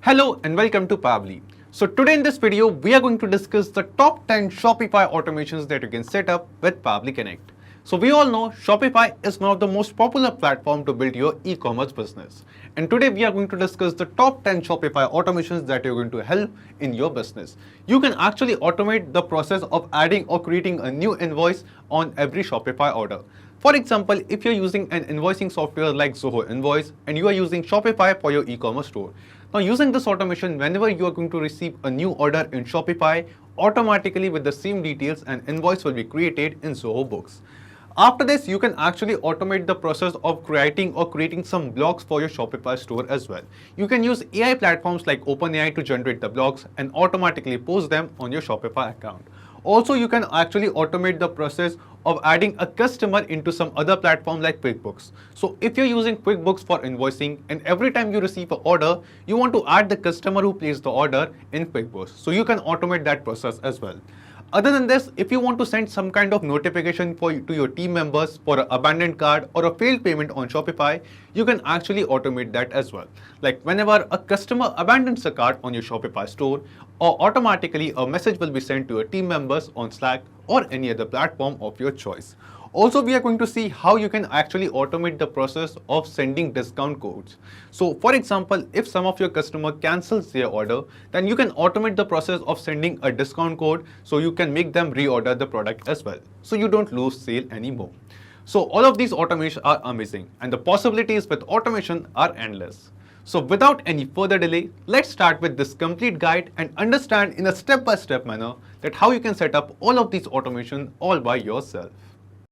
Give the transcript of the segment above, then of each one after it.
Hello and welcome to Pabbly. So today in this video, we are going to discuss the top 10 Shopify automations that you can set up with Pabbly Connect. So we all know Shopify is one of the most popular platform to build your e-commerce business. And today we are going to discuss the top 10 Shopify automations that you're going to help in your business. You can actually automate the process of adding or creating a new invoice on every Shopify order. For example, if you're using an invoicing software like Zoho Invoice and you are using Shopify for your e-commerce store. Now using this automation, whenever you are going to receive a new order in Shopify, automatically with the same details an invoice will be created in Zoho Books. After this, you can actually automate the process of creating some blocks for your Shopify store as well. You can use AI platforms like OpenAI to generate the blocks and automatically post them on your Shopify account. Also, you can actually automate the process of adding a customer into some other platform like Quickbooks. So if you're using Quickbooks for invoicing and every time you receive an order, you want to add the customer who placed the order in Quickbooks. So you can automate that process as well. Other than this, if you want to send some kind of notification to your team members for an abandoned cart or a failed payment on Shopify, you can actually automate that as well. Like whenever a customer abandons a cart on your Shopify store, or automatically a message will be sent to your team members on Slack or any other platform of your choice. Also, we are going to see how you can actually automate the process of sending discount codes. So for example, if some of your customer cancels their order, then you can automate the process of sending a discount code so you can make them reorder the product as well. So you don't lose sale anymore. So all of these automations are amazing and the possibilities with automation are endless. So without any further delay, let's start with this complete guide and understand in a step-by-step manner that how you can set up all of these automation all by yourself.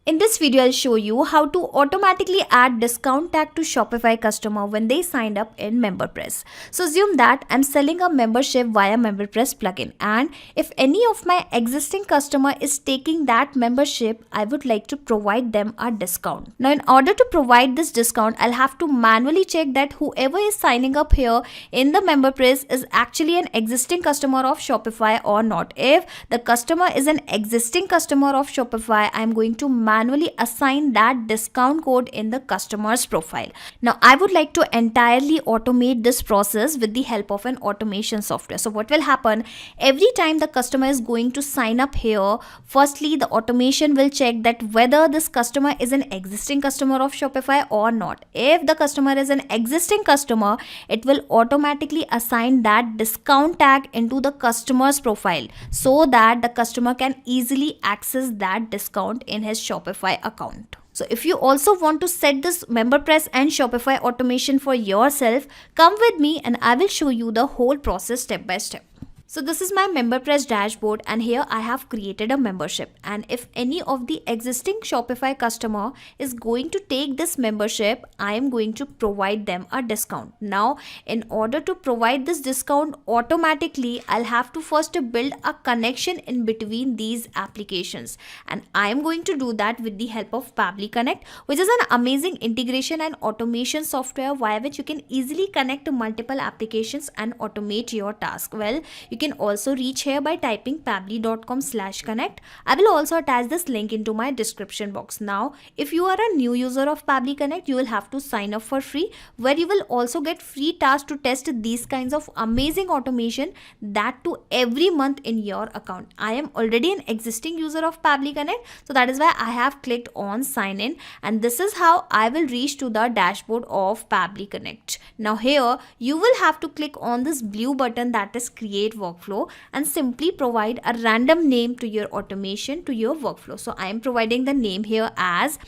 In this video, I'll show you how to automatically add discount tag to Shopify customer when they signed up in MemberPress. So assume that I'm selling a membership via MemberPress plugin, and if any of my existing customer is taking that membership, I would like to provide them a discount. Now in order to provide this discount, I'll have to manually check that whoever is signing up here in the MemberPress is actually an existing customer of Shopify or not. If the customer is an existing customer of Shopify, I'm going to manually assign that discount code in the customer's profile. Now I would like to entirely automate this process with the help of an automation software. So what will happen, every time the customer is going to sign up here, firstly the automation will check that whether this customer is an existing customer of Shopify or not. If the customer is an existing customer, it will automatically assign that discount tag into the customer's profile so that the customer can easily access that discount in his Shopify account. So if you also want to set this MemberPress and Shopify automation for yourself, come with me and I will show you the whole process step by step. So this is my MemberPress dashboard, and here I have created a membership, and if any of the existing Shopify customer is going to take this membership, I am going to provide them a discount. Now in order to provide this discount automatically, I'll have to first build a connection in between these applications, and I am going to do that with the help of Pabbly Connect, which is an amazing integration and automation software via which you can easily connect to multiple applications and automate your task. Well, you can also reach here by typing pabbly.com/connect. I will also attach this link into my description box. Now, if you are a new user of Pabbly Connect, you will have to sign up for free, where you will also get free tasks to test these kinds of amazing automation, that too every month in your account. I am already an existing user of Pabbly Connect, so that is why I have clicked on sign in, and this is how I will reach to the dashboard of Pabbly Connect. Now here you will have to click on this blue button that is create workflow and simply provide a random name to your automation, to your workflow. So I am providing the name here as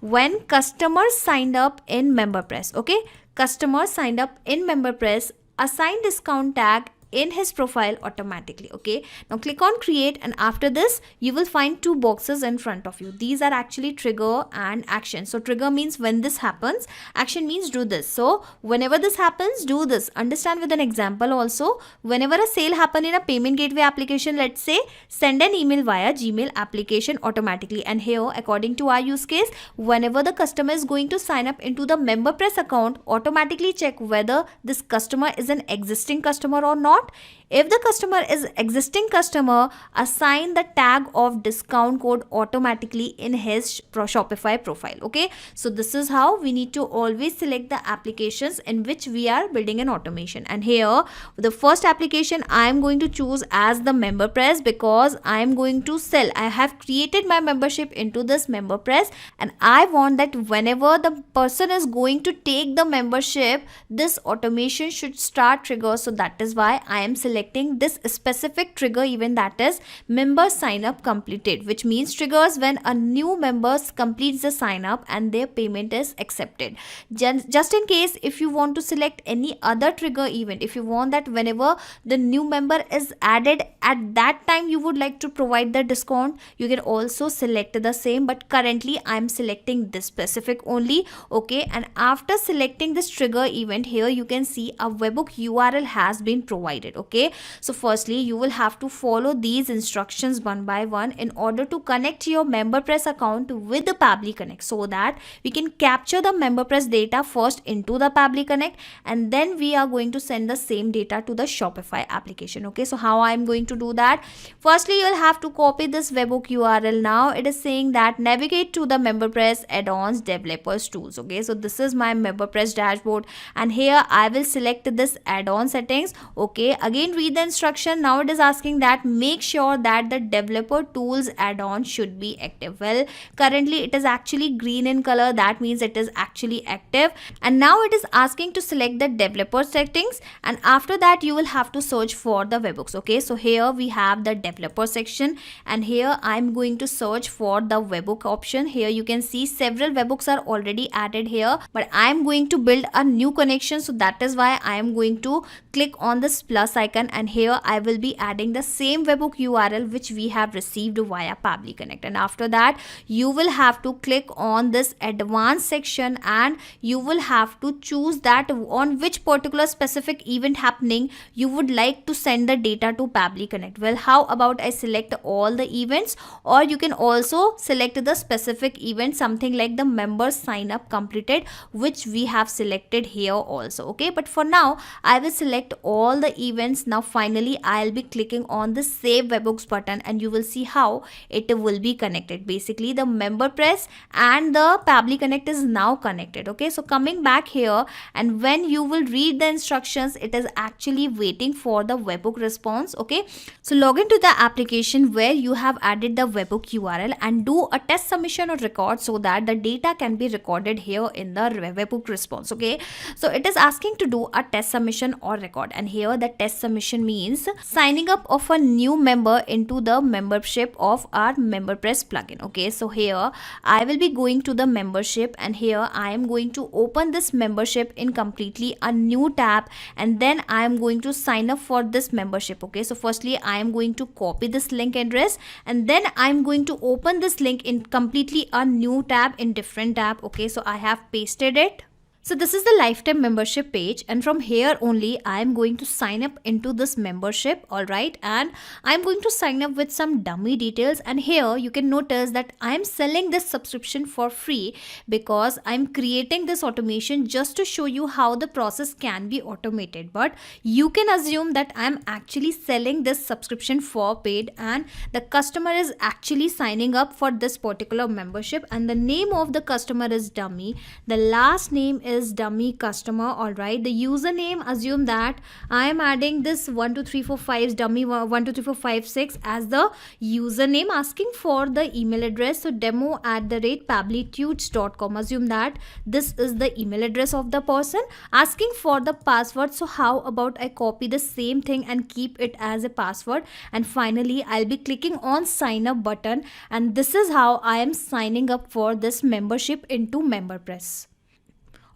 when customers signed up in MemberPress. Okay, customers signed up in MemberPress, assign discount tag in his profile automatically. Okay, now click on create, and after this you will find two boxes in front of you. These are actually trigger and action. So trigger means when this happens, action means do this. So whenever this happens, do this. Understand with an example also. Whenever a sale happen in a payment gateway application, let's say send an email via Gmail application automatically, and here according to our use case, whenever the customer is going to sign up into the MemberPress account, automatically check whether this customer is an existing customer or not. not. If the customer is existing customer, assign the tag of discount code automatically in his Shopify profile. Okay, so this is how we need to always select the applications in which we are building an automation. And here the first application I am going to choose as the MemberPress, because I am going to sell. I have created my membership into this MemberPress, and I want that whenever the person is going to take the membership, this automation should start trigger. So that is why I am selecting this specific trigger event, that is member sign up completed, which means triggers when a new member completes the sign up and their payment is accepted. Just in case, if you want to select any other trigger event, if you want that whenever the new member is added, at that time you would like to provide the discount, you can also select the same, but currently I am selecting this specific only. Okay, and after selecting this trigger event, here you can see a webhook URL has been provided. Okay, so firstly you will have to follow these instructions one by one in order to connect your MemberPress account with the Pabbly Connect, so that we can capture the MemberPress data first into the Pabbly Connect, and then we are going to send the same data to the Shopify application. Okay, so how I am going to do that? Firstly, you'll have to copy this webhook URL. Now it is saying that navigate to the MemberPress add-ons developers tools. Okay, so this is my MemberPress dashboard, and here I will select this add-on settings. Okay, again read the instruction. Now it is asking that make sure that the developer tools add-on should be active. Well, currently it is actually green in color, that means it is actually active. And now it is asking to select the developer settings, and after that you will have to search for the webhooks. Okay, so here we have the developer section, and here I'm going to search for the webhook option. Here you can see several webhooks are already added here, but I'm going to build a new connection, so that is why I am going to click on this plus icon, and here I will be adding the same webhook URL which we have received via Pabbly Connect. And after that you will have to click on this advanced section, and you will have to choose that on which particular specific event happening you would like to send the data to Pabbly Connect. Well, how about I select all the events, or you can also select the specific event, something like the member sign up completed, which we have selected here also. Okay, but for now I will select all the events. Now finally I'll be clicking on the save webhooks button, and you will see how it will be connected. Basically the MemberPress and the Pabbly Connect is now connected. Okay, so coming back here, and when you will read the instructions, it is actually waiting for the webhook response. Okay, so log into the application where you have added the webhook URL and do a test submission or record, so that the data can be recorded here in the webhook response. Okay, so it is asking to do a test submission or record, and here the test submission means signing up of a new member into the membership of our MemberPress plugin. Okay, so here I will be going to the membership, and here I am going to open this membership in completely a new tab, and then I am going to sign up for this membership. Okay, so firstly I am going to copy this link address, and then I am going to open this link in completely a new tab in different tab. Okay, so I have pasted it. So this is the lifetime membership page, and from here only I am going to sign up into this membership. Alright, and I am going to sign up with some dummy details, and here you can notice that I am selling this subscription for free because I am creating this automation just to show you how the process can be automated. But you can assume that I am actually selling this subscription for paid, and the customer is actually signing up for this particular membership, and the name of the customer is dummy, the last name is dummy customer. All right, the username, assume that I am adding this 12345 dummy 123456 as the username, asking for the email address, so demo@pabblytudes.com. assume that this is the email address of the person, asking for the password. So how about I copy the same thing and keep it as a password, and finally I'll be clicking on sign up button, and this is how I am signing up for this membership into MemberPress.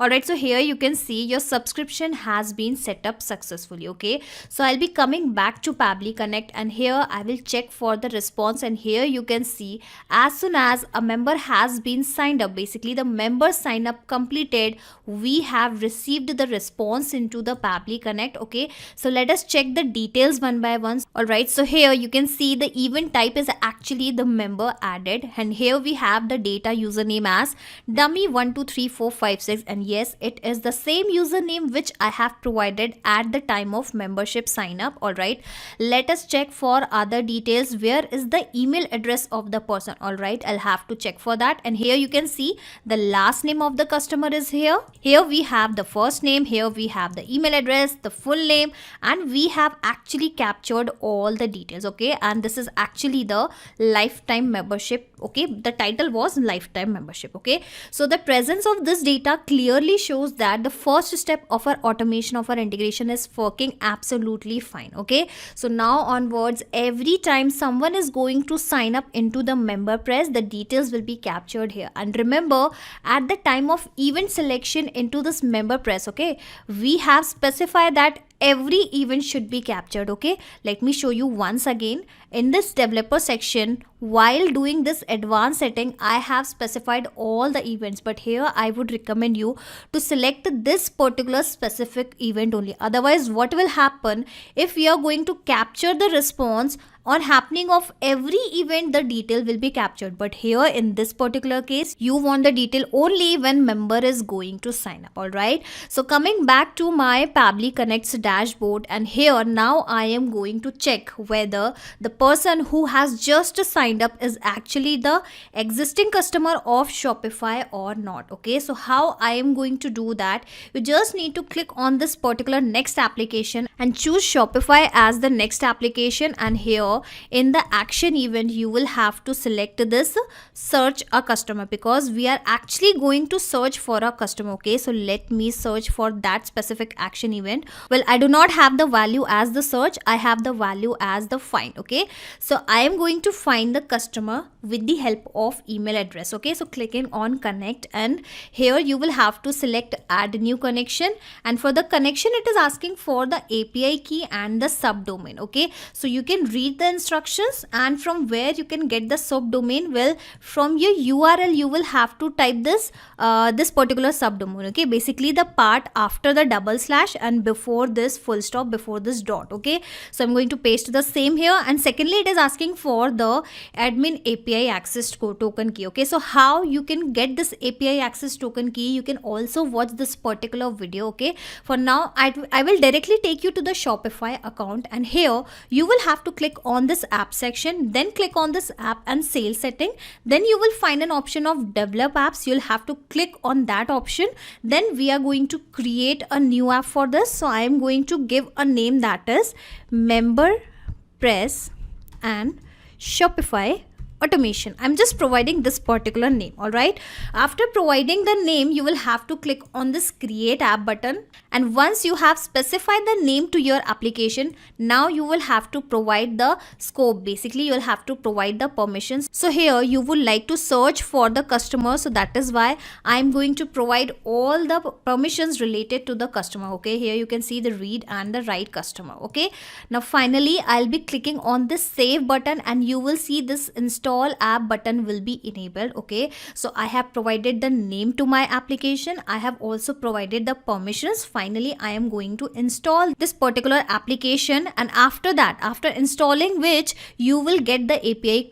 Alright, so here you can see your subscription has been set up successfully. Okay, so I'll be coming back to Pabbly Connect, and here I will check for the response, and here you can see as soon as a member has been signed up, basically the member sign up completed, we have received the response into the Pabbly Connect. Okay, so let us check the details one by one. Alright, so here you can see the event type is actually the member added, and here we have the data username as dummy123456, and yes, it is the same username which I have provided at the time of membership sign up. All right, let us check for other details. Where is the email address of the person? All right, I'll have to check for that. And here you can see the last name of the customer is here. Here we have the first name, here we have the email address, the full name, and we have actually captured all the details. Okay, and this is actually the lifetime membership. Okay, the title was lifetime membership. Okay, so the presence of this data clearly shows that the first step of our automation of our integration is working absolutely fine. Okay, so now onwards, every time someone is going to sign up into the MemberPress, the details will be captured here. And remember, at the time of event selection into this MemberPress, okay, we have specified that every event should be captured. Okay, let me show you once again. In this developer section, while doing this advanced setting, I have specified all the events, but here I would recommend you to select this particular specific event only. Otherwise, what will happen if we are going to capture the response on happening of every event, the detail will be captured. But here in this particular case, you want the detail only when member is going to sign up. All right, so coming back to my Pabbly Connect's dashboard, and here now I am going to check whether the person who has just signed up is actually the existing customer of Shopify or not. Okay, so how I am going to do that? You just need to click on this particular next application and choose Shopify as the next application. And here in the action event, you will have to select this search a customer, because we are actually going to search for a customer. Okay, so let me search for that specific action event. Well, I do not have the value as the search, I have the value as the find. Okay, so I am going to find the customer with the help of email address. Okay, so clicking on connect, and here you will have to select add new connection, and for the connection it is asking for the API key and the subdomain. Okay, so you can read the instructions, and from where you can get the subdomain? Well, from your URL you will have to type this this particular subdomain. Okay, basically the part after the double slash and before this full stop, before this dot. Okay, so I'm going to paste the same here. And secondly, it is asking for the admin API access token key. Okay, so how you can get this API access token key, you can also watch this particular video. Okay, for now I will directly take you to the Shopify account, and here you will have to click on this app section, then click on this app and sales setting, then you will find an option of develop apps. You'll have to click on that option, then we are going to create a new app for this. So I am going to give a name, that is MemberPress and Shopify Automation. I'm just providing this particular name. All right, after providing the name, you will have to click on this create app button, and once you have specified the name to your application, now you will have to provide the scope. Basically, you will have to provide the permissions. So here you would like to search for the customer, so that is why I'm going to provide all the permissions related to the customer. Okay, here you can see the read and the write customer. Okay, now finally I'll be clicking on this save button, and you will see this install app button will be enabled. Okay, so I have provided the name to my application, I have also provided the permissions. Finally, I am going to install this particular application, and after that, after installing which, you will get the API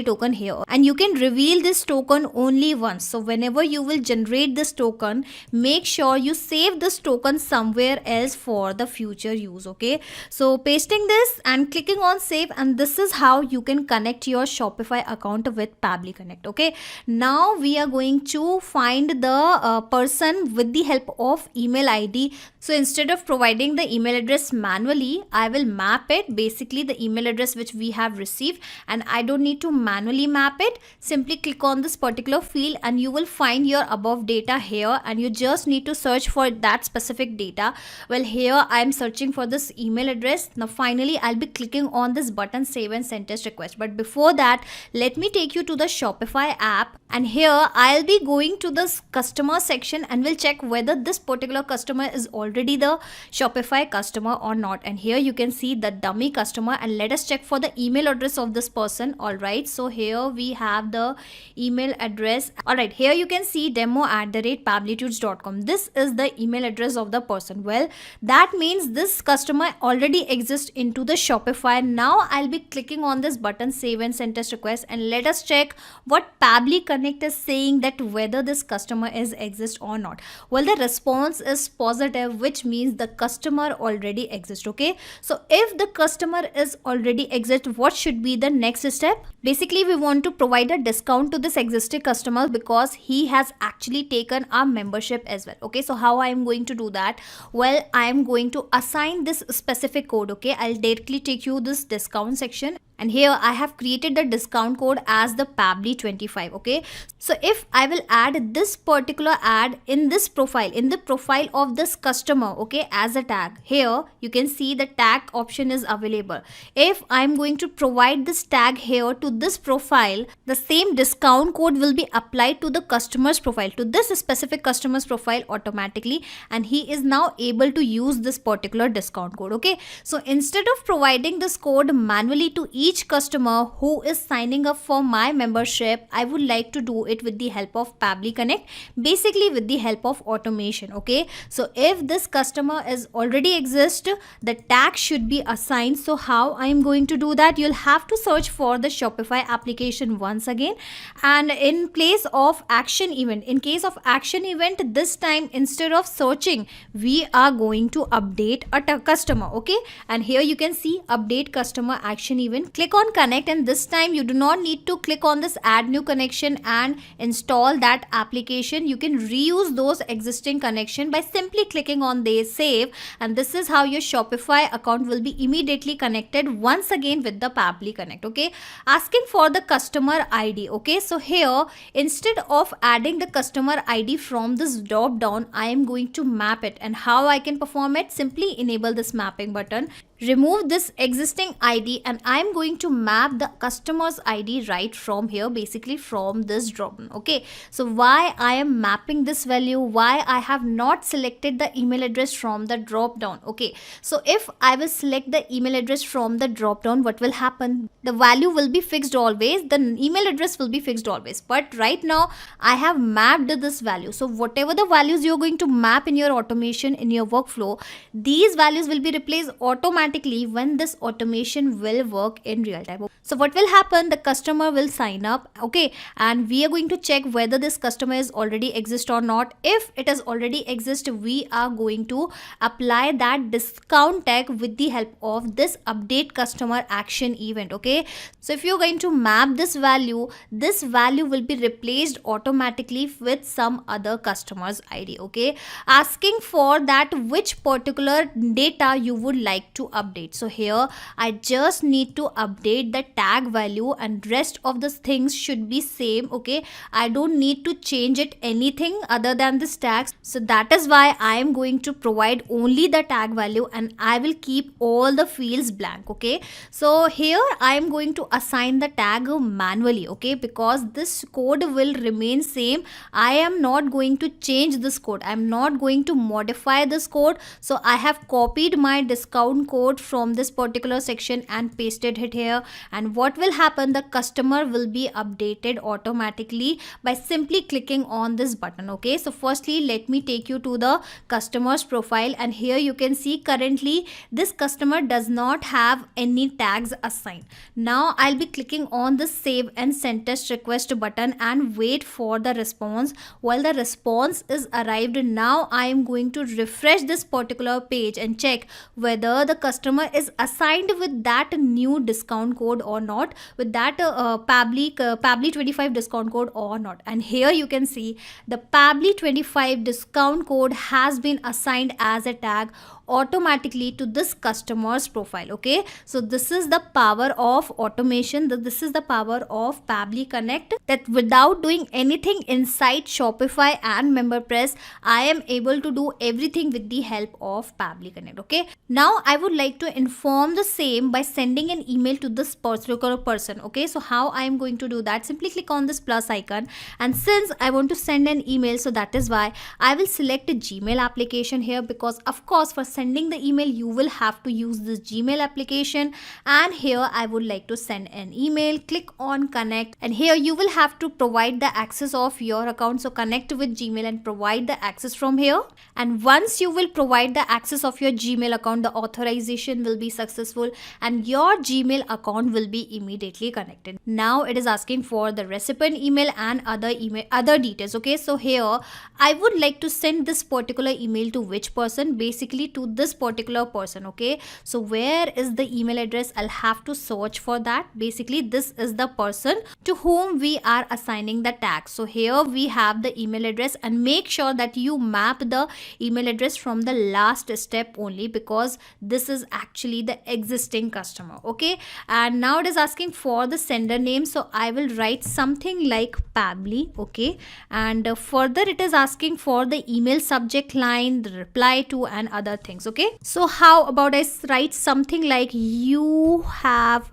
token here, and you can reveal this token only once. So whenever you will generate this token, make sure you save this token somewhere else for the future use. Okay, so pasting this and clicking on save, and this is how you can connect your Shopify account with Pabbly Connect. Okay, now we are going to find the person with the help of email ID. So instead of providing the email address manually, I will map it, basically the email address which we have received, and I don't need to manually map it. Simply click on this particular field and you will find your above data here, and you just need to search for that specific data. Well, here I am searching for this email address. Now finally I'll be clicking on this button save and send test request, but before that, let me take you to the Shopify app, and here I'll be going to this customer section and we'll check whether this particular customer is already the Shopify customer or not. And here you can see the dummy customer, and let us check for the email address of this person Alright, so here we have the email address. Alright, here you can see demo@pabblitudes.com. This is the email address of the person. Well, that means this customer already exists into the Shopify. Now I'll be clicking on this button, save and send test request, and let us check what Pabbly Connect is saying, that whether this customer is exist or not. Well, the response is positive, which means the customer already exists. Okay, so if the customer is already exist, what should be the next step? Basically, we want to provide a discount to this existing customer because he has actually taken our membership as well. Okay, so how I am going to do that? Well, I am going to assign this specific code. Okay, I'll directly take you this discount section, and here I have created the discount code as the Pabbly25. Okay, so if I will add this particular ad in this profile, in the profile of this customer, okay, as a tag, here you can see the tag option is available. If I'm going to provide this tag here to this profile, the same discount code will be applied to the customer's profile, to this specific customer's profile automatically, and he is now able to use this particular discount code. Okay, so instead of providing this code manually to each customer who is signing up for my membership, I would like to do it with the help of Pabbly Connect, basically with the help of automation. Okay, so if this customer is already exist, the tag should be assigned. So how I am going to do that? You'll have to search for the Shopify application once again, and in place of action event, in case of action event, this time instead of searching, we are going to update a customer. Okay, and here you can see update customer action event. Click on connect, and this time you do not need to click on this add new connection and install that application. You can reuse those existing connection by simply clicking on the save, and this is how your Shopify account will be immediately connected once again with the Pabbly Connect. Okay, asking for the customer ID. Okay, so here instead of adding the customer ID from this drop down, I am going to map it. And how I can perform it? Simply enable this mapping button, remove this existing ID, and I'm going to map the customer's ID right from here, basically from this drop down. Okay, so why I am mapping this value, why I have not selected the email address from the drop down? Okay, so if I will select the email address from the drop down, what will happen? The value will be fixed always, the email address will be fixed always, but right now I have mapped this value. So whatever the values you're going to map in your automation, in your workflow, these values will be replaced automatically when this automation will work in real time. So what will happen? The customer will sign up. Okay, and we are going to check whether this customer is already exist or not. If it is already exist, we are going to apply that discount tag with the help of this update customer action event. Okay, so if you're going to map this value will be replaced automatically with some other customer's ID. Okay, asking for that which particular data you would like to update. So here I just need to update the tag value, and rest of the things should be same. Okay, I don't need to change it anything other than this tags. So that is why I am going to provide only the tag value, and I will keep all the fields blank. Okay, so here I am going to assign the tag manually. Okay, because this code will remain same. I am not going to change this code, I am not going to modify this code. So I have copied my discount code from this particular section and pasted it here, and what will happen? The customer will be updated automatically by simply clicking on this button. Okay, so firstly let me take you to the customer's profile, and here you can see currently this customer does not have any tags assigned. Now I'll be clicking on the save and send test request button and wait for the response. While the response is arrived, now I am going to refresh this particular page and check whether the customer is assigned with that new discount code or not, with that Pabbly 25 discount code or not. And here you can see the Pabbly 25 discount code has been assigned as a tag automatically to this customer's profile. Okay, so this is the power of automation, this is the power of Pabbly Connect, that without doing anything inside Shopify and MemberPress, I am able to do everything with the help of Pabbly Connect. Okay, now I would like to inform the same by sending an email to this particular person. Okay, so how I am going to do that? Simply click on this plus icon, and since I want to send an email, so that is why I will select a Gmail application here, because of course for sending the email, you will have to use this Gmail application. And here I would like to send an email. Click on connect, and here you will have to provide the access of your account. So connect with Gmail and provide the access from here. And once you will provide the access of your Gmail account, the authorization will be successful and your Gmail account will be immediately connected. Now it is asking for the recipient email and other details. Okay, so here I would like to send this particular email to which person? Basically to this particular person. Okay, so where is the email address? I'll have to search for that. Basically this is the person to whom we are assigning the tag. So here we have the email address, and make sure that you map the email address from the last step only, because this is actually the existing customer. Okay, and now it is asking for the sender name, so I will write something like Pabbly. Okay, and further it is asking for the email subject line, the reply to, and other things. Okay, so how about I write something like you have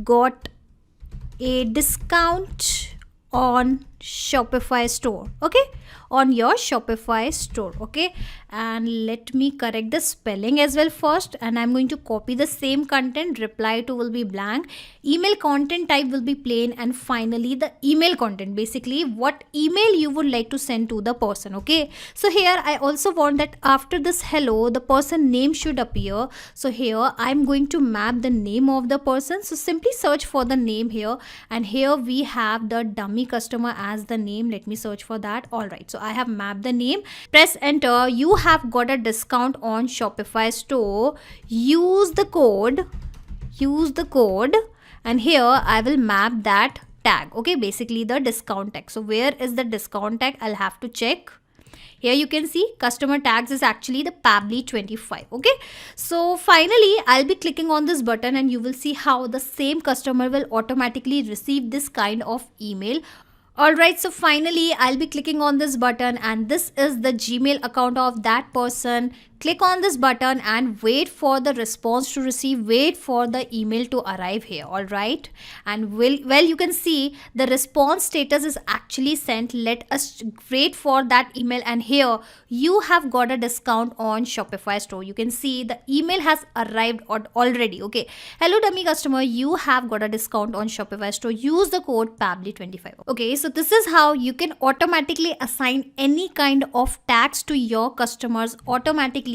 got a discount on Shopify store. Okay, on your Shopify store. Okay, and let me correct the spelling as well first, and I'm going to copy the same content. Reply to will be blank, email content type will be plain, and finally the email content, basically what email you would like to send to the person. Okay, so here I also want that after this hello the person name should appear. So here I'm going to map the name of the person. So simply search for the name here, and here we have the dummy customer as the name. Let me search for that. All right, so I have mapped the name. Press enter. You have got a discount on Shopify store. Use the code, and here I will map that tag. Okay, basically the discount tag. So where is the discount tag? I'll have to check. Here you can see customer tags is actually the Pabbly 25. Okay, so finally I'll be clicking on this button, and you will see how the same customer will automatically receive this kind of email. Alright, so finally I'll be clicking on this button, and this is the Gmail account of that person. Click on this button and wait for the response to receive, wait for the email to arrive here. Alright, and well you can see the response status is actually sent. Let us wait for that email, and here you have got a discount on Shopify store. You can see the email has arrived already. Okay, hello dummy customer, you have got a discount on Shopify store. Use the code Pabbly25. Okay, so this is how you can automatically assign any kind of tags to your customers automatically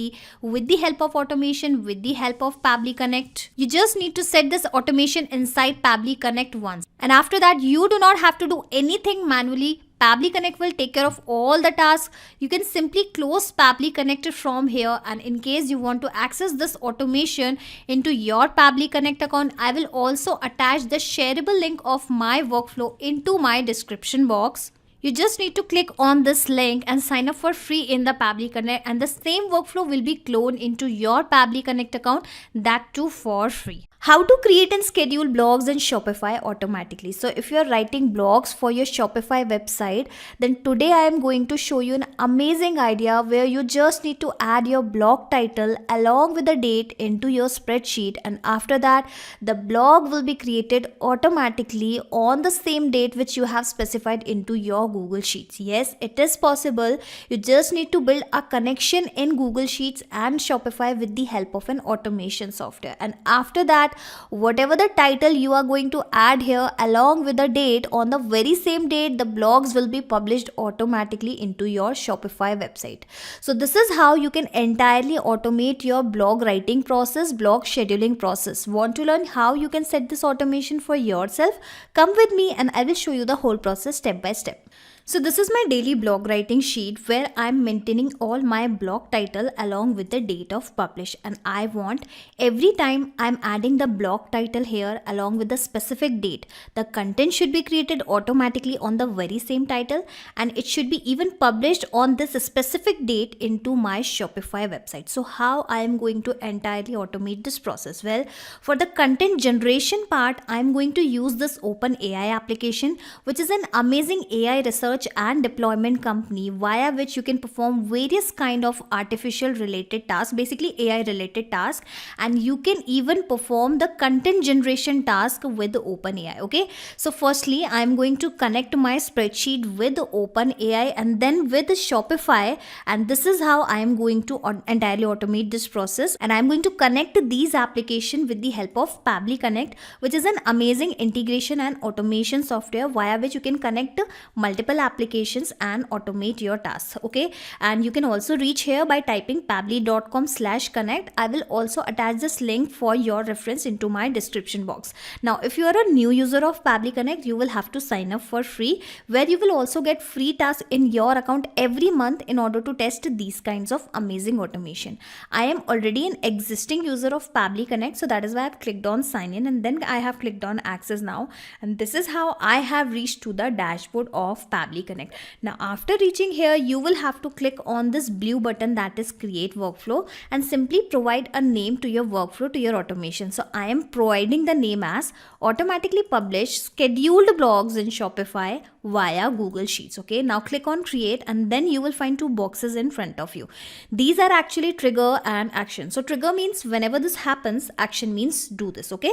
with the help of automation, with the help of Pabbly Connect. You just need to set this automation inside Pabbly Connect once, and after that you do not have to do anything manually. Pabbly Connect will take care of all the tasks. You can simply close Pabbly Connect from here, and in case you want to access this automation into your Pabbly Connect account, I will also attach the shareable link of my workflow into my description box. You just need to click on this link and sign up for free in the Pabbly Connect, and the same workflow will be cloned into your Pabbly Connect account, that too for free. How to create and schedule blogs in Shopify automatically. So if you're writing blogs for your Shopify website, then today I am going to show you an amazing idea where you just need to add your blog title along with the date into your spreadsheet, and after that the blog will be created automatically on the same date which you have specified into your Google Sheets. Yes, it is possible. You just need to build a connection in Google Sheets and Shopify with the help of an automation software, and after that whatever the title you are going to add here along with the date, on the very same date the blogs will be published automatically into your Shopify website. So this is how you can entirely automate your blog writing process, blog scheduling process. Want to learn how you can set this automation for yourself? Come with me and I will show you the whole process step by step. So this is my daily blog writing sheet where I'm maintaining all my blog title along with the date of publish, and I want every time I'm adding the blog title here along with the specific date, the content should be created automatically on the very same title, and it should be even published on this specific date into my Shopify website. So how I am going to entirely automate this process? Well, for the content generation part, I'm going to use this OpenAI application, which is an amazing AI research research and deployment company via which you can perform various kind of artificial related tasks, basically AI related tasks, and you can even perform the content generation task with OpenAI. Okay, so firstly I'm going to connect my spreadsheet with OpenAI and then with Shopify, and this is how I am going to entirely automate this process. And I'm going to connect these applications with the help of Pabbly Connect, which is an amazing integration and automation software via which you can connect multiple applications and automate your tasks. Okay, and you can also reach here by typing pabbly.com/connect. I will also attach this link for your reference into my description box. Now if you are a new user of Pabbly Connect, you will have to sign up for free, where you will also get free tasks in your account every month in order to test these kinds of amazing automation. I am already an existing user of Pabbly Connect, so that is why I've clicked on sign in and then I have clicked on access now, and this is how I have reached to the dashboard of Pabbly Connect. Now after reaching here, you will have to click on this blue button that is create workflow and simply provide a name to your workflow, to your automation. So I am providing the name as automatically publish scheduled blogs in Shopify via Google Sheets. Okay, now click on create and then you will find two boxes in front of you. These are actually trigger and action. So trigger means whenever this happens, action means do this. Okay,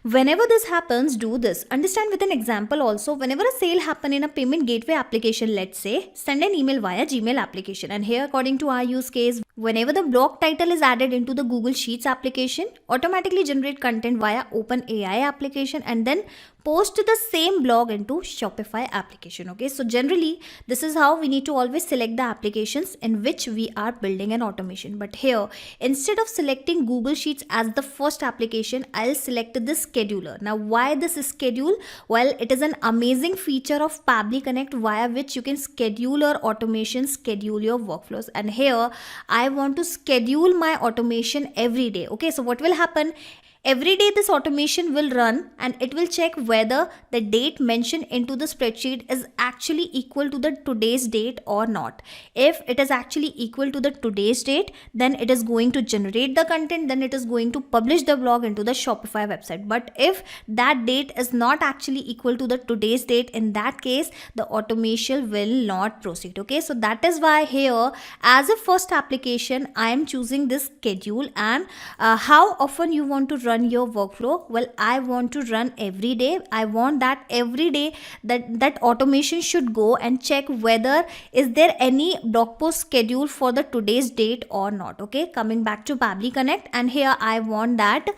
whenever this happens, do this. Understand with an example also. Whenever a sale happen in a payment gateway application, let's say send an email via Gmail application, and here according to our use case, whenever the blog title is added into the Google Sheets application, automatically generate content via OpenAI application and then post the same blog into Shopify application. Okay, so generally this is how we need to always select the applications in which we are building an automation. But here, instead of selecting Google Sheets as the first application, I'll select the scheduler. Now why this schedule? Well, it is an amazing feature of Pabbly Connect via which you can schedule your automation, schedule your workflows, and here I want to schedule my automation every day. Okay, so what will happen? Every day this automation will run and it will check whether the date mentioned into the spreadsheet is actually equal to the today's date or not. If it is actually equal to the today's date, then it is going to generate the content, then it is going to publish the blog into the Shopify website. But if that date is not actually equal to the today's date, in that case the automation will not proceed. Okay, so that is why here as a first application I am choosing this schedule. And how often you want to run your workflow? Well, I want to run every day. I want that every day that automation should go and check whether is there any blog post schedule for the today's date or not. Okay, coming back to Pabbly Connect, and here I want that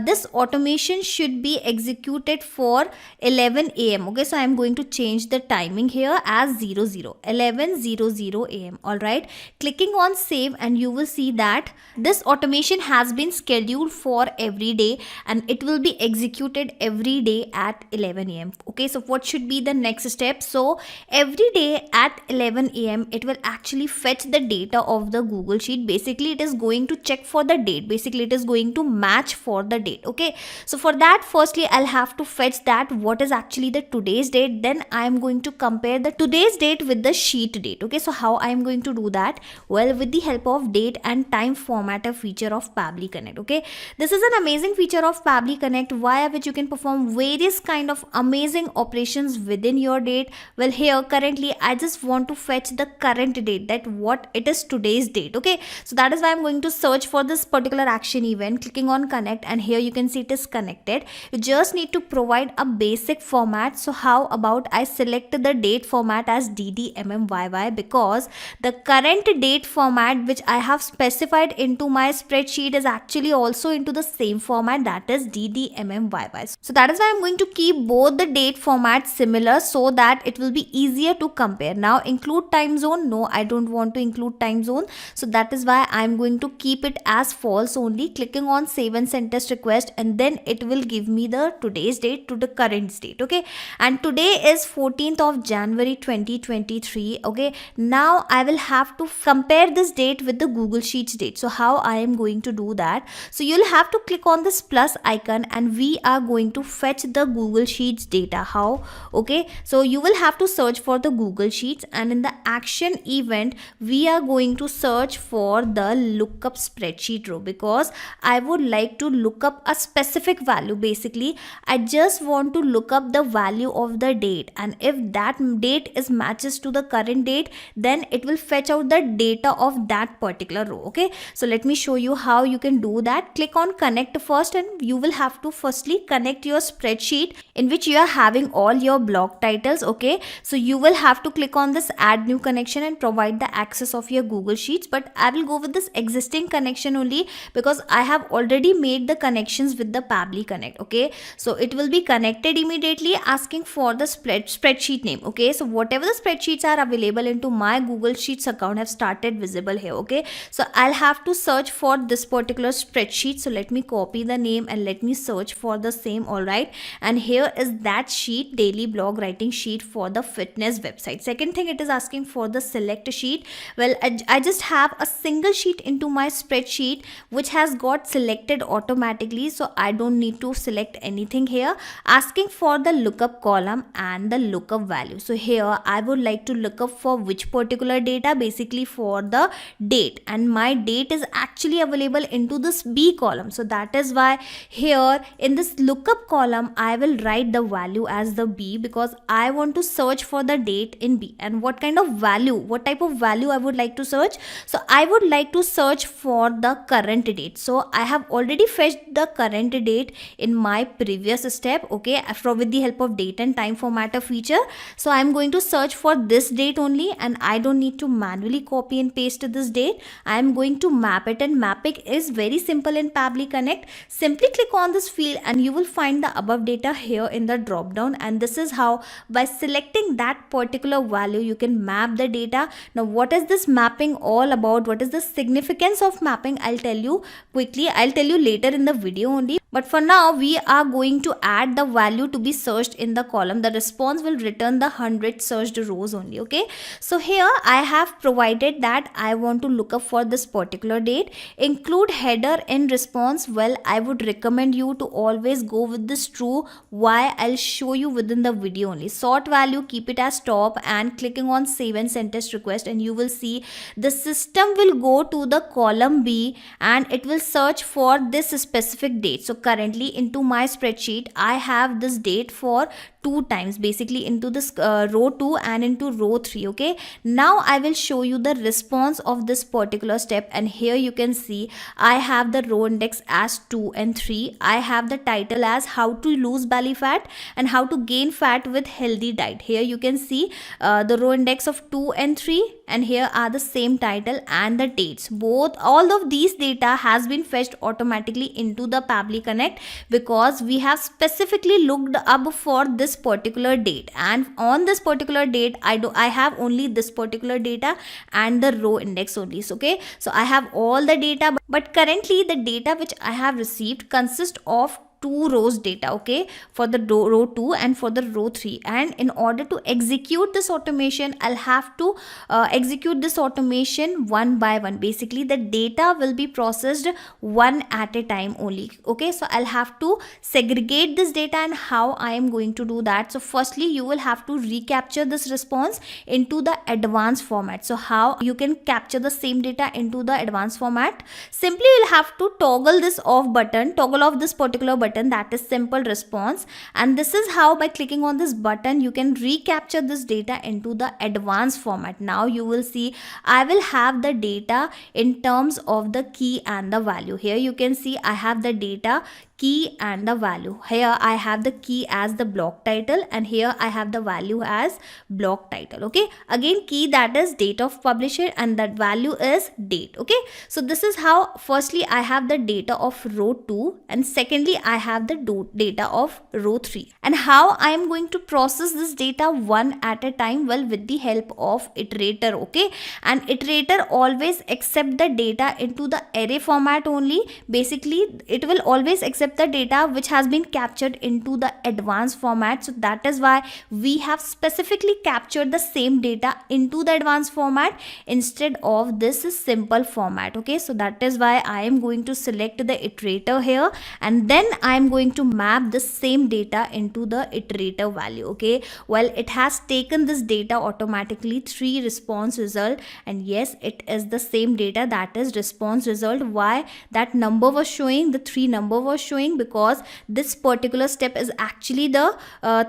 this automation should be executed for 11 a.m. Okay, so I am going to change the timing here as 11:00 a.m. all right, clicking on save, and you will see that this automation has been scheduled for every day and it will be executed every day at 11 a.m. Okay, so what should be the next step? So every day at 11 a.m. it will actually fetch the data of the Google Sheet. Basically it is going to check for the date. Basically it is going to match for the date. Okay, so for that firstly I'll have to fetch that what is actually the today's date. Then I am going to compare the today's date with the sheet date. Okay, so how I am going to do that? Well, with the help of date and time formatter feature of Pabbly Connect. Okay, this is an amazing feature of Pabbly Connect via which you can perform various kind of amazing operations within your date. Well, here currently I just want to fetch the current date, that what it is today's date. Okay, so that is why I'm going to search for this particular action event, clicking on connect, and here you can see it is connected. You just need to provide a basic format. So how about I select the date format as DDMMYY, because the current date format which I have specified into my spreadsheet is actually also into the same format, that is DDMMYY. So that is why I'm going to keep both the date formats similar so that it will be easier to compare. Now include time zone. No, I don't want to include time zone. So that is why I'm going to keep it as false only, clicking on save and send test request, and then it will give me the today's date to the current date. Okay, and today is 14th of January 2023. Okay, now I will have to compare this date with the Google Sheets date. So how I am going to do that? So you'll have to click on this plus icon and we are going to fetch the Google Sheets data. How? Okay, so you will have to search for the Google Sheets, and in the action event we are going to search for the lookup spreadsheet row, because I would like to look up a specific value. Basically, I just want to look up the value of the date, and if that date is matches to the current date, then it will fetch out the data of that particular row. Okay, so let me show you how you can do that. Click on connect first, and you will have to firstly connect your spreadsheet in which you are having all your block titles. Okay, so you will have to click on this add new connection and provide the access of your Google Sheets, but I will go with this existing connection only because I have already made the connections with the Pabbly Connect. Okay, so it will be connected immediately, asking for the spreadsheet name. Okay, so whatever the spreadsheets are available into my Google Sheets account have started visible here. Okay, so I'll have to search for this particular spreadsheet. So let me copy the name and let me search for the same. All right, and here is that sheet, daily blog writing sheet for the fitness website. Second thing, it is asking for the select sheet. Well, I just have a single sheet into my spreadsheet which has got selected automatically, so I don't need to select anything here. Asking for the lookup column and the lookup value. So here I would like to look up for which particular data, basically for the date, and my date is actually available into this B column. So that is why here in this lookup column I will write the value as the B, because I want to search for the date in B. And what kind of value, what type of value I would like to search? So I would like to search for the current date. So I have already fetched the current date in my previous step. Okay, with the help of date and time formatter feature. So I'm going to search for this date only, and I don't need to manually copy and paste this date. I'm going to map it, and mapping is very simple in Pabbly Connect. Simply click on this field and you will find the above data here in the drop down, and this is how by selecting that particular value you can map the data. Now what is this mapping all about? What is the significance of mapping? I'll tell you quickly. I'll tell you later in the video only, but for now we are going to add the value to be searched in the column. The response will return the 100 searched rows only. Okay, so here I have provided that I want to look up for this particular date. Include header in response. Well, I would recommend you to always go with this true. Why? I'll show you within the video only. Sort value, keep it as top, and clicking on save and send test request, and you will see the system will go to the column B and it will search for this specific date. So currently into my spreadsheet I have this date for 2 times, basically into this row 2 and into row 3. Okay, now I will show you the response of this particular step, and here you can see I have the row index as 2 and 3. I have the title as how to lose belly fat and how to gain fat with healthy diet. Here you can see the row index of 2 and 3, and here are the same title and the dates. All of these data has been fetched automatically into the Pabbly Connect, because we have specifically looked up for this particular date, and on this particular date I have only this particular data and the row index only. So, okay, so I have all the data, but currently the data which I have received consists of 2 rows data. Okay, for the row 2 and for the row 3, and in order to execute this automation I'll have to execute this automation one by one. Basically the data will be processed one at a time only. Okay, so I'll have to segregate this data, and how I am going to do that? So firstly you will have to recapture this response into the advanced format. So how you can capture the same data into the advanced format? Simply you'll have to toggle this off button, toggle off this particular button, that is simple response, and this is how by clicking on this button you can recapture this data into the advanced format. Now you will see I will have the data in terms of the key and the value. Here you can see I have the data, key and the value. Here I have the key as the block title, and here I have the value as block title. Okay, again key, that is date of publisher, and that value is date. Okay, so this is how firstly I have the data of row 2, and secondly I have the data of row 3. And how I am going to process this data one at a time? Well, with the help of iterator. Okay, and iterator always accept the data into the array format only. Basically it will always accept accept the data which has been captured into the advanced format. So that is why we have specifically captured the same data into the advanced format instead of this simple format. Okay, so that is why I am going to select the iterator here, and then I am going to map the same data into the iterator value. Okay, well, it has taken this data automatically, 3 response result, and yes, it is the same data, that is response result. Why that number was showing, the 3 number was showing, because this particular step is actually the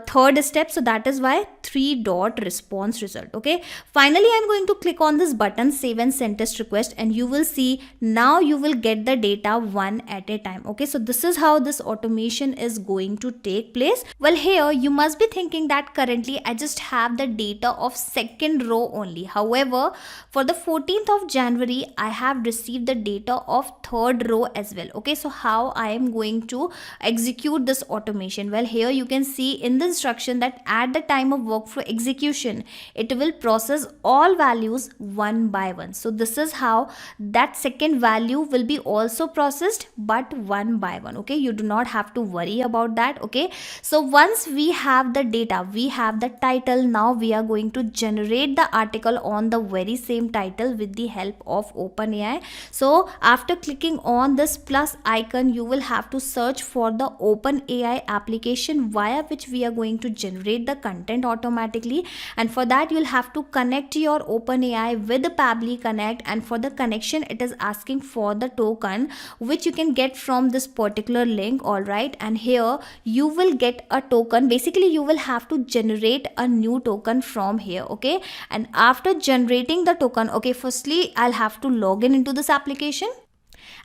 third step, so that is why 3 dot response result. Okay, finally I'm going to click on this button save and send test request, and you will see now you will get the data one at a time. Okay, so this is how this automation is going to take place. Well, here you must be thinking that currently I just have the data of second row only. However, for the 14th of January I have received the data of third row as well. Okay, so how I am going to execute this automation? Well, here you can see in the instruction that at the time of workflow execution it will process all values one by one. So this is how that second value will be also processed, but one by one. Okay, you do not have to worry about that. Okay, so once we have the data, we have the title, now we are going to generate the article on the very same title with the help of OpenAI. So after clicking on this plus icon, you will have to search for the OpenAI application via which we are going to generate the content automatically, and for that you'll have to connect your OpenAI with the Pabbly Connect, and for the connection it is asking for the token which you can get from this particular link. All right, and here you will get a token. Basically you will have to generate a new token from here. Okay, and after generating the token, okay, firstly I'll have to log in into this application.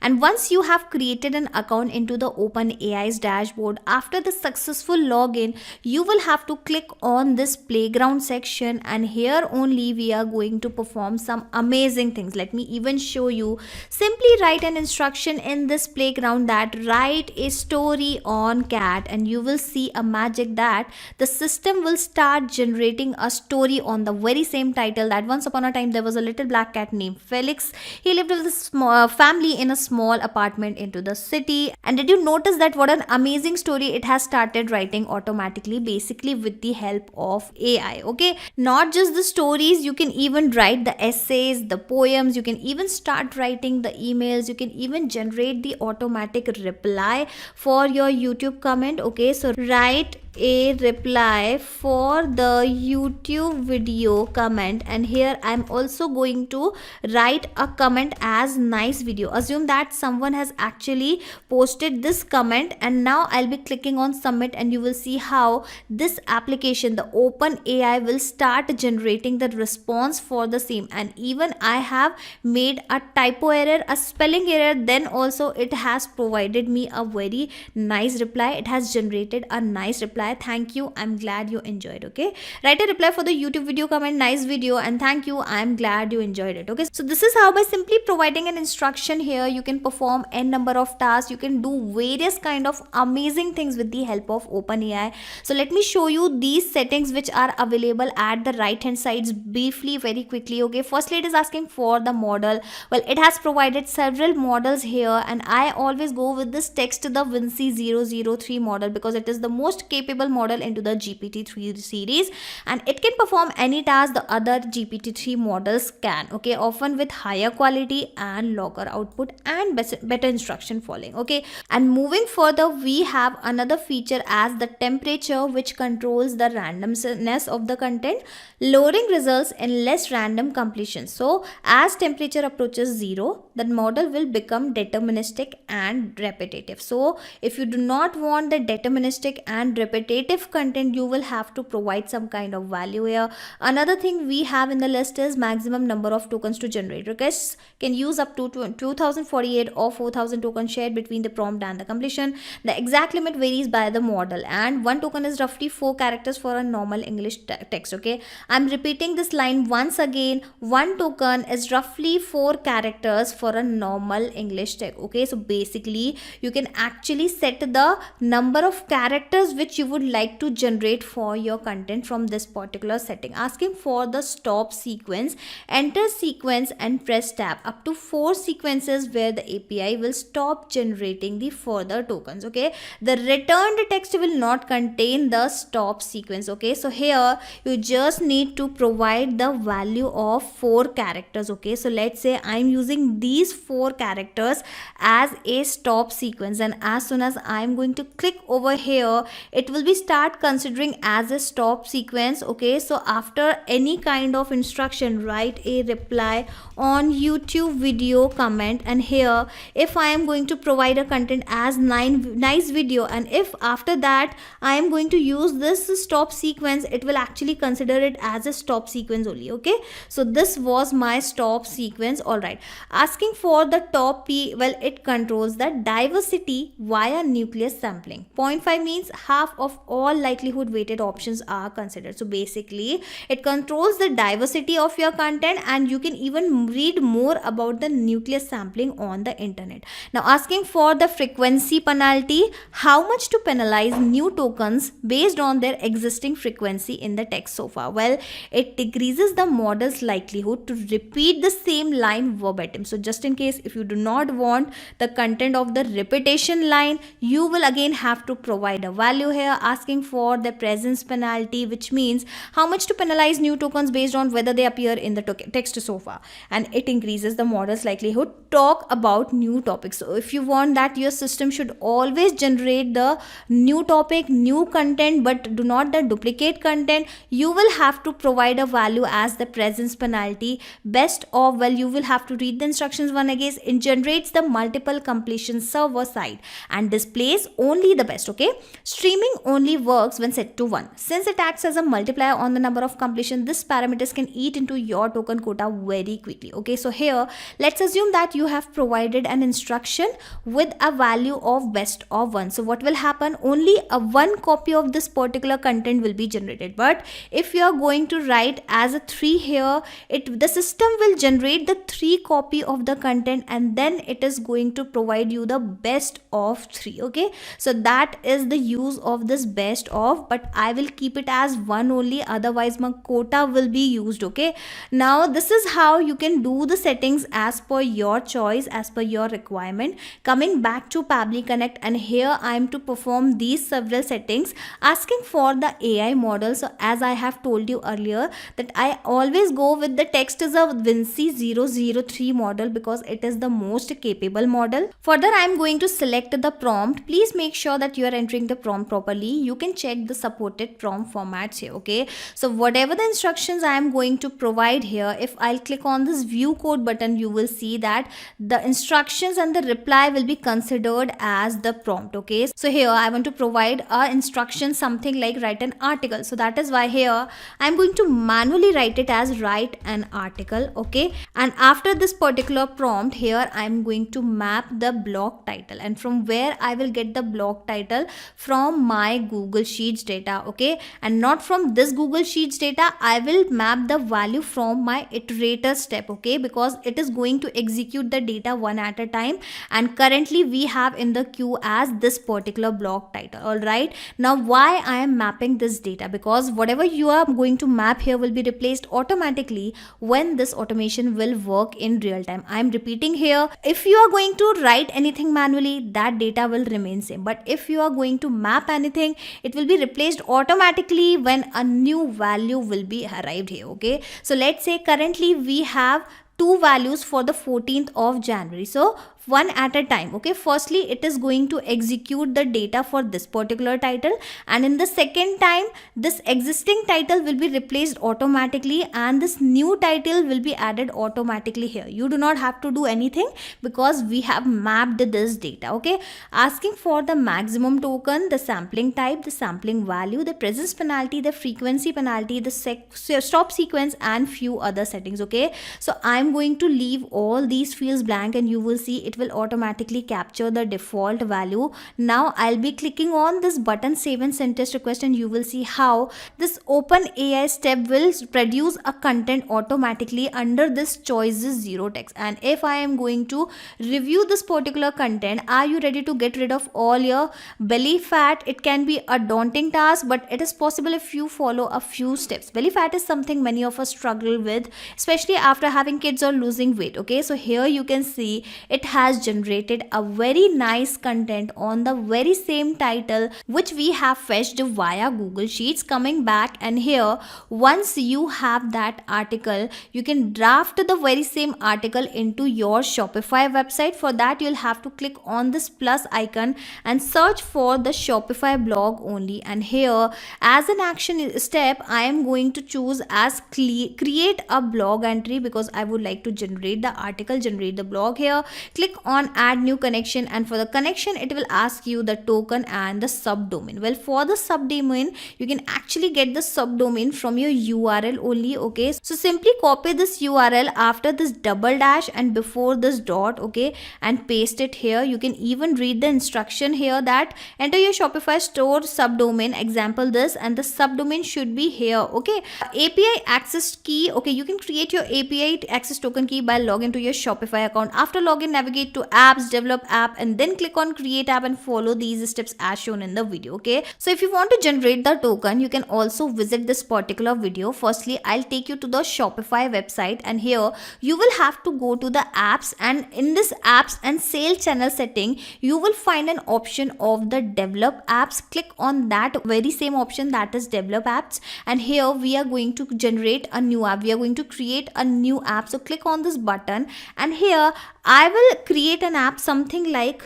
And once you have created an account into the OpenAI's dashboard, after the successful login, you will have to click on this playground section, and here only we are going to perform some amazing things. Let me even show you. Simply write an instruction in this playground that write a story on cat, and you will see a magic that the system will start generating a story on the very same title, that once upon a time there was a little black cat named Felix. He lived with a small family in a small apartment into the city. And did you notice that what an amazing story it has started writing automatically, basically with the help of AI. Okay, not just the stories, you can even write the essays, the poems, you can even start writing the emails, you can even generate the automatic reply for your YouTube comment. Okay, so write a reply for the YouTube video comment, and here I'm also going to write a comment as nice video. Assume that someone has actually posted this comment, and now I'll be clicking on submit, and you will see how this application, the OpenAI, will start generating the response for the same. And even I have made a typo error, a spelling error, then also it has provided me a very nice reply. It has generated a nice reply. Thank you, I'm glad you enjoyed. Okay, write a reply for the YouTube video comment, nice video, and thank you, I'm glad you enjoyed it. Okay, so this is how by simply providing an instruction here you can perform n number of tasks, you can do various kind of amazing things with the help of OpenAI. So let me show you these settings which are available at the right hand sides briefly, very quickly. Okay, firstly it is asking for the model. Well, it has provided several models here, and I always go with this text, the Vinci 003 model, because it is the most capable model into the GPT-3 series, and it can perform any task the other GPT-3 models can. Okay, often with higher quality and longer output and better instruction following. Okay, and moving further, we have another feature as the temperature, which controls the randomness of the content, lowering results in less random completion. So as temperature approaches 0, the model will become deterministic and repetitive. So if you do not want the deterministic and repetitive content, you will have to provide some kind of value here. Another thing we have in the list is maximum number of tokens to generate. Requests can use up to 2048 or 4000 tokens shared between the prompt and the completion. The exact limit varies by the model, and one token is roughly 4 characters for a normal English text. Okay, I'm repeating this line once again. One token is roughly 4 characters for a normal English text. Okay, so basically you can actually set the number of characters which you would like to generate for your content from this particular setting. Asking for the stop sequence, enter sequence and press tab. Up to 4 sequences where the API will stop generating the further tokens. Okay, the returned text will not contain the stop sequence. Okay, so here you just need to provide the value of 4 characters. Okay, so let's say I'm using these 4 characters as a stop sequence, and as soon as I'm going to click over here, it will be start considering as a stop sequence. Okay, so after any kind of instruction, write a reply on YouTube video comment, and here if I am going to provide a content as nice video, and if after that I am going to use this stop sequence, it will actually consider it as a stop sequence only. Okay, so this was my stop sequence. All right, asking for the top P, well, it controls the diversity via nucleus sampling. 0.5 means half of all likelihood weighted options are considered. So basically it controls the diversity of your content, and you can even read more about the nucleus sampling on the internet. Now asking for the frequency penalty, how much to penalize new tokens based on their existing frequency in the text so far. Well, it decreases the model's likelihood to repeat the same line verbatim. So just in case if you do not want the content of the repetition line, you will again have to provide a value here. Asking for the presence penalty, which means how much to penalize new tokens based on whether they appear in the text so far, and it increases the model's likelihood to talk about new topics. So if you want that your system should always generate the new topic, new content, but do not the duplicate content, you will have to provide a value as the presence penalty. Best of, well, you will have to read the instructions one again. It generates the multiple completion server side and displays only the best. Okay, streaming only works when set to 1. Since it acts as a multiplier on the number of completion, this parameters can eat into your token quota very quickly. Okay, so here let's assume that you have provided an instruction with a value of best of 1. So what will happen, only a 1 copy of this particular content will be generated. But if you are going to write as a 3 here, the system will generate the 3 copy of the content, and then it is going to provide you the best of 3. Okay, so that is the use of this best of, but I will keep it as 1 only, otherwise my quota will be used. Okay, now this is how you can do the settings as per your choice, as per your requirement. Coming back to Pabbly Connect, and here I am to perform these several settings. Asking for the AI model, so as I have told you earlier that I always go with the text is a Vinci 003 model because it is the most capable model. Further, I am going to select the prompt. Please make sure that you are entering the prompt properly. You can check the supported prompt formats here. Okay, so whatever the instructions I am going to provide here, if I'll click on this view code button, you will see that the instructions and the reply will be considered as the prompt. Okay, so here I want to provide a instruction something like write an article, so that is why here I'm going to manually write it as write an article. Okay, and after this particular prompt here I'm going to map the blog title, and from where I will get the blog title from my Google Sheets data. Okay, and not from this Google Sheets data, I will map the value from my iterator step. Okay, because it is going to execute the data one at a time, and currently we have in the queue as this particular blog title. All right, now why I am mapping this data, because whatever you are going to map here will be replaced automatically when this automation will work in real time. I am repeating here, if you are going to write anything manually, that data will remain same, but if you are going to map anything, it will be replaced automatically when a new value will be arrived here. Okay, so let's say currently we have 2 values for the 14th of January, so one at a time. Okay, firstly it is going to execute the data for this particular title, and in the second time this existing title will be replaced automatically and this new title will be added automatically here. You do not have to do anything because we have mapped this data. Okay, asking for the maximum token, the sampling type, the sampling value, the presence penalty, the frequency penalty, the stop sequence, and few other settings. Okay, so I'm going to leave all these fields blank, and you will see it will automatically capture the default value. Now I'll be clicking on this button save and send test request, and you will see how this open AI step will produce a content automatically under this choices 0 text. And if I am going to review this particular content, are you ready to get rid of all your belly fat? It can be a daunting task, but it is possible if you follow a few steps. Belly fat is something many of us struggle with, especially after having kids or losing weight. Okay, so here you can see it has generated a very nice content on the very same title which we have fetched via Google Sheets. Coming back, and here once you have that article, you can draft the very same article into your Shopify website. For that, you'll have to click on this plus icon and search for the Shopify blog only. And here, as an action step, I am going to choose as create a blog entry, because I would like to generate the article, generate the blog. Here click on add new connection, and for the connection it will ask you the token and the subdomain. Well, for the subdomain, you can actually get the subdomain from your URL only. Okay, so simply copy this URL after this double dash and before this dot, okay, and paste it here. You can even read the instruction here that enter your Shopify store subdomain, example this, and the subdomain should be here. Okay, API access key. Okay, you can create your API access token key by login to your Shopify account. After login, navigate to apps, develop app, and then click on create app and follow these steps as shown in the video. Okay, so if you want to generate the token, you can also visit this particular video. Firstly, I'll take you to the Shopify website, and here you will have to go to the apps, and in this apps and sale channel setting, you will find an option of the develop apps. Click on that very same option, that is develop apps, and here we are going to generate a new app. We are going to create a new app. So click on this button, and here I will create an app something like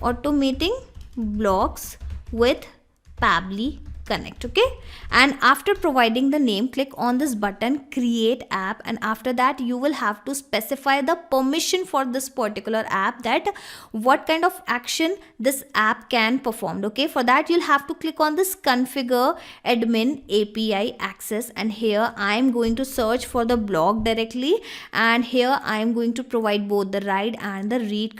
automating blogs with Pabbly Connect. Okay, and after providing the name, click on this button create app, and after that you will have to specify the permission for this particular app, that what kind of action this app can perform. Okay, for that you'll have to click on this configure admin API access, and here I am going to search for the blog directly, and here I am going to provide both the write and the read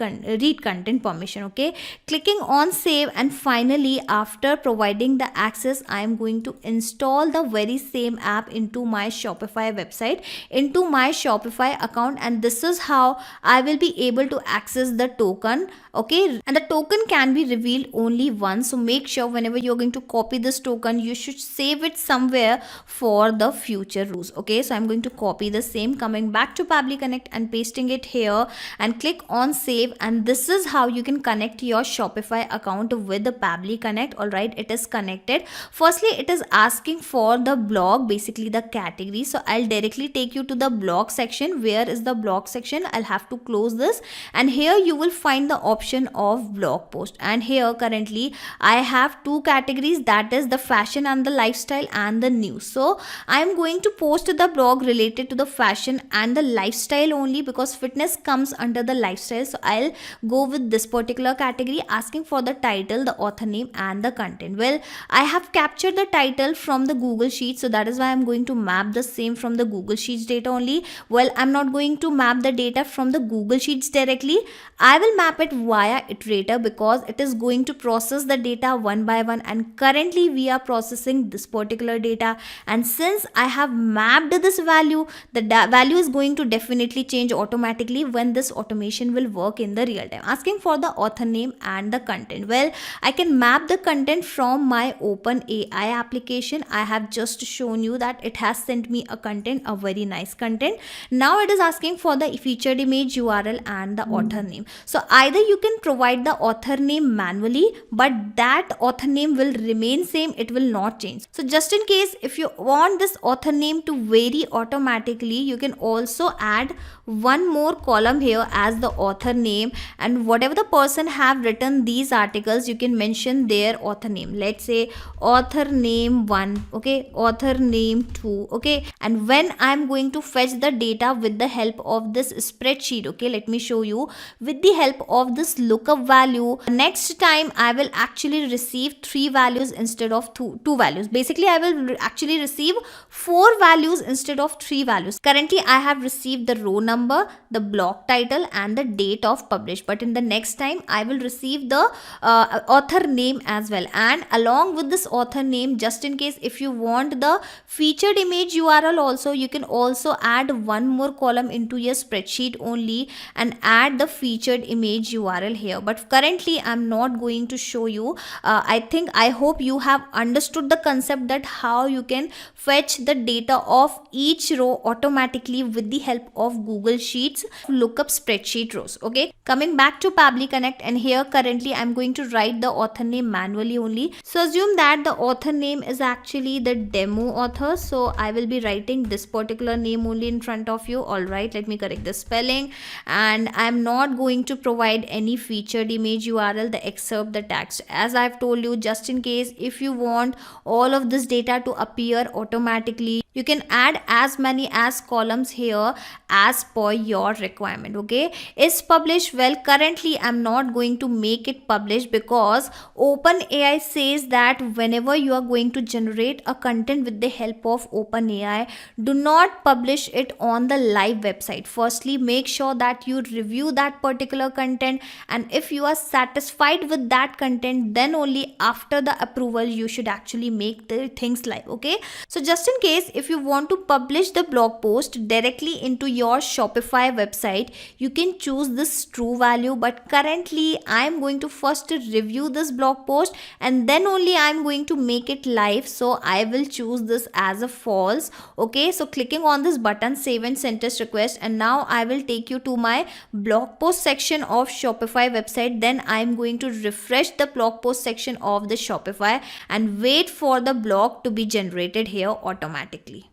content permission. Okay, clicking on save, and finally after providing the access, I am going to install the very same app into my Shopify website, into my Shopify account, and this is how I will be able to access the token. Okay, and the token can be revealed only once, so make sure whenever you're going to copy this token, you should save it somewhere for the future use. Okay, so I'm going to copy the same, coming back to Pabbly Connect and pasting it here, and click on save, and this is how you can connect your Shopify account with the Pabbly Connect. All right, it is connected. Firstly, it is asking for the blog, basically the category, so I'll directly take you to the blog section. Where is the blog section? I'll have to close this, and here you will find the option of blog post, and here currently I have two categories, that is the fashion and the lifestyle and the news. So I am going to post the blog related to the fashion and the lifestyle only, because fitness comes under the lifestyle. So I'll go with this particular category, asking for the title, the author name, and the content. Well, I have captured the title from the Google Sheets, so that is why I'm going to map the same from the Google Sheets data only. Well, I'm not going to map the data from the Google Sheets directly. I will map it via iterator, because it is going to process the data one by one, and currently we are processing this particular data, and since I have mapped this value, the value is going to definitely change automatically when this automation will work in the real time. Asking for the author name and the content. Well, I can map the content from my OpenAI application. I have just shown you that it has sent me a content, a very nice content. Now it is asking for the featured image, URL, and the author name. So either you can provide the author name manually, but that author name will remain same, it will not change. So just in case if you want this author name to vary automatically, you can also add one more column here as the author name, and whatever the person have written these articles, you can mention their author name. Let's say author name 1, okay, author name 2, okay. And when I'm going to fetch the data with the help of this spreadsheet, okay, let me show you, with the help of this lookup value, next time I will actually receive 3 values instead of 2 values. Basically I will actually receive 4 values instead of 3 values. Currently I have received the row number number, the blog title, and the date of publish. But in the next time, I will receive the author name as well. And along with this author name, just in case if you want the featured image URL also, you can also add one more column into your spreadsheet only and add the featured image URL here. But currently I'm not going to show you. I hope you have understood the concept that how you can fetch the data of each row automatically with the help of Google Sheets lookup spreadsheet rows. Okay, coming back to Pabbly Connect, and here currently I'm going to write the author name manually only. So assume that the author name is actually the demo author, so I will be writing this particular name only in front of you. All right, let me correct the spelling, and I'm not going to provide any featured image URL, the excerpt, the text. As I've told you, just in case if you want all of this data to appear automatically, you can add as many as columns here as per your requirement. Okay, is published? Well, currently I'm not going to make it published because OpenAI says that whenever you are going to generate a content with the help of OpenAI, do not publish it on the live website. Firstly, make sure that you review that particular content, and if you are satisfied with that content, then only after the approval you should actually make the things live. Okay, so just in case if you want to publish the blog post directly into your Shopify website, you can choose this true value, but currently I'm going to first review this blog post and then only I'm going to make it live, so I will choose this as a false. Okay, so clicking on this button, save and send test request, and now I will take you to my blog post section of Shopify website. Then I'm going to refresh the blog post section of the Shopify and wait for the blog to be generated here automatically.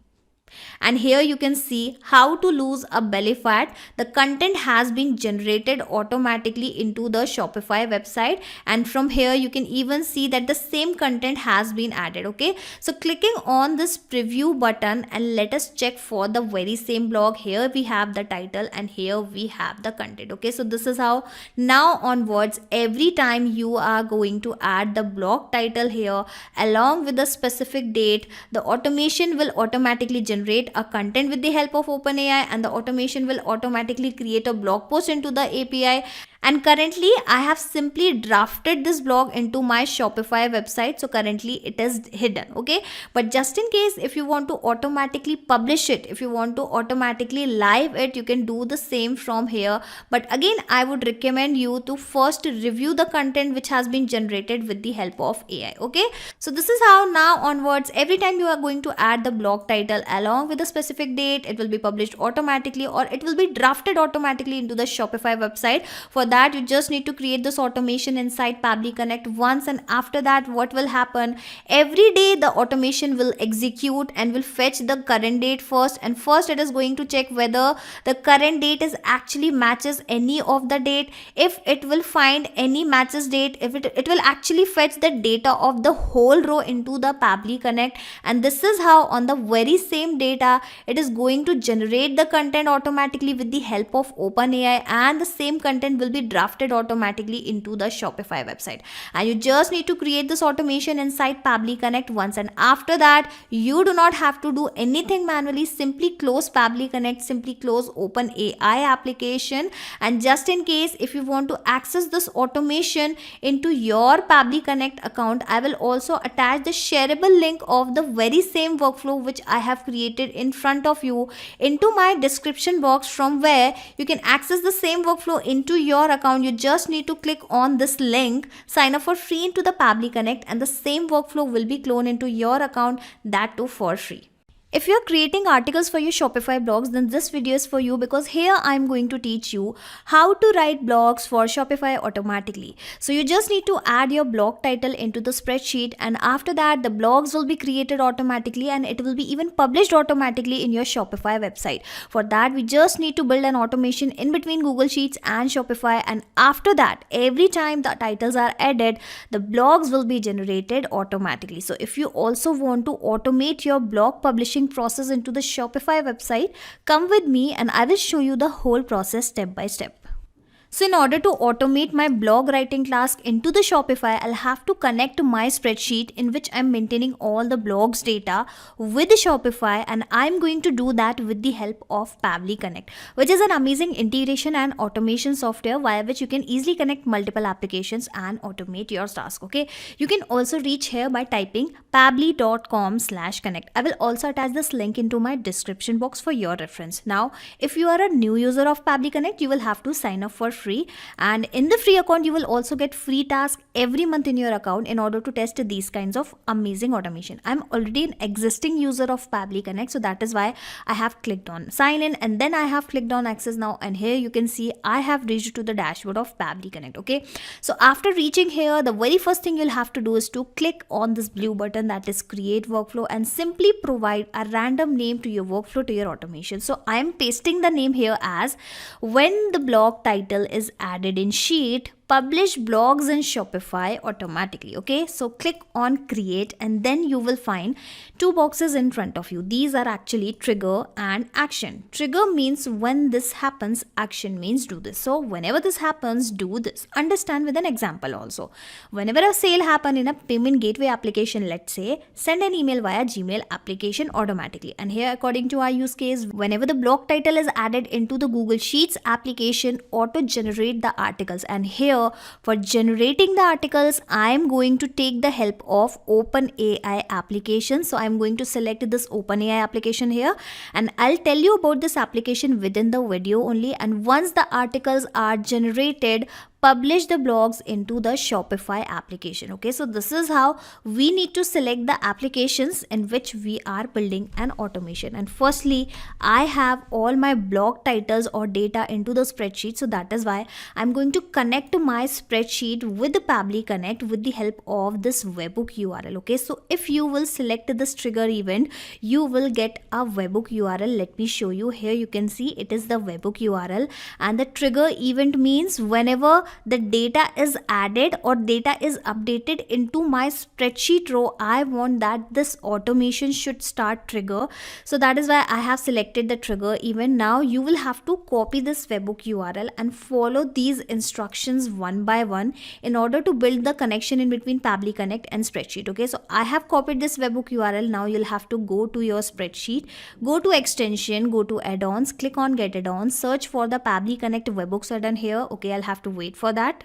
And here you can see how to lose a belly fat. The content has been generated automatically into the Shopify website, and from here you can even see that the same content has been added. Okay, so clicking on this preview button, and let us check for the very same blog. Here we have the title and here we have the content. Okay, so this is how now onwards every time you are going to add the blog title here along with the specific date, the automation will automatically generate a content with the help of OpenAI, and the automation will automatically create a blog post into the API. And currently I have simply drafted this blog into my Shopify website, so currently it is hidden. Okay, but just in case if you want to automatically publish it, if you want to automatically live it, you can do the same from here. But again, I would recommend you to first review the content which has been generated with the help of AI. Okay, so this is how now onwards every time you are going to add the blog title along with a specific date, it will be published automatically or it will be drafted automatically into the Shopify website. For that, you just need to create this automation inside Pabbly Connect once, and after that what will happen, every day the automation will execute and will fetch the current date first, and first it is going to check whether the current date is actually matches any of the date. If it will find any matches date, if it will actually fetch the data of the whole row into the Pabbly Connect, and this is how on the very same data it is going to generate the content automatically with the help of OpenAI, and the same content will be drafted automatically into the Shopify website. And you just need to create this automation inside Pabbly Connect once, and after that you do not have to do anything manually. Simply close Pabbly Connect, simply close OpenAI application, and just in case if you want to access this automation into your Pabbly Connect account, I will also attach the shareable link of the very same workflow which I have created in front of you into my description box, from where you can access the same workflow into your account. You just need to click on this link, sign up for free into the Pabbly Connect, and the same workflow will be cloned into your account, that too for free. If you're creating articles for your Shopify blogs, then this video is for you, because here I'm going to teach you how to write blogs for Shopify automatically. So you just need to add your blog title into the spreadsheet, and after that the blogs will be created automatically and it will be even published automatically in your Shopify website. For that, we just need to build an automation in between Google Sheets and Shopify, and after that every time the titles are added, the blogs will be generated automatically. So if you also want to automate your blog publishing process into the Shopify website, come with me and I will show you the whole process step by step. So in order to automate my blog writing task into the Shopify, I'll have to connect my spreadsheet in which I'm maintaining all the blogs data with Shopify, and I'm going to do that with the help of Pabbly Connect, which is an amazing integration and automation software via which you can easily connect multiple applications and automate your task. Okay, you can also reach here by typing pabbly.com/connect. I will also attach this link into my description box for your reference. Now, if you are a new user of Pabbly Connect, you will have to sign up for free, and in the free account you will also get free tasks every month in your account in order to test these kinds of amazing automation. I'm already an existing user of Pabbly Connect, so that is why I have clicked on sign in and then I have clicked on access now, and here you can see I have reached to the dashboard of Pabbly Connect. Okay, so after reaching here, the very first thing you'll have to do is to click on this blue button, that is create workflow, and simply provide a random name to your workflow, to your automation. So I am pasting the name here as when the blog title is added in sheet, publish blogs in Shopify automatically. Okay, so click on create and then you will find two boxes in front of you. These are actually trigger and action. Trigger means when this happens, action means do this. So whenever this happens, do this. Understand with an example also. Whenever a sale happen in a payment gateway application, let's say, send an email via Gmail application automatically. And here according to our use case, whenever the blog title is added into the Google Sheets application, auto generate the articles. And here for generating the articles, I am going to take the help of OpenAI application. So I am going to select this OpenAI application here, and I'll tell you about this application within the video only. And once the articles are generated, publish the blogs into the Shopify application. Okay, so this is how we need to select the applications in which we are building an automation. And firstly, I have all my blog titles or data into the spreadsheet, so that is why I'm going to connect my spreadsheet with the Pabbly Connect with the help of this webhook URL. Okay, so if you will select this trigger event, you will get a webhook URL. Let me show you. Here you can see it is the webhook URL, and the trigger event means whenever the data is added or data is updated into my spreadsheet row, I want that this automation should start trigger. So that is why I have selected the trigger event. Now you will have to copy this webhook URL and follow these instructions one by one in order to build the connection in between Pabbly Connect and spreadsheet. Okay, so I have copied this webhook URL. Now you'll have to go to your spreadsheet, go to extension, go to add-ons, click on get add-ons, search for the Pabbly Connect webhooks add-on here. Okay, I'll have to wait for that.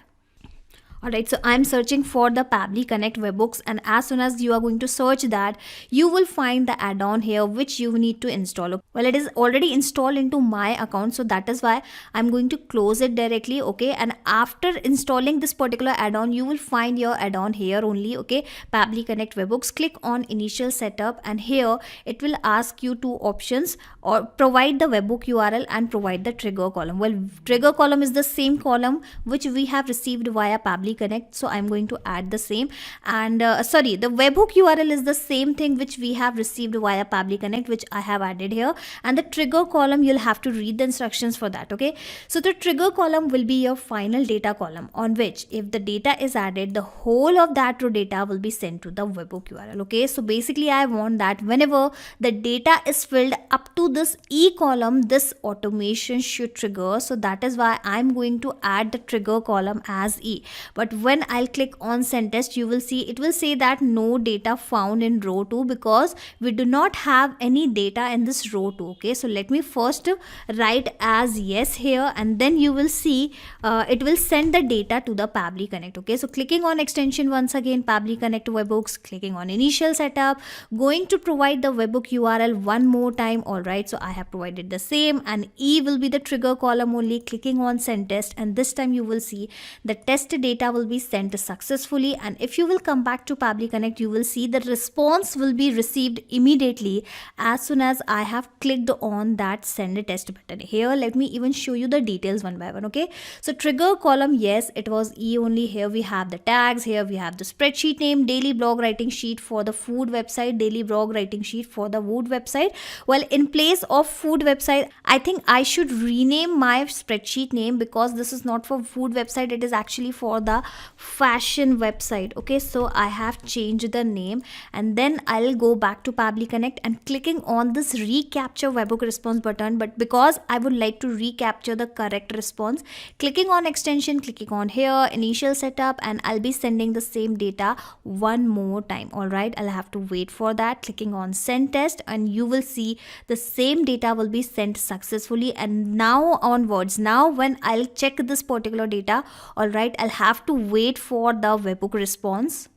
Alright, so I'm searching for the Pabbly Connect webhooks, and as soon as you are going to search that, you will find the add-on here which you need to install. Well, it is already installed into my account, so that is why I'm going to close it directly. Okay, and after installing this particular add-on, you will find your add-on here only. Okay, Pabbly Connect webhooks. Click on initial setup, and here it will ask you two options, or provide the webhook URL and provide the trigger column. Well, trigger column is the same column which we have received via Pabbly Connect, so I'm going to add the same. And the webhook URL is the same thing which we have received via Pabbly Connect, which I have added here. And the trigger column, you'll have to read the instructions for that. Okay, so the trigger column will be your final data column, on which if the data is added, the whole of that row data will be sent to the webhook URL. Okay, so basically I want that whenever the data is filled up to this E column, this automation should trigger. So that is why I'm going to add the trigger column as E. But when I'll click on send test, you will see it will say that no data found in row 2 because we do not have any data in this row 2. Okay, so let me first write as yes here, and then you will see it will send the data to the Pabbly Connect. Okay, so clicking on extension once again, Pabbly Connect webhooks, clicking on initial setup, going to provide the webhook URL one more time. All right, so I have provided the same, and E will be the trigger column only. Clicking on send test, and this time you will see the test data will be sent successfully. And if you will come back to Pabbly Connect, you will see the response will be received immediately as soon as I have clicked on that send a test button. Here let me even show you the details one by one. Okay, so trigger column, yes, it was E only. Here we have the tags, here we have the spreadsheet name, daily blog writing sheet for the food website, daily blog writing sheet for the wood website. Well, in place of food website, I think I should rename my spreadsheet name, because this is not for food website, it is actually for the the fashion website. Okay, so I have changed the name, and then I'll go back to Pabbly Connect and clicking on this recapture webhook response button. But because I would like to recapture the correct response, clicking on extension, clicking on here, initial setup, and I'll be sending the same data one more time. All right, I'll have to wait for that, clicking on send test, and you will see the same data will be sent successfully. And now onwards, now when I'll check this particular data, all right, I'll have to wait for the webhook response.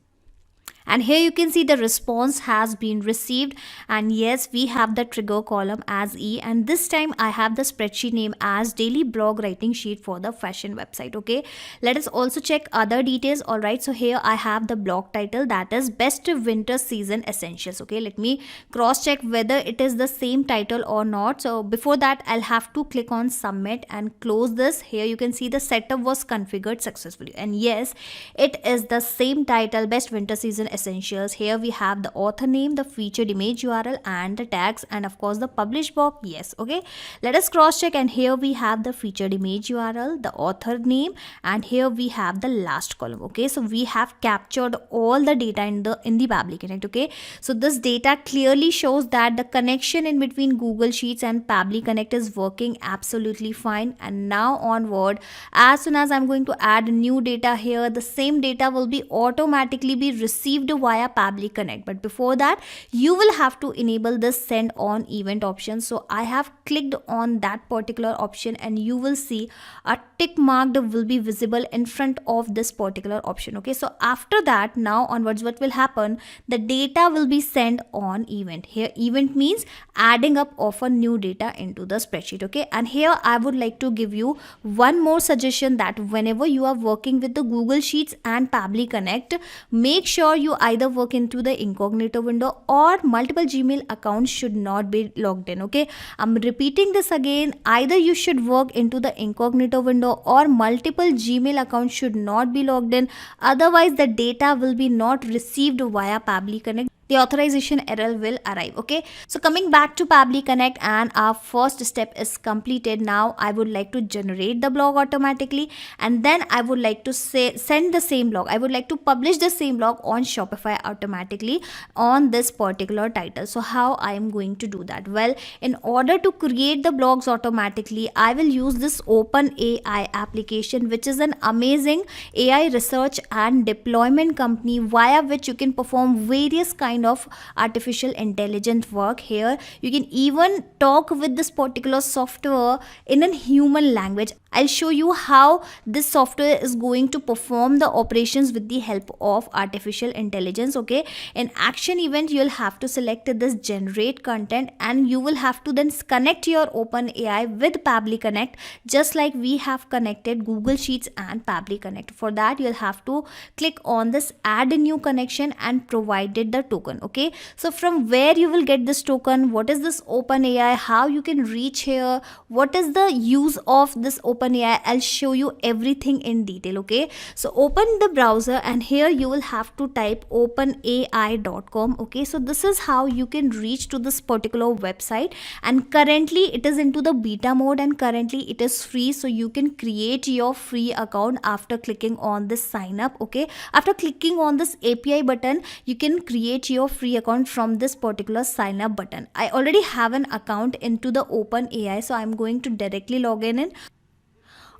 And here you can see the response has been received, and yes, we have the trigger column as E, and this time I have the spreadsheet name as daily blog writing sheet for the fashion website. Okay, let us also check other details. All right, so here I have the blog title, that is best winter season essentials. Okay, let me cross check whether it is the same title or not. So before that, I'll have to click on submit and close this. Here you can see the setup was configured successfully, and yes, it is the same title, best winter season essentials. Here we have the author name, the featured image URL, and the tags, and of course the publish box. Yes. Okay, let us cross check, and here we have the featured image URL, the author name, and here we have the last column. Okay, so we have captured all the data in the Pabbly Connect. Okay, so this data clearly shows that the connection in between Google Sheets and Pabbly Connect is working absolutely fine. And now onward, as soon as I'm going to add new data here, the same data will be automatically be received via Pabbly Connect. But before that, you will have to enable this send on event option. So I have clicked on that particular option, and you will see a tick marked will be visible in front of this particular option. Okay, so after that, now onwards, what will happen, the data will be sent on event. Here event means adding up of a new data into the spreadsheet. Okay, and here I would like to give you one more suggestion, that whenever you are working with the Google Sheets and Pabbly Connect, make sure you either work into the incognito window, or multiple Gmail accounts should not be logged in. Okay, I'm repeating this again, either you should work into the incognito window or multiple Gmail accounts should not be logged in, otherwise the data will be not received via Pabbly Connect. The authorization error will arrive. Okay, so coming back to Pabbly Connect, and our first step is completed. Now I would like to generate the blog automatically, and then I would like to send the same blog, I would like to publish the same blog on Shopify automatically on this particular title. So how I am going to do that? Well, in order to create the blogs automatically, I will use this OpenAI application, which is an amazing AI research and deployment company via which you can perform various kinds of artificial intelligence work. Here you can even talk with this particular software in a human language. I'll show you how this software is going to perform the operations with the help of artificial intelligence. Okay, in action event, you'll have to select this generate content, and you will have to then connect your OpenAI with Pabbly Connect, just like we have connected Google Sheets and Pabbly Connect. For that, you'll have to click on this add a new connection and provided the token. Okay, so from where you will get this token, what is this OpenAI, how you can reach here, what is the use of this OpenAI, I'll show you everything in detail. Okay, so open the browser, and here you will have to type openai.com. Okay, so this is how you can reach to this particular website, and currently it is into the beta mode, and currently it is free, so you can create your free account after clicking on this sign up. Okay, after clicking on this API button, you can create your free account from this particular sign up button. I already have an account into the OpenAI, so I'm going to directly log in.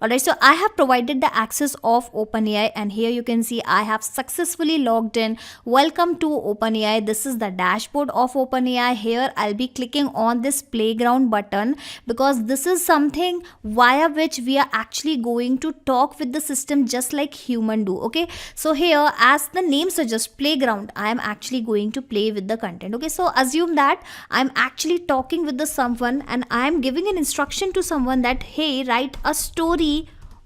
Alright, so I have provided the access of OpenAI, and here you can see I have successfully logged in. Welcome to OpenAI. This is the dashboard of OpenAI. Here I'll be clicking on this playground button, because this is something via which we are actually going to talk with the system just like human do. Okay, so here, as the name suggests, playground, I am actually going to play with the content. Okay, so assume that I'm actually talking with the someone, and I am giving an instruction to someone that, hey, write a story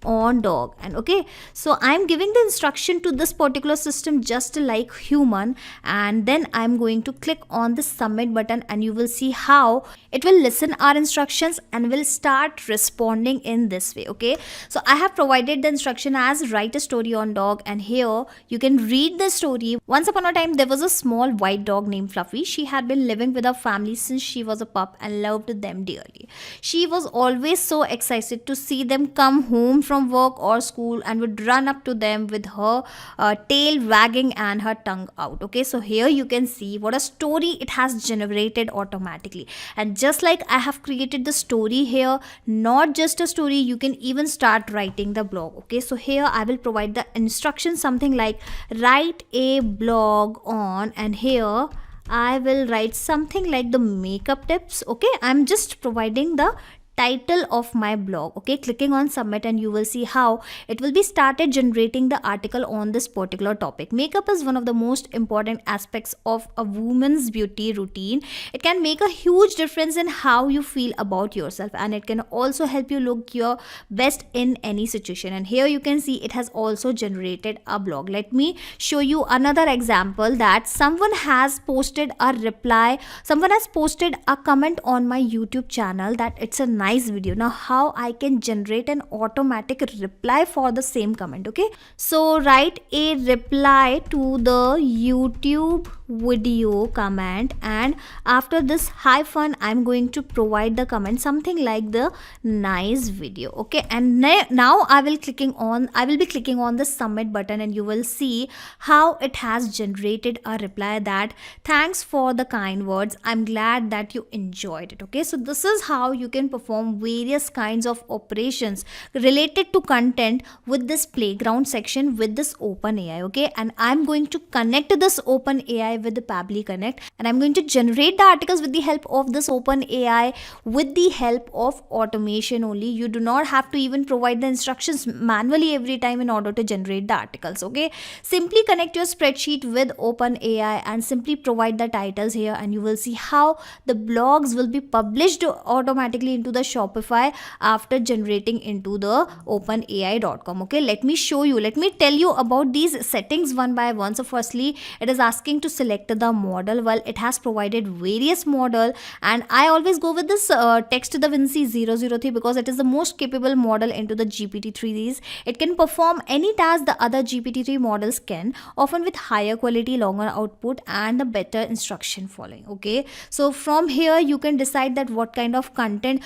on dog. And okay, so I'm giving the instruction to this particular system just like human, and then I'm going to click on the submit button, and you will see how it will listen our instructions and will start responding in this way. Okay, so I have provided the instruction as write a story on dog, and here you can read the story. Once upon a time, there was a small white dog named Fluffy. She had been living with her family since she was a pup and loved them dearly. She was always so excited to see them come home from work or school and would run up to them with her tail wagging and her tongue out. Okay, so here you can see what a story it has generated automatically. And just like I have created the story here, not just a story, you can even start writing the blog. Okay, so here I will provide the instructions, something like write a blog on, and here I will write something like the makeup tips. Okay, I'm just providing the title of my blog. Okay, clicking on submit and you will see how it will be started generating the article on this particular topic. Makeup is one of the most important aspects of a woman's beauty routine. It can make a huge difference in how you feel about yourself, and it can also help you look your best in any situation. And here you can see it has also generated a blog. Let me show you another example that someone has posted a comment on my YouTube channel that it's a nice video. Now how I can generate an automatic reply for the same comment. Okay, so write a reply to the YouTube video comment, and after this hyphen I'm going to provide the comment something like the nice video. Okay, and now I will be clicking on the submit button, and you will see how it has generated a reply that thanks for the kind words, I'm glad that you enjoyed it. Okay, so this is how you can perform various kinds of operations related to content with this playground section with this OpenAI. Okay, and I'm going to connect this OpenAI with the Pabbly Connect, and I'm going to generate the articles with the help of this OpenAI with the help of automation only. You do not have to even provide the instructions manually every time in order to generate the articles. Okay, simply connect your spreadsheet with OpenAI and simply provide the titles here, and you will see how the blogs will be published automatically into the Shopify after generating into the openai.com. Okay, let me tell you about these settings one by one. So firstly, it is asking to select the model. Well, it has provided various model, and I always go with this text the Vinci 003 because it is the most capable model into the GPT-3s. It can perform any task the other GPT-3 models can, often with higher quality, longer output, and the better instruction following. Okay, so from here you can decide that what content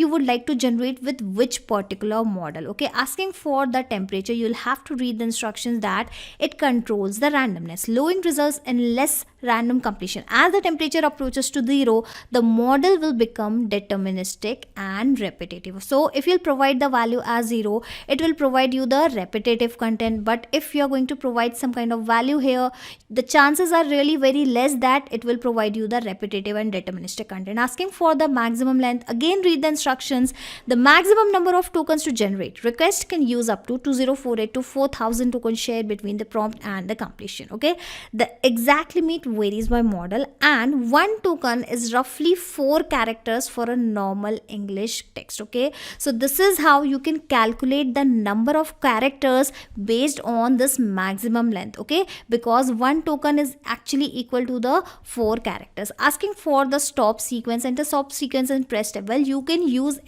you would like to generate with which particular model. Okay, asking for the temperature, you'll have to read the instructions that it controls the randomness, lowering results in less random completion. As the temperature approaches to 0, the model will become deterministic and repetitive. So if you'll provide the value as 0, it will provide you the repetitive content, but if you're going to provide some kind of value here, the chances are really very less that it will provide you the repetitive and deterministic content. Asking for the maximum length, again read the instructions. The maximum number of tokens to generate. Request can use up to 2048 to 4000 tokens shared between the prompt and the completion. Okay, the exact limit varies by model, and one token is roughly 4 characters for a normal English text. Okay, so this is how you can calculate the number of characters based on this maximum length. Okay, because one token is actually equal to the 4 characters. Asking for the stop sequence, enter stop sequence and press tab. Well, you can use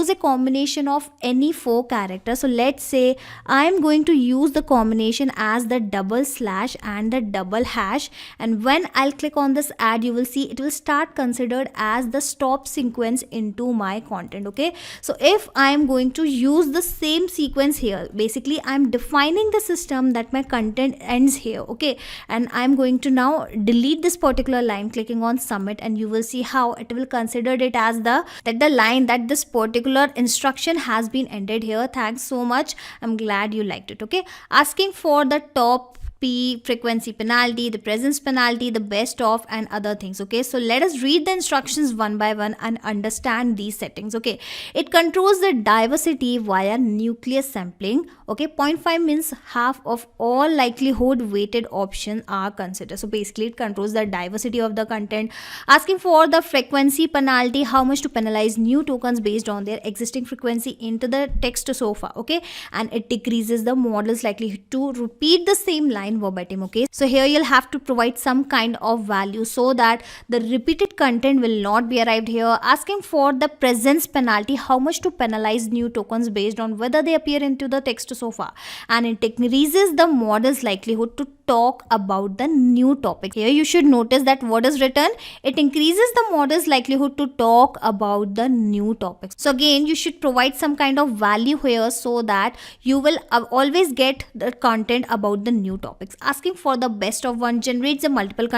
a combination of any 4 characters. So let's say I'm going to use the combination as the double slash and the double hash, and when I'll click on this add, you will see it will start considered as the stop sequence into my content. Okay, so if I'm going to use the same sequence here, basically I'm defining the system that my content ends here. Okay, and I'm going to now delete this particular line, clicking on submit, and you will see how it will consider it as the line that this particular instruction has been ended here. Thanks so much, I'm glad you liked it. Okay, asking for the top P, frequency penalty, the presence penalty, the best of, and other things. Okay, so let us read the instructions one by one and understand these settings. Okay, it controls the diversity via nucleus sampling. Okay, 0.5 means half of all likelihood weighted options are considered. So basically it controls the diversity of the content. Asking for the frequency penalty, how much to penalize new tokens based on their existing frequency into the text so far. Okay, and it decreases the model's likelihood to repeat the same line verbatim. Okay, so here you'll have to provide some kind of value so that the repeated content will not be arrived here. Asking for the presence penalty, how much to penalize new tokens based on whether they appear into the text so far, and it decreases the model's likelihood to talk about the new topic. Here you should notice that what is written, it increases the model's likelihood to talk about the new topics. So again, you should provide some kind of value here so that you will always get the content about the new topics. Asking for the best of one generates the multiple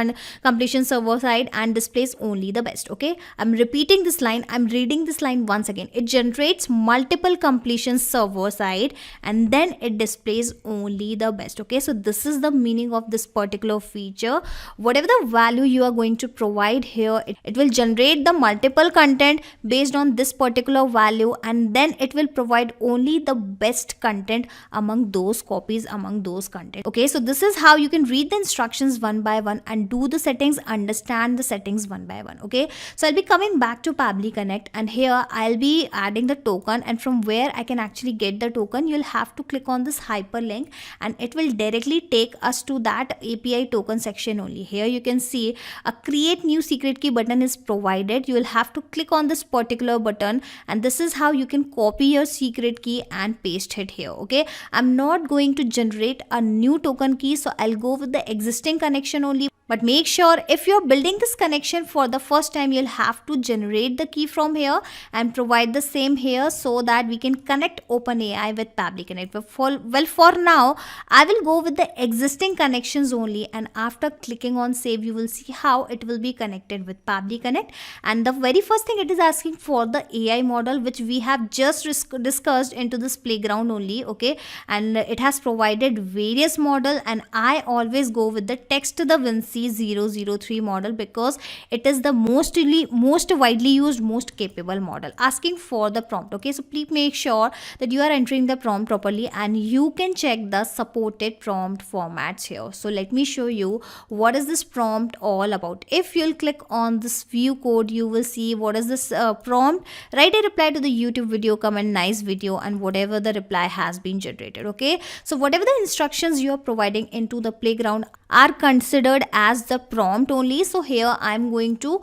completion server side and displays only the best. Okay, I'm repeating this line, I'm reading this line once again. It generates multiple completion server side and then it displays only the best. Okay, so this is the meaning of this particular feature. Whatever the value you are going to provide here, it will generate the multiple content based on this particular value, and then it will provide only the best content among those copies, among those content. Okay, so this is how you can read the instructions one by one and do the settings, understand the settings one by one. Okay, so I'll be coming back to Pabbly Connect, and here I'll be adding the token, and from where I can actually get the token, you'll have to click on this hyperlink and it will directly take us to that API token section only. Here you can see a create new secret key button is provided. You will have to click on this particular button, and this is how you can copy your secret key and paste it here. Okay, I'm not going to generate a new token key, so I'll go with the existing connection only. But make sure if you're building this connection for the first time, you'll have to generate the key from here and provide the same here so that we can connect OpenAI with Pabbly Connect. But for now, I will go with the existing connections only, and after clicking on save, you will see how it will be connected with Pabbly Connect. And the very first thing it is asking for the AI model, which we have just discussed into this playground only. Okay, and it has provided various model, and I always go with the text to the Vinci 003 model because it is the most widely used, most capable model. Asking for the prompt. Okay, so please make sure that you are entering the prompt properly, and you can check the supported prompt formats here. So let me show you what is this prompt all about. If you'll click on this view code, you will see what is this prompt. Write a reply to the YouTube video, comment nice video, and whatever the reply has been generated. Okay, so whatever the instructions you are providing into the playground are considered as the prompt only. So here I'm going to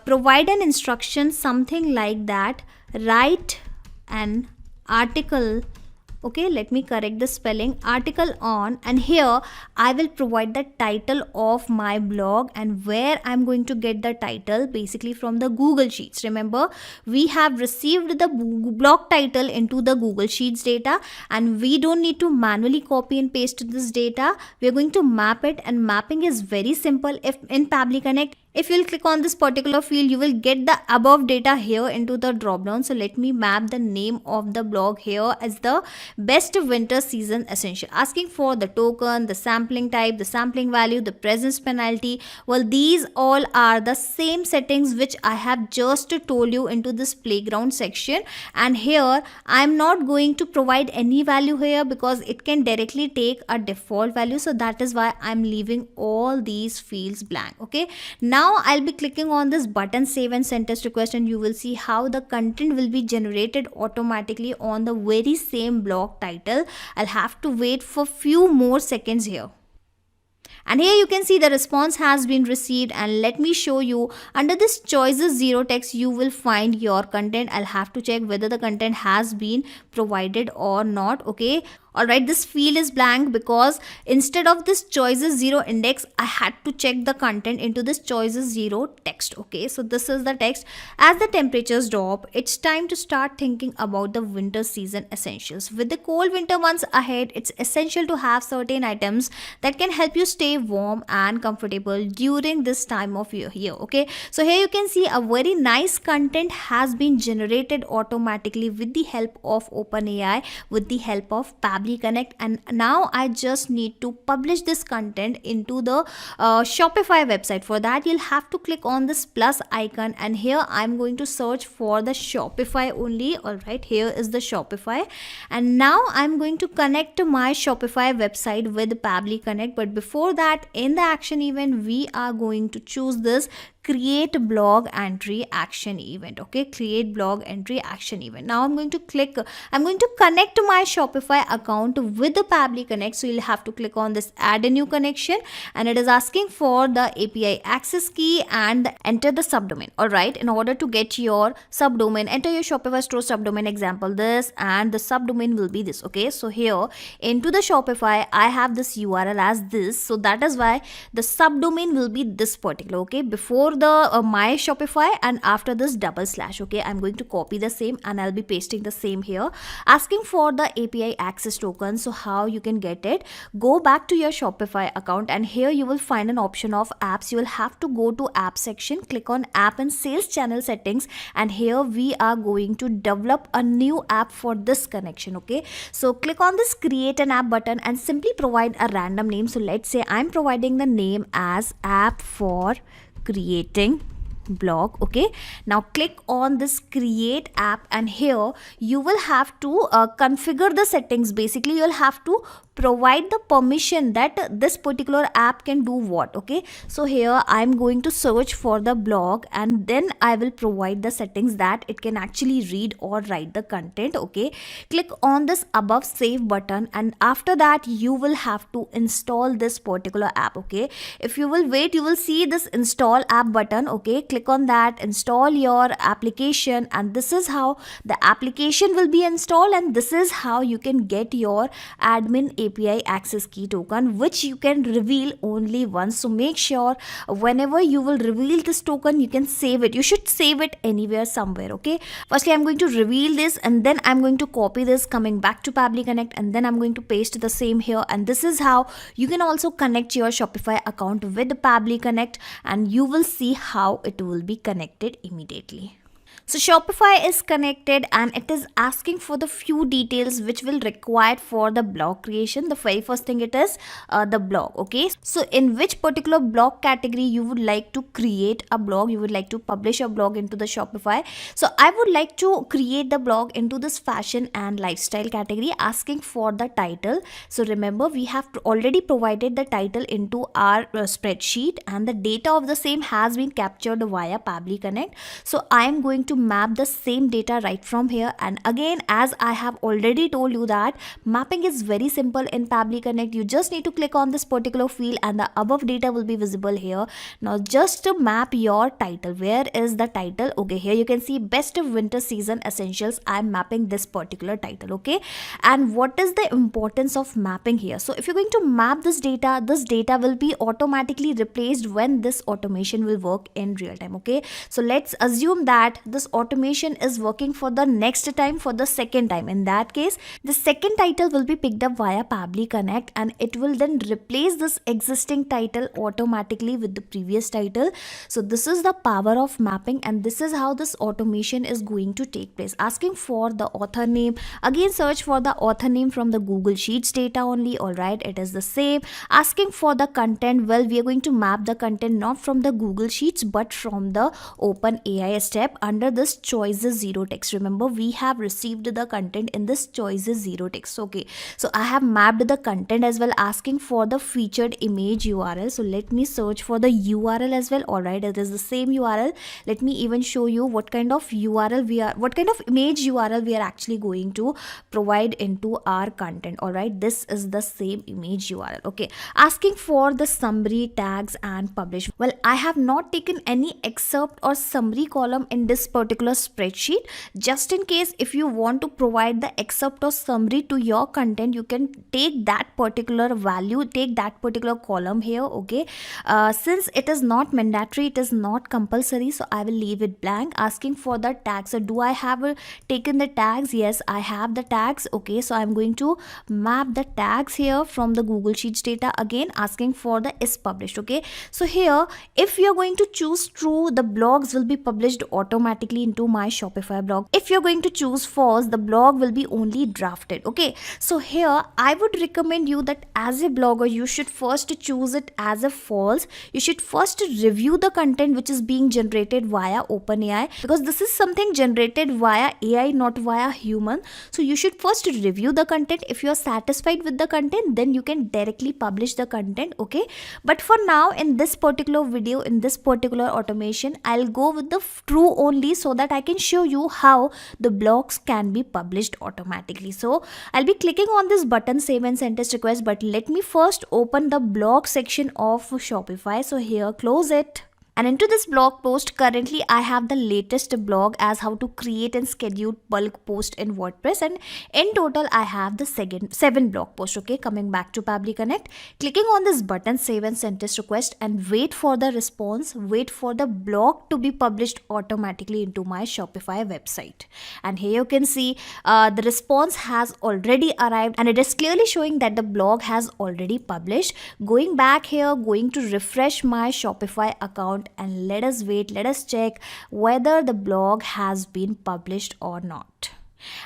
provide an instruction something like that: write an article. Okay, let me correct the spelling, article on, and here I will provide the title of my blog, and where I'm going to get the title basically from the Google Sheets. Remember, we have received the blog title into the Google Sheets data, and we don't need to manually copy and paste this data. We're going to map it, and mapping is very simple. If in Pabbly Connect, if you'll click on this particular field, you will get the above data here into the drop down. So let me map the name of the blog here as the best winter season essential. Asking for the token, the sampling type, the sampling value, the presence penalty. Well, these all are the same settings which I have just told you into this playground section. And here I'm not going to provide any value here because it can directly take a default value. So that is why I'm leaving all these fields blank. Okay, now I'll be clicking on this button save and send test request, and you will see how the content will be generated automatically on the very same blog title. I'll have to wait for few more seconds here. And here you can see the response has been received, and let me show you under this choices 0 text you will find your content. I'll have to check whether the content has been provided or not. Okay, alright, this field is blank because instead of this choices 0 index, I had to check the content into this choices 0 text. Okay, so this is the text. As the temperatures drop, it's time to start thinking about the winter season essentials. With the cold winter months ahead, it's essential to have certain items that can help you stay warm and comfortable during this time of year here. Okay, so here you can see a very nice content has been generated automatically with the help of OpenAI, with the help of Pabbly Connect, and now I just need to publish this content into the Shopify website. For that, you'll have to click on this plus icon, and here I'm going to search for the Shopify only. Alright, here is the Shopify, and now I'm going to connect to my Shopify website with Pabbly Connect. But before that, in the action event, we are going to choose this create blog entry action event. Okay, create blog entry action event. Now I'm going to connect my Shopify account with the Pabbly Connect. So you'll have to click on this add a new connection, and it is asking for the API access key and enter the subdomain. All right, in order to get your subdomain, enter your Shopify store subdomain, example this, and the subdomain will be this. Okay, so here into the Shopify I have this URL as this, so that is why the subdomain will be this particular. Okay, before the my Shopify and after this double slash. Okay, I'm going to copy the same and I'll be pasting the same here, asking for the API access token. So how you can get it, go back to your Shopify account, and here you will find an option of apps. You will have to go to app section, click on app and sales channel settings, and here we are going to develop a new app for this connection. Okay, so click on this create an app button and simply provide a random name. So let's say I'm providing the name as app for creating blog. Okay, now click on this create app, and here you will have to configure the settings. Basically you'll have to provide the permission that this particular app can do what. Okay, so here I'm going to search for the blog, and then I will provide the settings that it can actually read or write the content. Okay, click on this above save button, and after that you will have to install this particular app. Okay, if you will wait, you will see this install app button. Okay, click on that, install your application, and this is how the application will be installed, and this is how you can get your admin API access key token, which you can reveal only once. So make sure whenever you will reveal this token, you can save it. You should save it anywhere, somewhere. Okay, firstly I'm going to reveal this, and then I'm going to copy this, coming back to Pabbly Connect, and then I'm going to paste the same here. And this is how you can also connect your Shopify account with Pabbly Connect, and you will see how it will be connected immediately. So Shopify is connected, and it is asking for the few details which will required for the blog creation. The very first thing it is the blog. Okay, so in which particular blog category you would like to create a blog, you would like to publish a blog into the Shopify. So I would like to create the blog into this fashion and lifestyle category, asking for the title. So remember, we have already provided the title into our spreadsheet, and the data of the same has been captured via Pabbly Connect. So I am going to map the same data right from here. And again, as I have already told you that mapping is very simple in Pabbly Connect. You just need to click on this particular field, and the above data will be visible here. Now just to map your title, where is the title? Okay, here you can see best of winter season essentials. I'm mapping this particular title. Okay, and what is the importance of mapping here? So if you're going to map this data will be automatically replaced when this automation will work in real time. Okay, so let's assume that this automation is working for the next time, for the second time. In that case, the second title will be picked up via Pabbly Connect, and it will then replace this existing title automatically with the previous title. So this is the power of mapping, and this is how this automation is going to take place. Asking for the author name, again search for the author name from the Google Sheets data only. All right, it is the same. Asking for the content, well, we are going to map the content not from the Google Sheets but from the OpenAI step under this choices zero text. Remember, we have received the content in this choices zero text. Okay, so I have mapped the content as well, asking for the featured image URL. So let me search for the URL as well. All right, it is the same URL. Let me even show you what kind of URL what kind of image URL we are actually going to provide into our content. All right, this is the same image URL. Okay, asking for the summary, tags and publish. Well, I have not taken any excerpt or summary column in this particular spreadsheet. Just in case if you want to provide the excerpt or summary to your content, you can take that particular value, take that particular column here. Okay, since it is not mandatory, it is not compulsory, so I will leave it blank. Asking for the tags. So do I have taken the tags? Yes, I have the tags. Okay, so I'm going to map the tags here from the Google Sheets data. Again, asking for the is published. Okay, so here if you're going to choose true, the blogs will be published automatically automatically into my Shopify blog. If you're going to choose false, the blog will be only drafted. Okay, so here I would recommend you that as a blogger, you should first choose it as a false. You should first review the content which is being generated via OpenAI, because this is something generated via AI, not via human. So you should first review the content. If you are satisfied with the content, then you can directly publish the content. Okay, but for now, in this particular video, in this particular automation, I'll go with the true only, so that I can show you how the blogs can be published automatically. So I'll be clicking on this button, save and send test request, but let me first open the blog section of Shopify. So here, close it. And into this blog post, currently I have the latest blog as how to create and schedule bulk post in WordPress, and in total I have the seven blog posts. Okay, coming back to Pabbly Connect, clicking on this button, save and send test request, and wait for the response, wait for the blog to be published automatically into my Shopify website. And here you can see the response has already arrived, and it is clearly showing that the blog has already published. Going back here, going to refresh my Shopify account, and let us wait, let us check whether the blog has been published or not.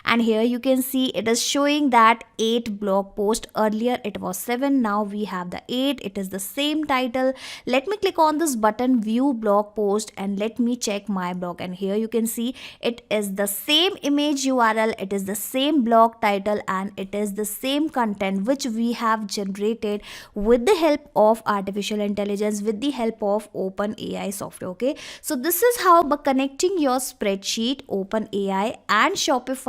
And here you can see it is showing that 8 blog posts. Earlier it was 7, now we have the 8. It is the same title. Let me click on this button, view blog post, and let me check my blog. And here you can see it is the same image URL, it is the same blog title, and it is the same content which we have generated with the help of artificial intelligence, with the help of OpenAI software. Okay, so this is how, by connecting your spreadsheet, OpenAI and Shopify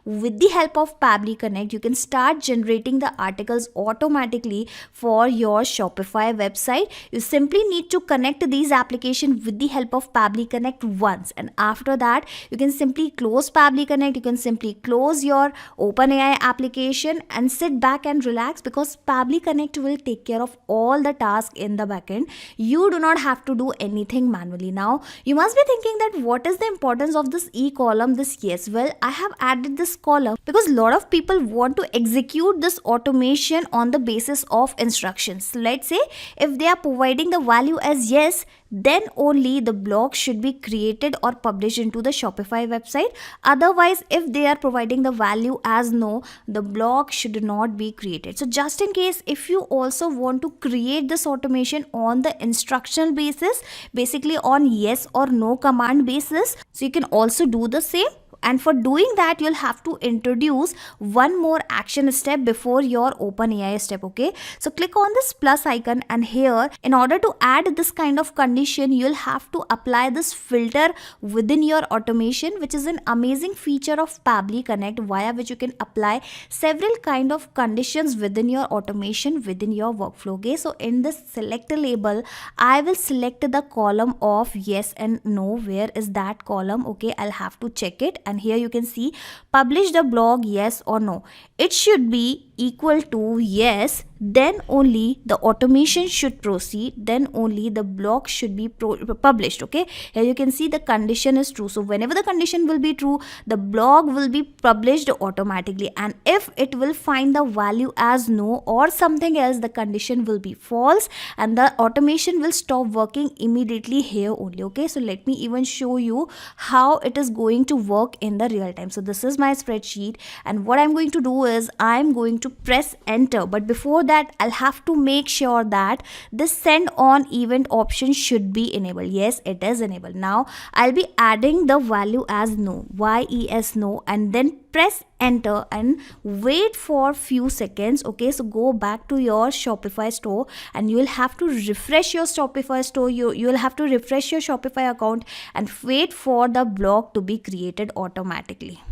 with the help of Pabbly Connect, you can start generating the articles automatically for your Shopify website. You simply need to connect these applications with the help of Pabbly Connect once, and after that you can simply close Pabbly Connect, you can simply close your OpenAI application and sit back and relax, because Pabbly Connect will take care of all the tasks in the backend. You do not have to do anything manually. Now you must be thinking that what is the importance of this E column, this yes? Well, I have added this column because a lot of people want to execute this automation on the basis of instructions. Let's say if they are providing the value as yes, then only the blog should be created or published into the Shopify website. Otherwise, if they are providing the value as no, the blog should not be created. So just in case, if you also want to create this automation on the instructional basis, basically on yes or no command basis, so you can also do the same. And for doing that, you'll have to introduce one more action step before your OpenAI step. Okay, so click on this plus icon, and here, in order to add this kind of condition, you'll have to apply this filter within your automation, which is an amazing feature of Pabbly Connect, via which you can apply several kind of conditions within your automation, within your workflow. Okay, so in this select label, I will select the column of yes and no. Where is that column? Okay, I'll have to check it. And here you can see publish the blog yes or no. It should be equal to yes, then only the automation should proceed, then only the blog should be published. Okay, here you can see the condition is true. So whenever the condition will be true, the blog will be published automatically, and if it will find the value as no or something else, the condition will be false, and the automation will stop working immediately here only. Okay, so let me even show you how it is going to work in the real time. So this is my spreadsheet, and what I'm going to do is I'm going to press enter, but before that I'll have to make sure that this send on event option should be enabled. Yes, it is enabled. Now I'll be adding the value as no, yes no, and then press enter and wait for few seconds. Okay, so go back to your Shopify store, and you will have to refresh your Shopify store. You will have to refresh your Shopify account and wait for the blog to be created automatically.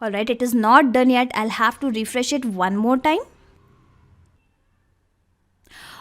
Alright, it is not done yet. I'll have to refresh it one more time.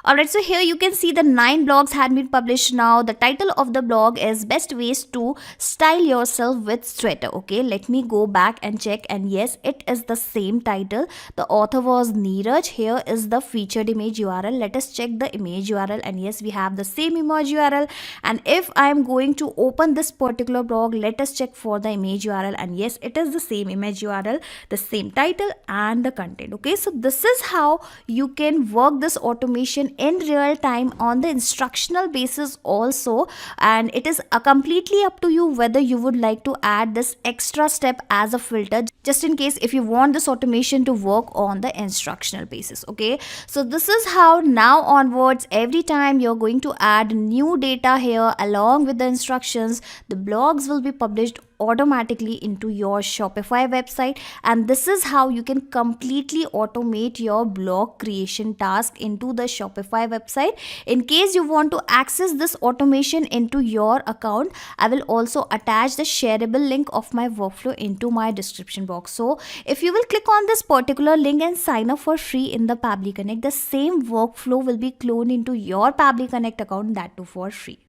Alright, so here you can see the 9 blogs had been published now. The title of the blog is Best Ways to Style Yourself with Sweater. Okay, let me go back and check, and yes, it is the same title. The author was Neeraj. Here is the featured image URL. Let us check the image URL, and yes, we have the same image URL. And if I am going to open this particular blog, let us check for the image URL, and yes, it is the same image URL, the same title and the content. Okay, so this is how you can work this automation in real time on the instructional basis also, and it is completely up to you whether you would like to add this extra step as a filter, just in case if you want this automation to work on the instructional basis. Okay, so this is how now onwards every time you're going to add new data here along with the instructions, the blogs will be published automatically into your Shopify website, and this is how you can completely automate your blog creation task into the Shopify website. In case you want to access this automation into your account, I will also attach the shareable link of my workflow into my description box. So if you will click on this particular link and sign up for free in the Pabbly Connect, the same workflow will be cloned into your Pabbly Connect account, that too for free.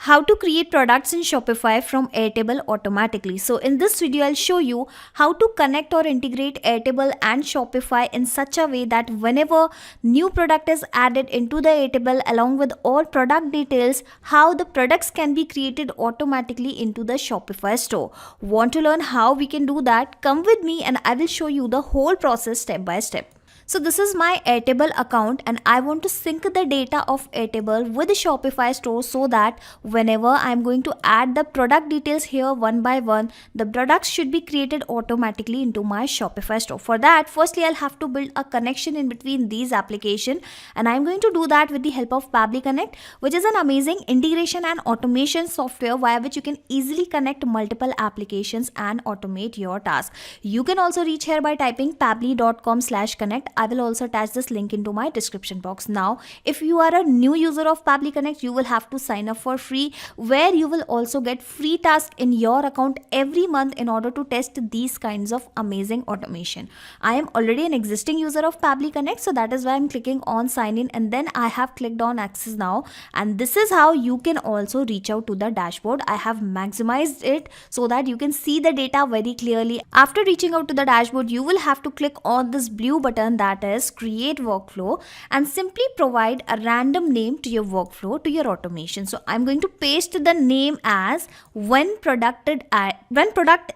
How to create products in Shopify from Airtable automatically. So in this video, I'll show you how to connect or integrate Airtable and Shopify in such a way that whenever new product is added into the Airtable along with all product details, how the products can be created automatically into the Shopify store. Want to learn how we can do that? Come with me and I will show you the whole process step by step. So this is my Airtable account and I want to sync the data of Airtable with the Shopify store so that whenever I'm going to add the product details here one by one, the products should be created automatically into my Shopify store. For that, firstly, I'll have to build a connection in between these applications, and I'm going to do that with the help of Pabbly Connect, which is an amazing integration and automation software via which you can easily connect multiple applications and automate your task. You can also reach here by typing pabbly.com/connect. I will also attach this link into my description box. Now, if you are a new user of Pabbly Connect, you will have to sign up for free, where you will also get free tasks in your account every month in order to test these kinds of amazing automation. I am already an existing user of Pabbly Connect, so that is why I'm clicking on sign in and then I have clicked on access now, and this is how you can also reach out to the dashboard. I have maximized it so that you can see the data very clearly. After reaching out to the dashboard, you will have to click on this blue button, that is create workflow, and simply provide a random name to your workflow, to your automation. So I'm going to paste the name as when product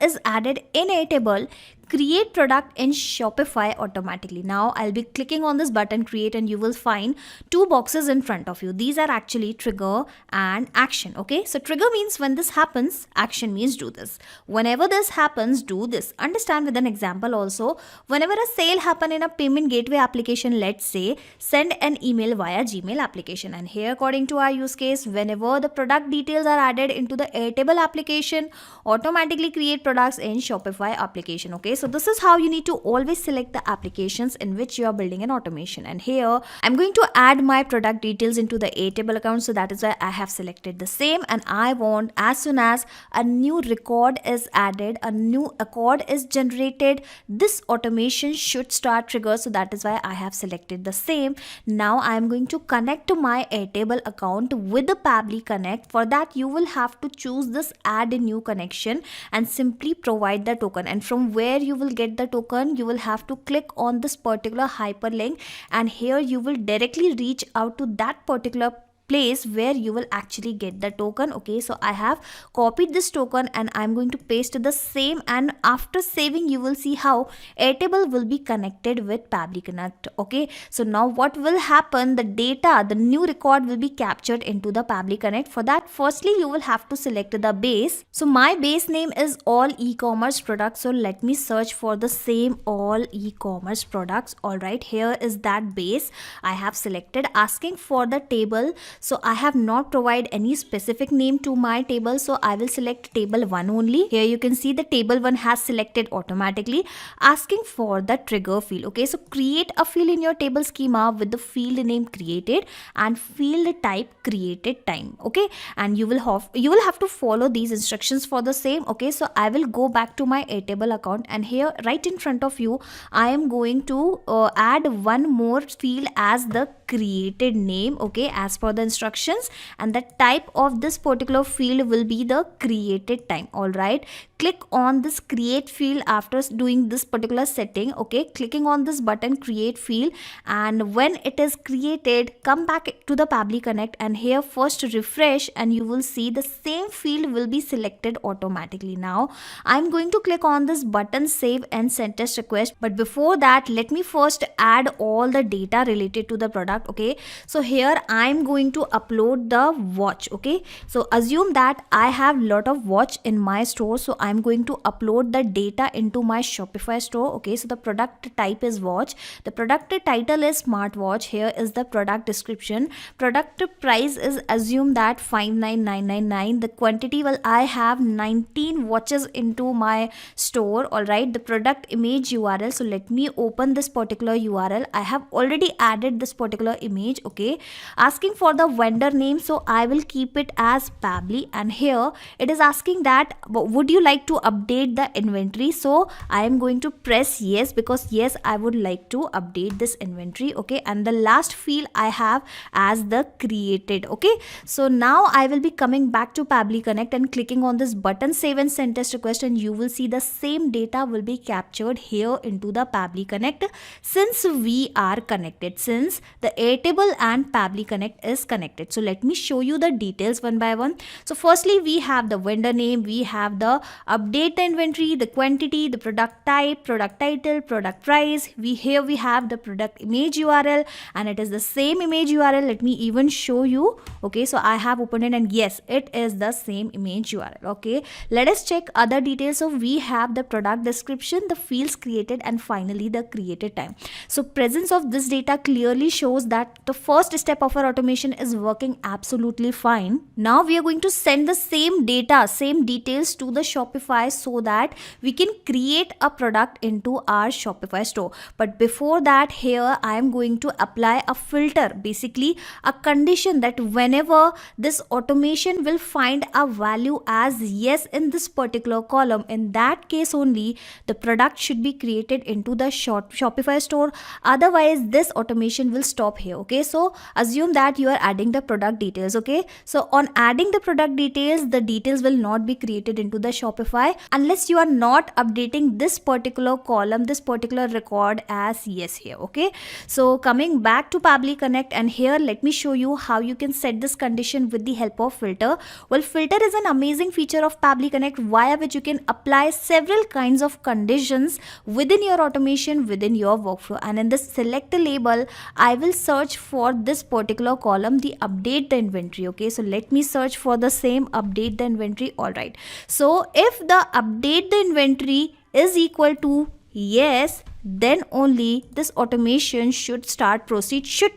is added in Airtable, create product in Shopify automatically. Now I'll be clicking on this button create and you will find two boxes in front of you. These are actually trigger and action. Okay, so trigger means when this happens, action means do this. Whenever this happens, do this. Understand with an example also. Whenever a sale happen in a payment gateway application, let's say send an email via Gmail application, and here according to our use case, whenever the product details are added into the Airtable application, automatically create products in Shopify application. Okay, so this is how you need to always select the applications in which you are building an automation. And here I'm going to add my product details into the Airtable account, so that is why I have selected the same, and I want as soon as a new record is added, a new accord is generated, this automation should start trigger, so that is why I have selected the same. Now I am going to connect to my Airtable account with the Pabbly Connect. For that, you will have to choose this add a new connection and simply provide the token, and from where you will get the token, you will have to click on this particular hyperlink, and here you will directly reach out to that particular place where you will actually get the token. Okay, so I have copied this token and I'm going to paste the same, and after saving you will see how Airtable will be connected with Pabbly Connect. Okay, so now what will happen, the data, the new record will be captured into the Pabbly Connect. For that, firstly you will have to select the base. So my base name is all e-commerce products, so let me search for the same all e-commerce products. All right, here is that base I have selected. Asking for the table, so I have not provided any specific name to my table, so I will select table 1 only. Here you can see the table 1 has selected automatically. Asking for the trigger field. Okay, so create a field in your table schema with the field name created and field type created time. Okay, and you will have to follow these instructions for the same. Okay, so I will go back to my Airtable account, and here right in front of you I am going to add one more field as the created name. Okay, as per the instructions, and the type of this particular field will be the created time. All right, click on this create field after doing this particular setting. Okay, clicking on this button create field, and when it is created, come back to the Pabbly Connect, and here first refresh, and you will see the same field will be selected automatically. Now I'm going to click on this button save and send test request, but before that let me first add all the data related to the product. Okay, so here I'm going to upload the watch. Okay, so assume that I have lot of watch in my store, so I'm going to upload the data into my Shopify store. Okay, so the product type is watch, the product title is smartwatch, here is the product description, product price is assume that 59999, the quantity, well I have 19 watches into my store. All right, the product image URL, so let me open this particular URL. I have already added this particular image. Okay, asking for the vendor name, so I will keep it as Pabbly, and here it is asking that would you like to update the inventory, so I am going to press yes, because yes, I would like to update this inventory. Okay, and the last field I have as the created. Okay, so now I will be coming back to Pabbly Connect and clicking on this button save and send test request, and you will see the same data will be captured here into the Pabbly Connect since we are connected, since the Airtable and Pabbly Connect is connected. So let me show you the details one by one. So firstly, we have the vendor name, we have the update the inventory, the quantity, the product type, product title, product price. Here we have the product image URL, and it is the same image URL. Let me even show you. Okay, so I have opened it, and yes, it is the same image URL. Okay, let us check other details. So we have the product description, the fields created, and finally the created time. So presence of this data clearly shows that the first step of our automation is working absolutely fine. Now we are going to send the same data, same details to the Shopify so that we can create a product into our Shopify store. But before that, here I am going to apply a filter, basically a condition that whenever this automation will find a value as yes in this particular column, in that case only the product should be created into the Shopify store. Otherwise this automation will stop here. Okay, so assume that you are adding the product details. Okay, so on adding the product details, the details will not be created into the Shopify unless you are not updating this particular column, this particular record as yes here. Okay, so coming back to Pabbly Connect, and here let me show you how you can set this condition with the help of filter. Well, filter is an amazing feature of Pabbly Connect via which you can apply several kinds of conditions within your automation, within your workflow. And in this select label, I will search for this particular column, the update the inventory. Okay, so let me search for the same update the inventory. All right, so if the update the inventory is equal to yes, then only this automation should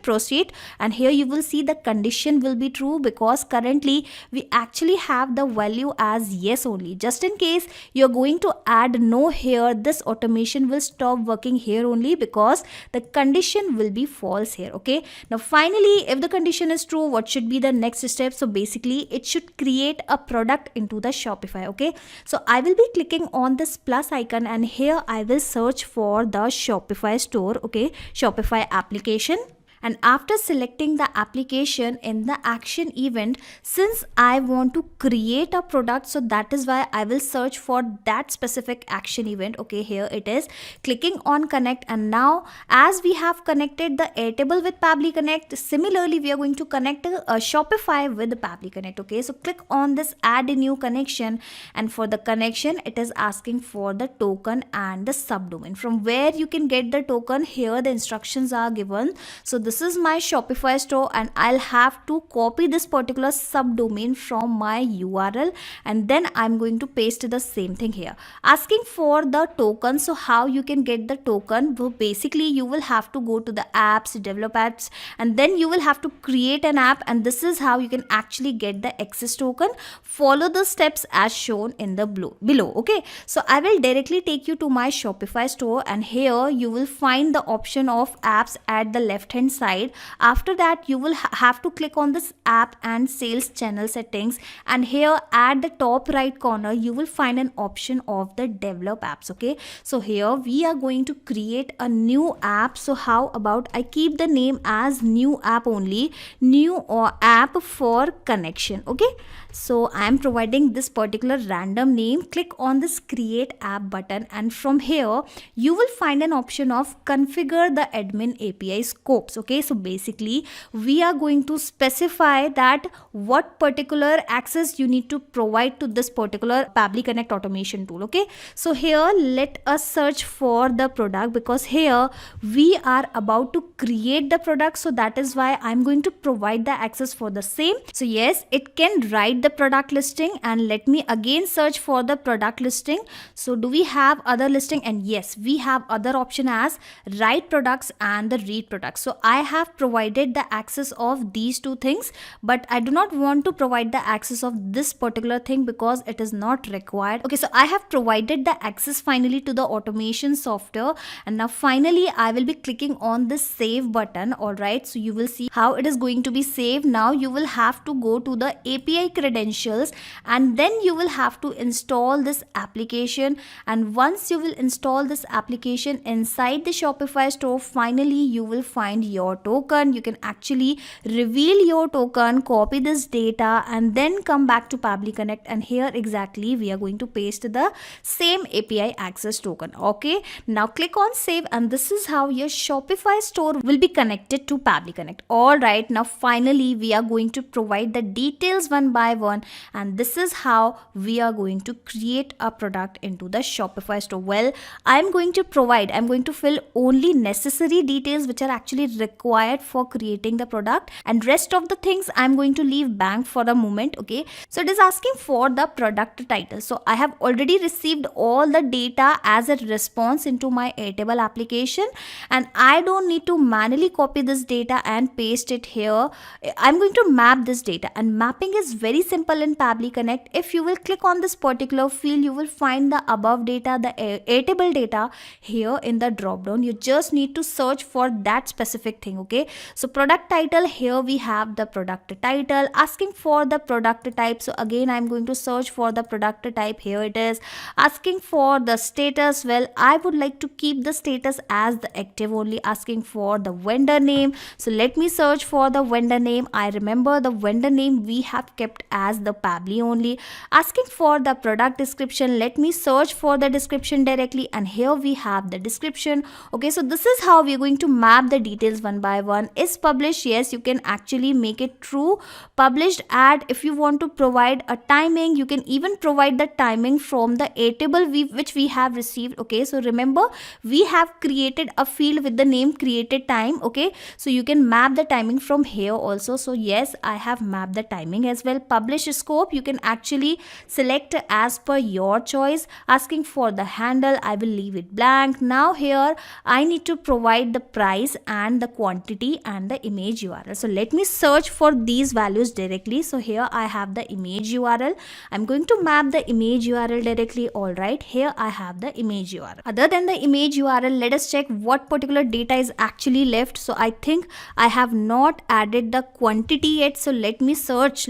proceed, and here you will see the condition will be true because currently we actually have the value as yes only. Just in case you're going to add no here, this automation will stop working here only because the condition will be false here. Okay, now finally, if the condition is true, what should be the next step? So basically it should create a product into the Shopify. Okay, so I will be clicking on this plus icon, and here I will search for the Shopify store. Okay, Shopify application. And after selecting the application in the action event, since I want to create a product, so that is why I will search for that specific action event. Okay, here it is, clicking on connect, and now as we have connected the Airtable with Pabbly Connect, similarly we are going to connect Shopify with the Pabbly Connect. Okay, so click on this add a new connection, and for the connection it is asking for the token and the subdomain. From where you can get the token, here the instructions are given. So this is my Shopify store, and I'll have to copy this particular subdomain from my URL, and then I'm going to paste the same thing here, asking for the token. So how you can get the token? Well, basically you will have to go to the apps, develop apps, and then you will have to create an app, and this is how you can actually get the access token. Follow the steps as shown in the below. Okay, so I will directly take you to my Shopify store, and here you will find the option of apps at the left hand side. side. After that, you will have to click on this app and sales channel settings, and here at the top right corner you will find an option of the develop apps. Okay, so here we are going to create a new app. So how about I keep the name as new app only, new or app for connection. Okay, so I am providing this particular random name. Click on this create app button, and from here you will find an option of configure the admin API scopes. Okay, so basically we are going to specify that what particular access you need to provide to this particular Pabbly Connect automation tool. Okay, so here let us search for the product, because here we are about to create the product, so that is why I'm going to provide the access for the same. So yes, it can write the product listing, and let me again search for the product listing. So do we have other listing? And yes, we have other option as write products and the read products. So I have provided the access of these two things, but I do not want to provide the access of this particular thing because it is not required. Okay, so I have provided the access finally to the automation software, and now finally I will be clicking on this save button. All right, so you will see how it is going to be saved. Now you will have to go to the API credentials, and then you will have to install this application. And once you will install this application inside the Shopify store, finally you will find your token. You can actually reveal your token, copy this data, and then come back to Pabbly Connect, and here exactly we are going to paste the same API access token. Okay, now click on save, and this is how your Shopify store will be connected to Pabbly Connect. All right, now finally we are going to provide the details one by one, and this is how we are going to create a product into the Shopify store. Well, I'm going to fill only necessary details which are actually required for creating the product, and rest of the things I'm going to leave blank for a moment. Okay, so it is asking for the product title. So I have already received all the data as a response into my Airtable application, and I don't need to manually copy this data and paste it here. I'm going to map this data, and mapping is very simple in Pabbly Connect. If you will click on this particular field, you will find the above data, the Airtable data here in the drop down. You just need to search for that specific thing. Okay, so product title, here we have the product title, asking for the product type. So again I'm going to search for the product type. Here it is. Asking for the status, well, I would like to keep the status as the active only. Asking for the vendor name, so let me search for the vendor name. I remember the vendor name we have kept as the Pabbly only. Asking for the product description, let me search for the description directly, and here we have the description. Okay, so this is how we are going to map the details one by one. Is published, yes, you can actually make it true. Published ad, if you want to provide a timing, you can even provide the timing from the Airtable which we have received. Okay, so remember we have created a field with the name created time. Okay, so you can map the timing from here also. So yes, I have mapped the timing as well. Publish scope, you can actually select as per your choice. Asking for the handle, I will leave it blank. Now here I need to provide the price and the quantity and the image URL. So let me search for these values directly. So here I have the image URL. I'm going to map the image URL directly. All right, here I have the image URL. Other than the image URL, let us check what particular data is actually left. So I think I have not added the quantity yet. So let me search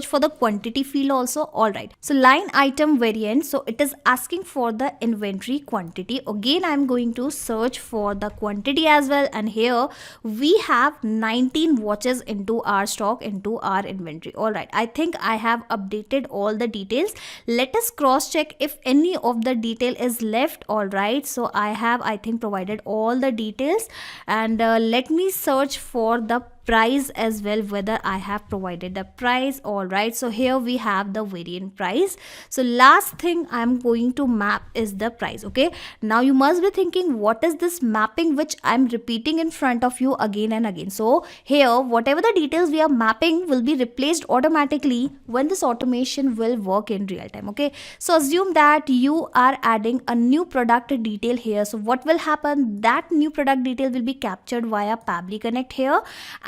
for the quantity field also. All right, so line item variant, so it is asking for the inventory quantity. Again I'm going to search for the quantity as well, and here we have 19 watches into our stock, into our inventory. All right, I think I have updated all the details. Let us cross check if any of the detail is left. All right, so I have, I think, provided all the details, and let me search for the price as well, whether I have provided the price. All right, so here we have the variant price. So last thing I'm going to map is the price. Okay, now you must be thinking, what is this mapping which I'm repeating in front of you again and again? So here whatever the details we are mapping will be replaced automatically when this automation will work in real time. Okay, so assume that you are adding a new product detail here. So what will happen, that new product detail will be captured via Pabbly Connect here,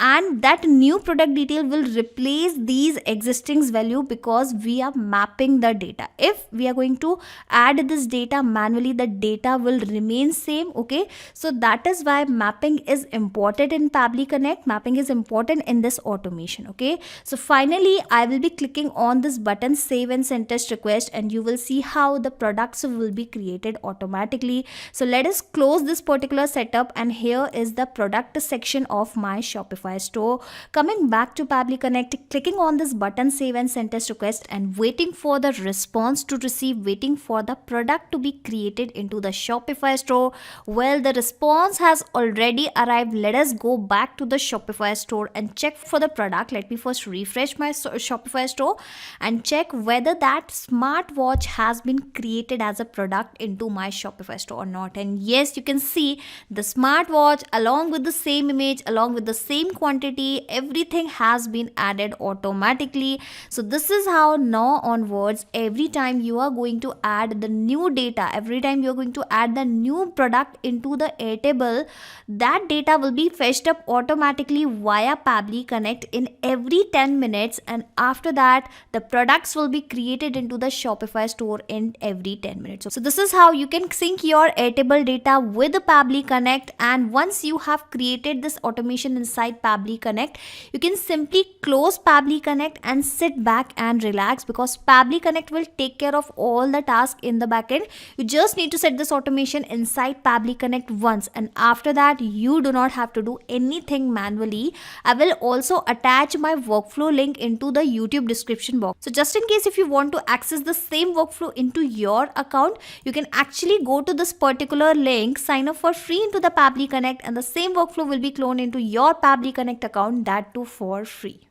and that new product detail will replace these existing value because we are mapping the data. If we are going to add this data manually, the data will remain same. Okay, so that is why mapping is important in Pabbly Connect. Mapping is important in this automation. Okay, so finally I will be clicking on this button, save and send test request, and you will see how the products will be created automatically. So let us close this particular setup, and here is the product section of my Shopify store. Coming back to Pabbly Connect, clicking on this button, save and send test request, and waiting for the response to receive, waiting for the product to be created into the Shopify store. Well, the response has already arrived. Let us go back to the Shopify store and check for the product. Let me first refresh my Shopify store and check whether that smartwatch has been created as a product into my Shopify store or not. And yes, you can see the smartwatch along with the same image, along with the same quantity, everything has been added automatically. So this is how now onwards, every time you are going to add the new data, every time you're going to add the new product into the Airtable, that data will be fetched up automatically via Pabbly Connect in every 10 minutes, and after that the products will be created into the Shopify store in every 10 minutes. So this is how you can sync your Airtable data with the Pabbly Connect. And once you have created this automation inside Pabbly Connect, you can simply close Pabbly Connect and sit back and relax, because Pabbly Connect will take care of all the tasks in the backend. You just need to set this automation inside Pabbly Connect once, and after that you do not have to do anything manually. I will also attach my workflow link into the YouTube description box. So just in case if you want to access the same workflow into your account, you can actually go to this particular link, sign up for free into the Pabbly Connect, and the same workflow will be cloned into your Pabbly Connect account, that too for free.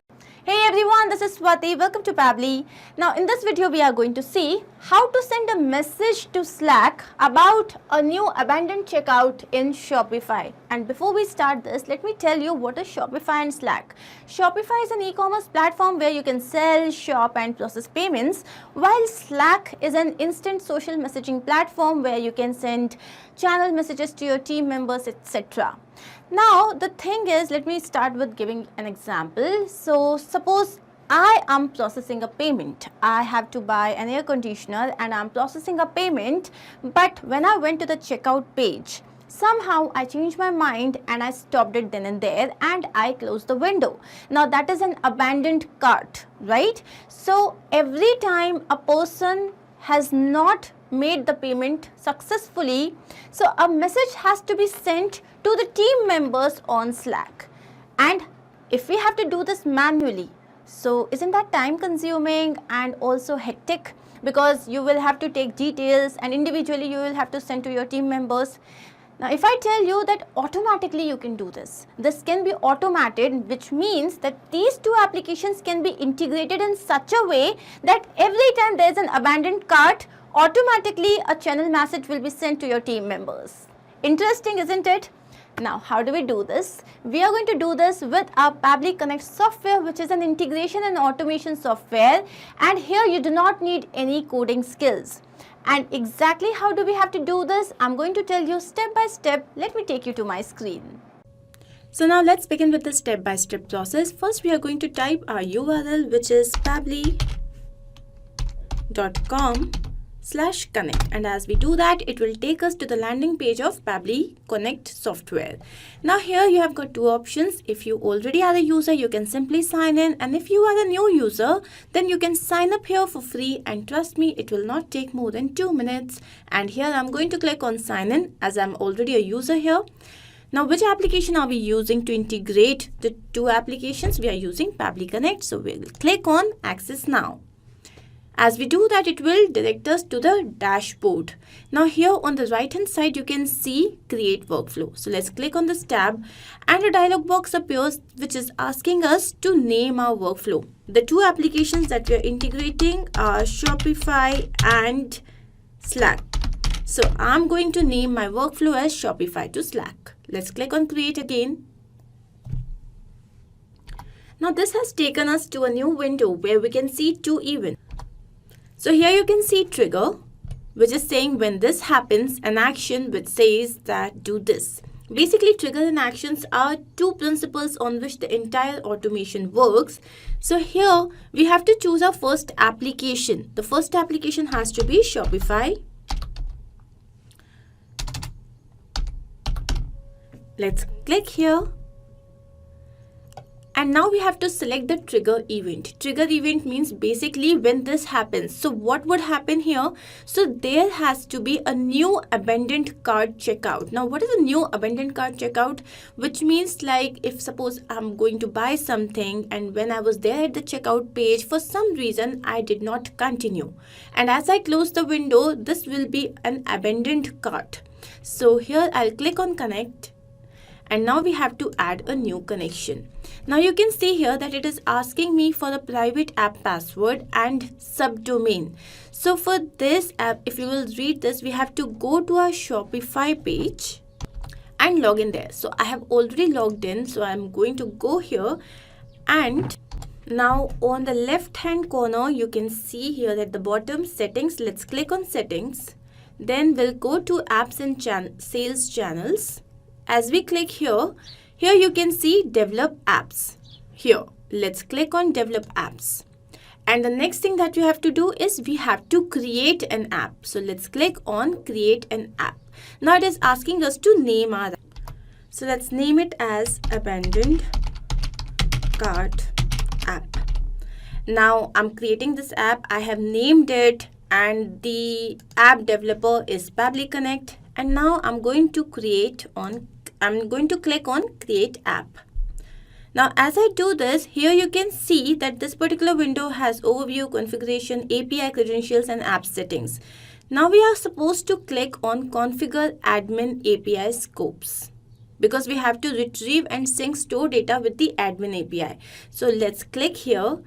Hey everyone, this is Swati. Welcome to Pabbly. Now in this video we are going to see how to send a message to Slack about a new abandoned checkout in Shopify. And before we start this, let me tell you what is Shopify and Slack. Shopify is an e-commerce platform where you can sell, shop and process payments, while Slack is an instant social messaging platform where you can send channel messages to your team members, etc. Now the thing is, let me start with giving an example. So suppose I am processing a payment. I have to buy an air conditioner and I'm processing a payment, but when I went to the checkout page, somehow I changed my mind and I stopped it then and there and I closed the window. Now that is an abandoned cart, right? So every time a person has not made the payment successfully, so a message has to be sent to the team members on Slack. And if we have to do this manually, so isn't that time consuming and also hectic, because you will have to take details and individually you will have to send to your team members. Now if I tell you that automatically you can do this can be automated, which means that these two applications can be integrated in such a way that every time there is an abandoned cart, automatically a channel message will be sent to your team members. Interesting, isn't it? Now, how do we do this? We are going to do this with our Pabbly Connect software, which is an integration and automation software. And here you do not need any coding skills. And exactly how do we have to do this? I'm going to tell you step by step. Let me take you to my screen. So now let's begin with the step-by-step process. First, we are going to type our URL, which is pabbly.com/connect, and as we do that, it will take us to the landing page of Pabbly Connect software. Now here you have got two options. If you already are a user, you can simply sign in, and if you are a new user, then you can sign up here for free, and trust me, it will not take more than 2 minutes. And here I'm going to click on sign in as I'm already a user here. Now, which application are we using to integrate the two applications? We are using Pabbly Connect, so we'll click on access now. As we do that, it will direct us to the dashboard. Now here on the right hand side, you can see create workflow. So let's click on this tab and a dialog box appears which is asking us to name our workflow. The two applications that we are integrating are Shopify and Slack. So I'm going to name my workflow as Shopify to Slack. Let's click on create again. Now this has taken us to a new window where we can see two events. So here you can see trigger, which is saying when this happens, an action which says that do this. Basically, triggers and actions are two principles on which the entire automation works. So here we have to choose our first application. The first application has to be Shopify. Let's click here. And now we have to select the trigger event. Trigger event means basically when this happens. So what would happen here? So there has to be a new abandoned cart checkout. Now what is a new abandoned cart checkout? Which means like if suppose I'm going to buy something and when I was there at the checkout page, for some reason I did not continue. And as I close the window, this will be an abandoned cart. So here I'll click on connect. And now we have to add a new connection. Now you can see here that it is asking me for the private app password and subdomain. So for this app, if you will read this, we have to go to our Shopify page and log in there. So I have already logged in. So I'm going to go here, and now on the left hand corner, you can see here at the bottom settings. Let's click on settings. Then we'll go to apps and sales channels. As we click here you can see develop apps. Here, let's click on develop apps. And the next thing that we have to do is we have to create an app. So let's click on create an app. Now it is asking us to name our app. So let's name it as abandoned cart app. Now I'm creating this app. I have named it and the app developer is Pabbly Connect. And now I'm going to click on create app. Now as I do this, here you can see that this particular window has overview, configuration, API credentials and app settings. Now we are supposed to click on configure admin API scopes because we have to retrieve and sync store data with the admin API. So let's click here,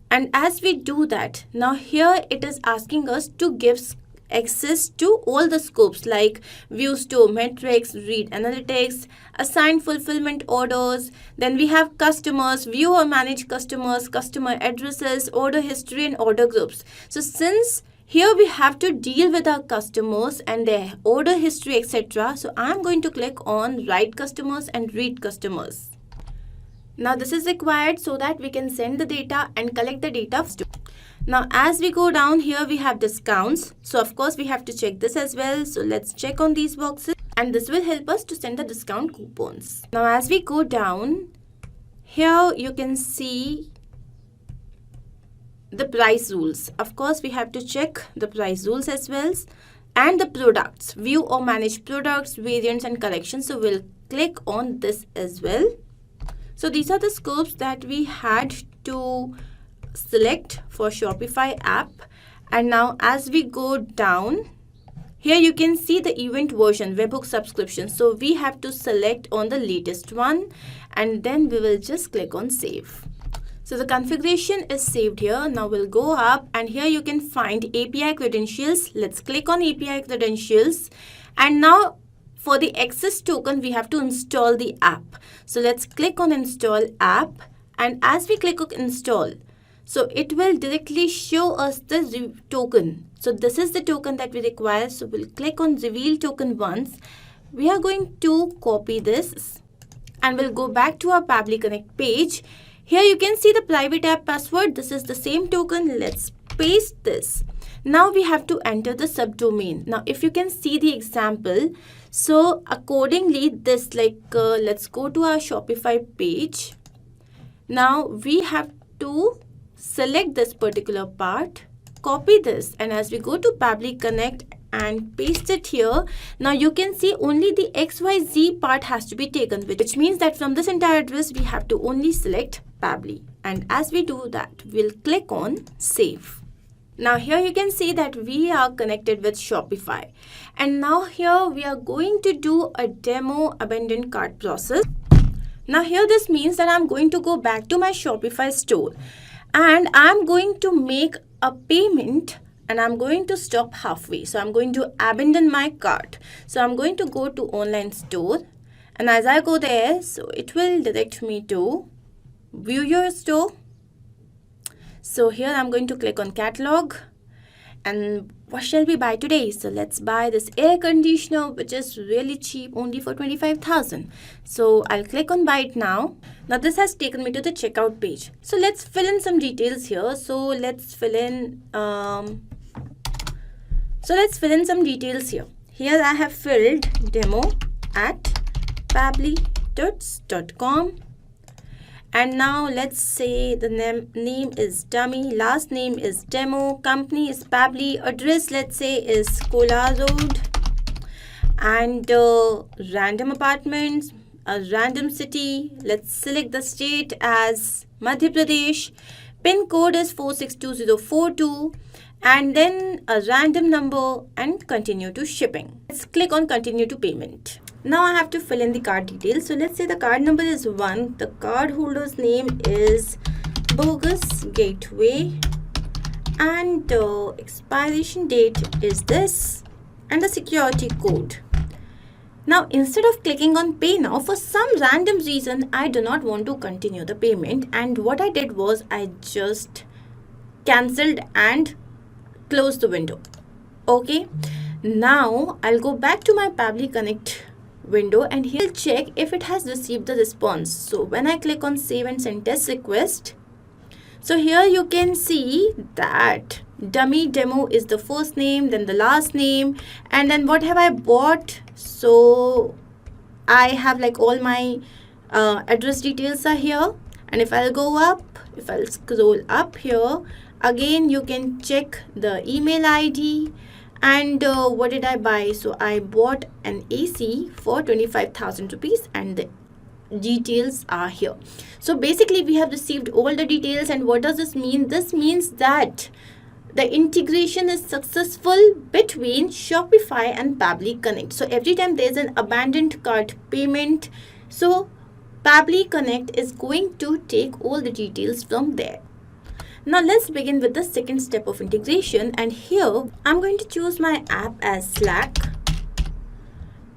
and as we do that, now here it is asking us to give access to all the scopes like view store metrics, read analytics, assign fulfillment orders. Then we have customers, view or manage customers, customer addresses, order history and order groups. So since here we have to deal with our customers and their order history, etc. So I'm going to click on write customers and read customers. Now this is required so that we can send the data and collect the data. Now as we go down here, we have discounts. So of course we have to check this as well. So let's check on these boxes and this will help us to send the discount coupons. Now as we go down, here you can see the price rules. Of course we have to check the price rules as well, and the products, view or manage products, variants and collections. So we'll click on this as well. So these are the scopes that we had to select for Shopify app. And now as we go down, here you can see the event version, webhook subscription. So we have to select on the latest one and then we will just click on save. So the configuration is saved here. Now we'll go up and here you can find API credentials. Let's click on API credentials, and now for the access token we have to install the app. So let's click on install app, and as we click on install, so it will directly show us the token. So this is the token that we require. So we'll click on reveal token once. We are going to copy this and we'll go back to our Pabbly Connect page. Here you can see the private app password. This is the same token. Let's paste this. Now we have to enter the subdomain. Now if you can see the example, so accordingly this let's go to our Shopify page. Now we have to select this particular part, copy this, and as we go to Pabbly Connect and paste it here, now you can see only the XYZ part has to be taken, which means that from this entire address we have to only select Pabbly. And as we do that, we'll click on save. Now here you can see that we are connected with Shopify. And now here we are going to do a demo abandoned cart process. Now here this means that I'm going to go back to my Shopify store and I'm going to make a payment and I'm going to stop halfway. So I'm going to abandon my cart. So I'm going to go to online store, and as I go there, so it will direct me to view your store. So here I'm going to click on catalog, And what shall we buy today? So let's buy this air conditioner, which is really cheap, only for 25,000. So I'll click on buy it now. Now this has taken me to the checkout page. So let's fill in some details here. So let's fill in some details here. Here I have filled demo@pabbly.com. And now let's say the name is dummy, last name is demo, company is Pabbly, address let's say is Kola Road, and random apartments, a random city. Let's select the state as Madhya Pradesh, pin code is 462042, and then a random number, and continue to shipping. Let's click on continue to payment. Now I have to fill in the card details. So let's say the card number is 1. The card holder's name is Bogus Gateway. And expiration date is this. And the security code. Now instead of clicking on pay now, for some random reason, I do not want to continue the payment. And what I did was I just cancelled and closed the window. Okay. Now I'll go back to my Pabbly Connect window and here check if it has received the response. So when I click on save and send test request, so here you can see that dummy demo is the first name, then the last name, and then what have I bought. So I have like all my address details are here, and if I'll go up, if I'll scroll up here, again you can check the email ID. And what did I buy? So I bought an AC for 25,000 rupees and the details are here. So basically we have received all the details. And what does this mean? This means that the integration is successful between Shopify and Pabbly Connect. So every time there's an abandoned cart payment, so Pabbly Connect is going to take all the details from there. Now let's begin with the second step of integration, and here I'm going to choose my app as Slack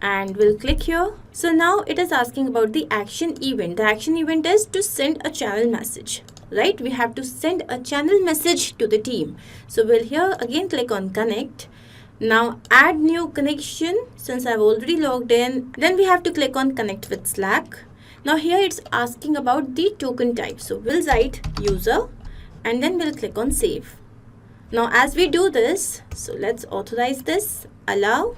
and we'll click here. So now it is asking about the action event. The action event is to send a channel message, right? We have to send a channel message to the team. So we'll here again click on connect. Now add new connection since I've already logged in. Then we have to click on connect with Slack. Now here it's asking about the token type. So we'll write user. And then we'll click on save. Now as we do this, so let's authorize this, allow,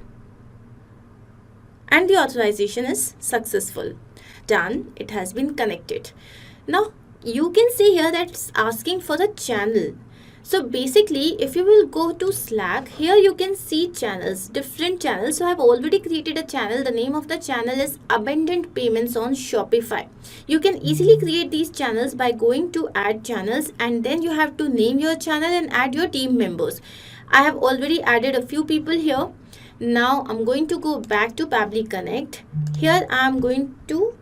and the authorization is successful. Done, it has been connected. Now you can see here that it's asking for the channel. So basically if you will go to Slack, here you can see channels, different channels. So I've already created a channel. The name of the channel is Abundant Payments on Shopify. You can easily create these channels by going to add channels, and then you have to name your channel and add your team members. I have already added a few people here. Now I'm going to go back to Pabbly Connect. Here I'm going to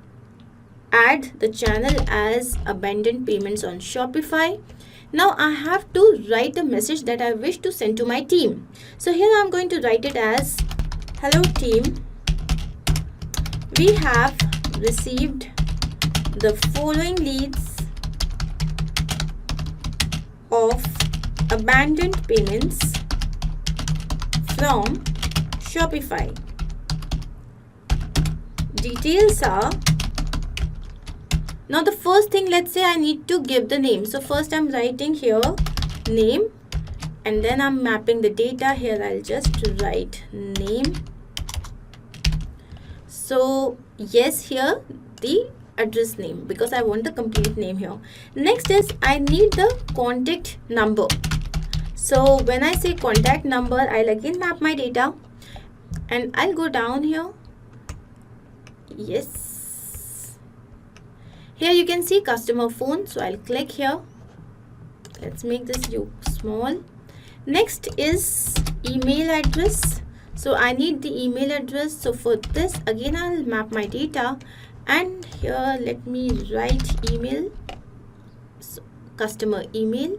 add the channel as Abundant Payments on Shopify. Now I have to write a message that I wish to send to my team. So here I'm going to write it as, hello team, we have received the following leads of abandoned payments from Shopify. Details are, now the first thing, let's say I need to give the name. So first I'm writing here name, and then I'm mapping the data. Here I'll just write name. So yes, here the address name, because I want the complete name here. Next is I need the contact number. So when I say contact number, I'll again map my data and I'll go down here. Yes. Here you can see customer phone. So I'll click here. Let's make this small. Next is email address. So I need the email address. So for this, again, I'll map my data. And here, let me write email. So, customer email.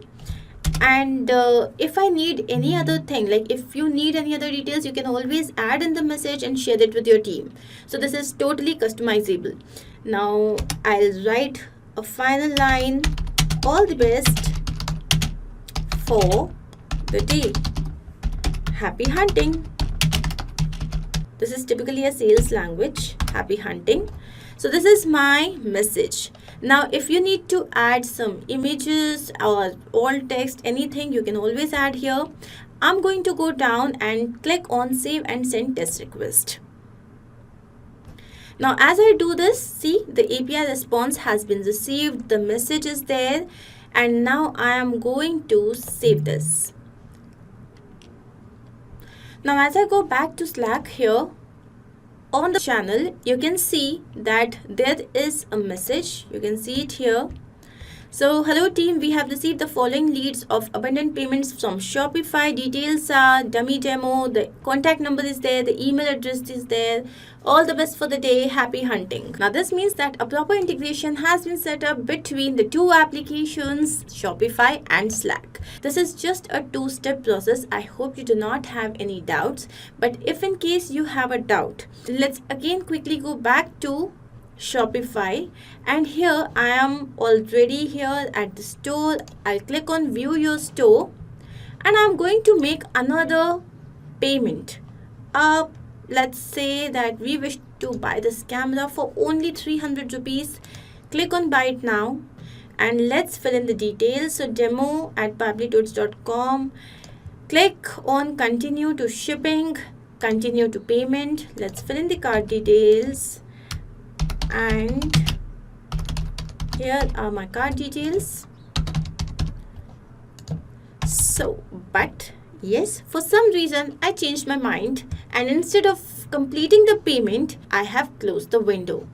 And if I need any other thing, like if you need any other details, you can always add in the message and share it with your team. So this is totally customizable. Now I'll write a final line, all the best for the day. happy hunting. This is typically a sales language, happy hunting. So this is my message. Now if you need to add some images or alt text, anything, you can always add here. I'm going to go down and click on save and send test request. Now as I do this, see, the API response has been received, the message is there, and now I am going to save this. Now as I go back to Slack here, on the channel, you can see that there is a message. You can see it here. So, hello team, we have received the following leads of abundant payments from Shopify. Details are dummy demo, the contact number is there, the email address is there. All the best for the day, happy hunting. Now this means that a proper integration has been set up between the two applications, Shopify and Slack. This is just a two-step process. I hope you do not have any doubts. But if in case you have a doubt, let's again quickly go back to Shopify, and here I am already here at the store. I'll click on view your store and I'm going to make another payment. Let's say that we wish to buy this camera for only 300 rupees. Click on buy it now and let's fill in the details. So demo@pabblytools.com. Click on continue to shipping, continue to payment. Let's fill in the card details. And here are my card details. So, but yes, for some reason I changed my mind, and instead of completing the payment, I have closed the window.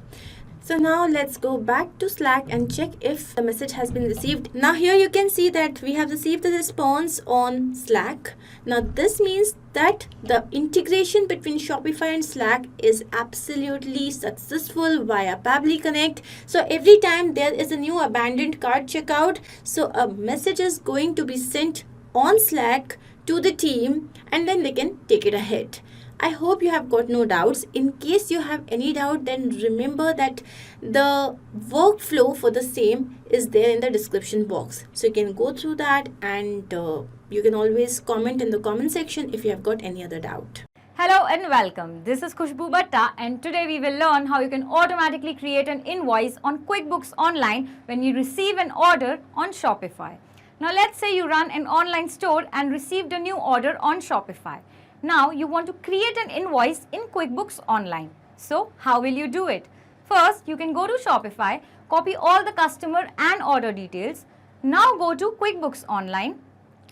So now let's go back to Slack and check if the message has been received. Now here you can see that we have received the response on Slack. Now this means that the integration between Shopify and Slack is absolutely successful via Pabbly Connect. So every time there is a new abandoned cart checkout, so a message is going to be sent on Slack to the team and then they can take it ahead. I hope you have got no doubts. In case you have any doubt, then remember that the workflow for the same is there in the description box. So you can go through that and you can always comment in the comment section if you have got any other doubt. Hello and welcome. This is Khushbu Batta and today we will learn how you can automatically create an invoice on Quickbooks Online when you receive an order on Shopify. Now let's say you run an online store and received a new order on Shopify. Now you want to create an invoice in Quickbooks Online. So how will you do it? First, you can go to Shopify, copy all the customer and order details. Now go to Quickbooks Online,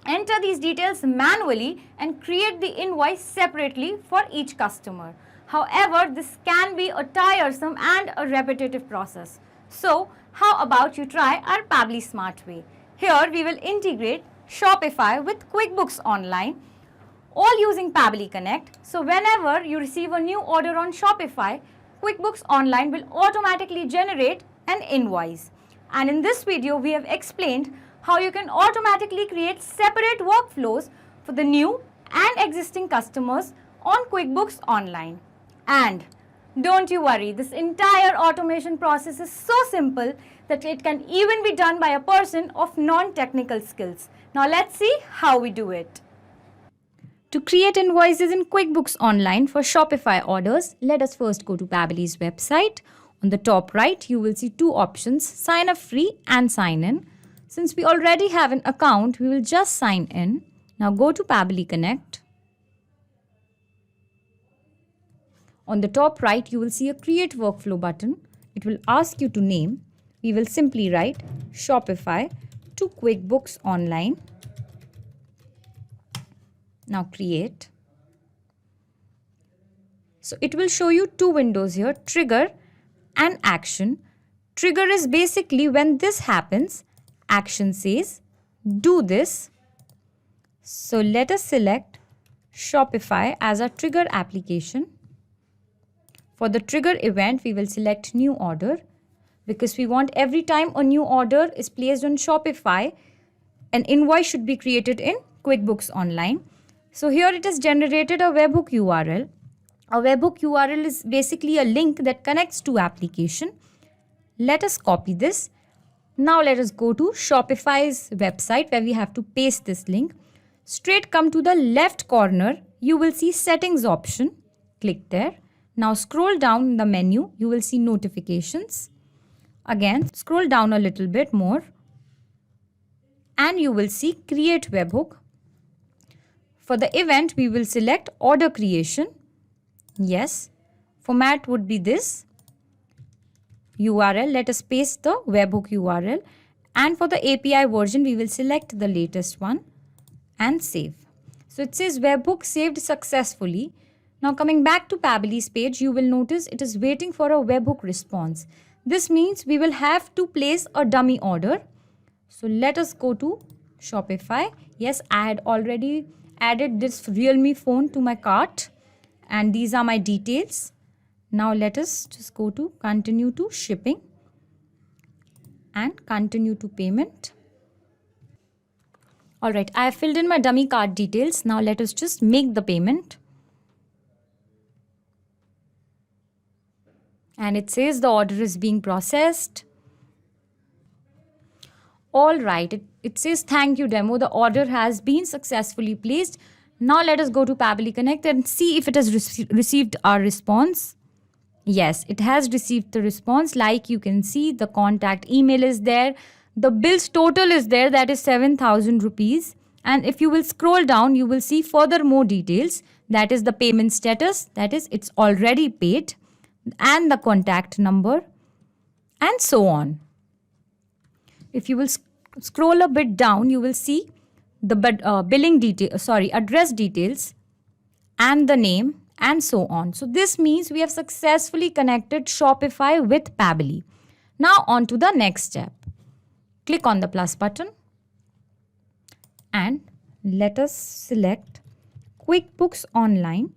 enter these details manually and create the invoice separately for each customer. However, this can be a tiresome and a repetitive process. So how about you try our Pabbly Smart way? Here we will integrate Shopify with Quickbooks Online, all using Pabbly Connect. So whenever you receive a new order on Shopify, Quickbooks Online will automatically generate an invoice. And in this video, we have explained how you can automatically create separate workflows for the new and existing customers on Quickbooks Online. And don't you worry, this entire automation process is so simple that it can even be done by a person of non-technical skills. Now let's see how we do it. To create invoices in Quickbooks Online for Shopify orders, let us first go to Pabbly's website. On the top right, you will see two options, sign up free and sign in. Since we already have an account, we will just sign in. Now go to Pabbly Connect. On the top right, you will see a create workflow button. It will ask you to name. We will simply write Shopify to Quickbooks Online. Now create. So it will show you two windows here, trigger and action. Trigger is basically when this happens, action says do this. So let us select Shopify as our trigger application. For the trigger event, we will select new order because we want every time a new order is placed on Shopify, an invoice should be created in Quickbooks Online. So here it has generated a webhook URL. A webhook URL is basically a link that connects to application. Let us copy this. Now let us go to Shopify's website where we have to paste this link. straight come to the left corner, you will see settings option. Click there. Now scroll down in the menu, you will see notifications. Again, scroll down a little bit more and you will see create webhook. For the event, we will select order creation. Yes, format would be this. URL, let us paste the webhook URL. And for the API version, we will select the latest one and save. So it says webhook saved successfully. Now coming back to Pabbly's page, you will notice it is waiting for a webhook response. This means we will have to place a dummy order. So let us go to Shopify. Yes, I had already added this Realme phone to my cart and these are my details. Now let us just go to continue to shipping and continue to payment. Alright, I have filled in my dummy cart details. Now let us just make the payment. And it says the order is being processed. Alright, it says thank you demo. The order has been successfully placed. Now let us go to Pabbly Connect and see if it has received our response. Yes, it has received the response. Like you can see, the contact email is there. The bills total is there, that is 7,000 rupees. And if you will scroll down, you will see further more details. That is the payment status, that is it's already paid, and the contact number, and so on. If you will scroll a bit down, you will see the address details and the name and so on. So this means we have successfully connected Shopify with Pabbly. Now on to the next step. Click on the plus button and let us select Quickbooks Online.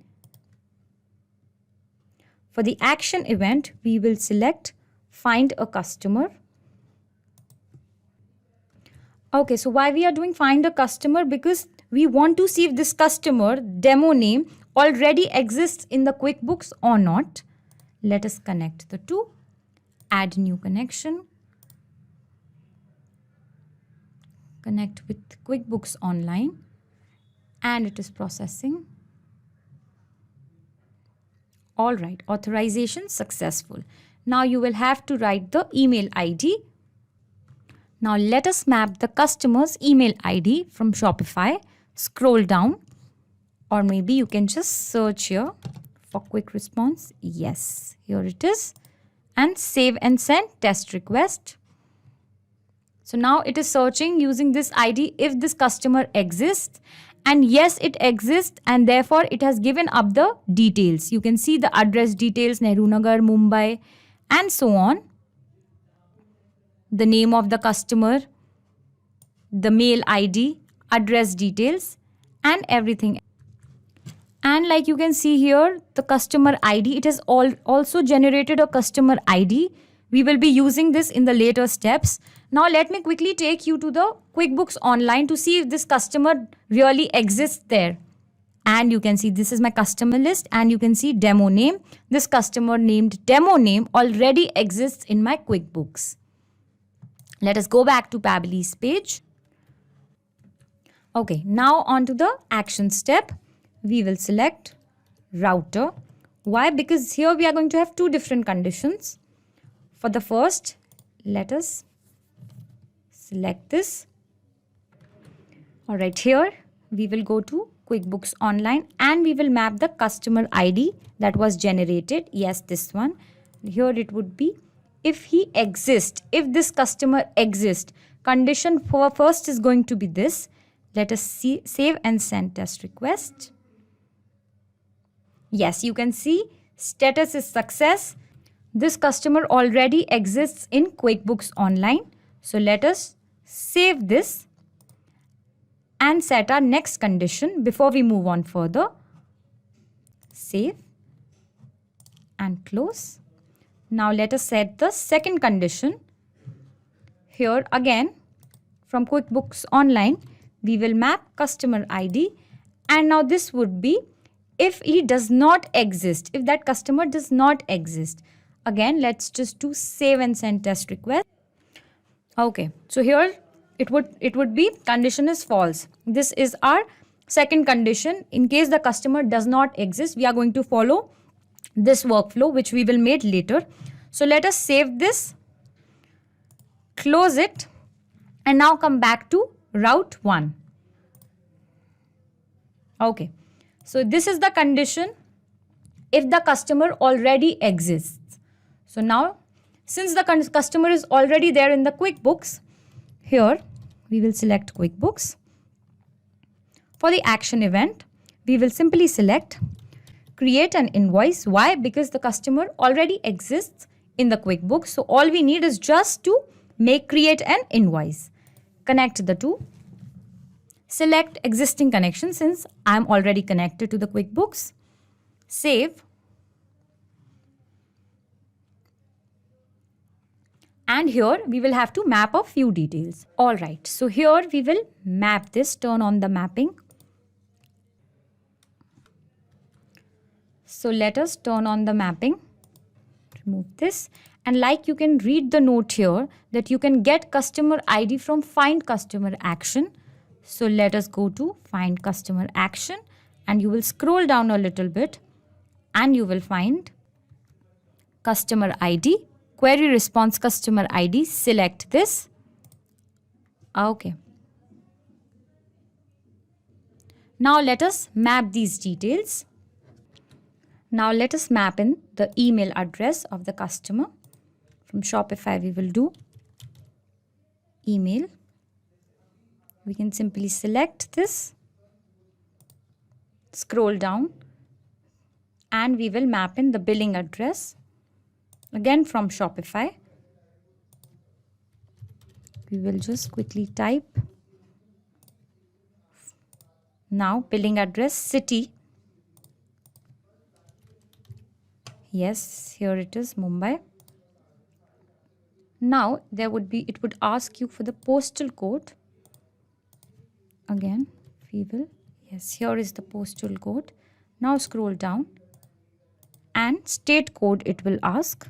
For the action event, we will select Find a Customer. Okay, so why we are doing Find a Customer? Because we want to see if this customer demo name already exists in the Quickbooks or not. Let us connect the two. Add new connection. Connect with Quickbooks Online. And it is processing. Alright, authorization successful. Now you will have to write the email ID. Now let us map the customer's email ID from Shopify. Scroll down, or maybe you can just search here for quick response. Yes, here it is. And save and send test request. So now it is searching using this ID if this customer exists. And yes, it exists, and therefore it has given up the details. You can see the address details, Nehru Nagar, Mumbai, and so on. The name of the customer, the mail ID, address details, and everything. And like you can see here, the customer ID, it has also generated a customer ID. We will be using this in the later steps. Now let me quickly take you to the Quickbooks Online to see if this customer really exists there. And you can see this is my customer list, and you can see demo name. This customer named demo name already exists in my Quickbooks. Let us go back to Pabbly's page. Okay, now on to the action step. We will select router. Why? Because here we are going to have two different conditions. For the first, let us select this. Alright, here we will go to Quickbooks Online and we will map the customer ID that was generated. Yes, this one. Here it would be if he exists, if this customer exists. Condition for first is going to be this. Let us see, save and send test request. Yes, you can see status is success. This customer already exists in Quickbooks Online. So let us save this and set our next condition before we move on further. Save and close. Now let us set the second condition. Here again from Quickbooks Online, we will map customer ID, and now this would be if he does not exist, if that customer does not exist. Again, let's just do save and send test request. Okay, so here it would be condition is false. This is our second condition. In case the customer does not exist, we are going to follow this workflow which we will make later. So let us save this, close it, and now come back to route 1. Okay, so this is the condition if the customer already exists. So now, since the customer is already there in the Quickbooks, here we will select Quickbooks. For the action event, we will simply select create an invoice. Why? Because the customer already exists in the Quickbooks. So all we need is just to create an invoice. Connect the two. Select existing connection since I am already connected to the Quickbooks. Save. And here we will have to map a few details. Alright, so here we will map this, turn on the mapping. So let us turn on the mapping. Remove this. And like you can read the note here that you can get customer ID from find customer action. So let us go to find customer action and you will scroll down a little bit and you will find customer ID. Query response customer ID, select this. Okay. Now let us map these details. Now let us map in the email address of the customer. From Shopify we will do email. We can simply select this, scroll down, and we will map in the billing address. Again from Shopify, we will just quickly type. Now billing address, city. Yes, here it is, Mumbai. Now it would ask you for the postal code. Again, yes, here is the postal code. Now scroll down and state code it will ask.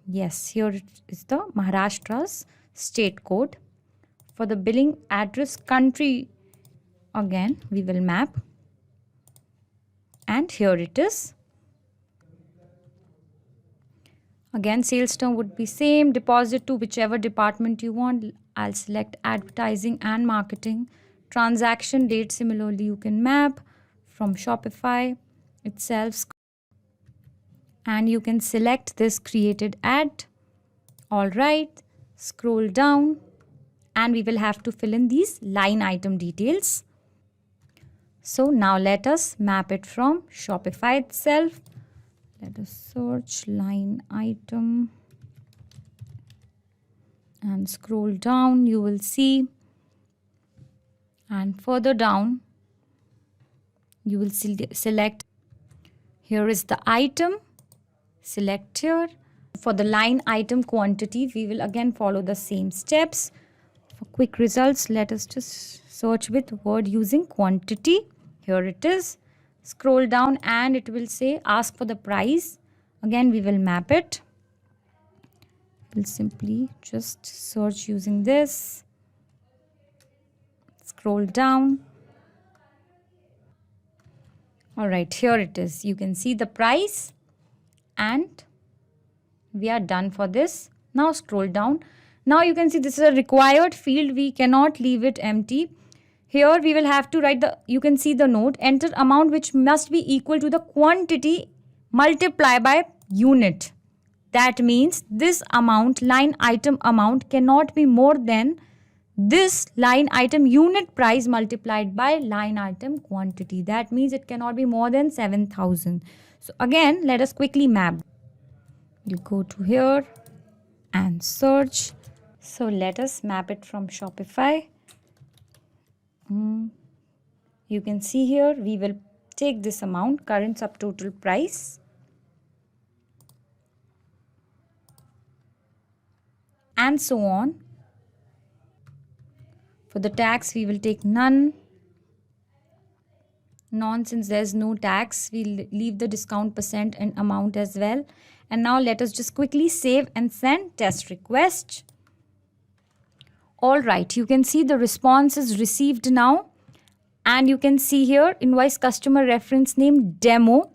Yes, here it is the Maharashtra's state code. For the billing address country, again we will map. And here it is. Again, sales term would be same, deposit to whichever department you want. I'll select advertising and marketing. Transaction date, similarly you can map from Shopify itself. And you can select this created ad. Alright, scroll down and we will have to fill in these line item details. So now let us map it from Shopify itself. Let us search line item and scroll down, you will see, and further down you will select, here is the item, select here. For the line item quantity, we will again follow the same steps. For quick results, let us just search with word using quantity. Here it is. Scroll down and it will say ask for the price. Again we will map it. We'll simply just search using this. Scroll down. Alright, here it is. You can see the price and we are done for this. Now scroll down. Now you can see this is a required field. We cannot leave it empty. Here we will have to write you can see the note, enter amount which must be equal to the quantity multiplied by unit. That means this amount, line item amount, cannot be more than this line item unit price multiplied by line item quantity. That means it cannot be more than 7,000. So again, let us quickly map. We'll go to here and search. So let us map it from Shopify. You can see here we will take this amount, current subtotal price, and so on. For the tax we will take none. Since there's no tax, we'll leave the discount percent and amount as well. And now let us just quickly save and send test request. Alright, you can see the response is received now. And you can see here invoice customer reference name demo.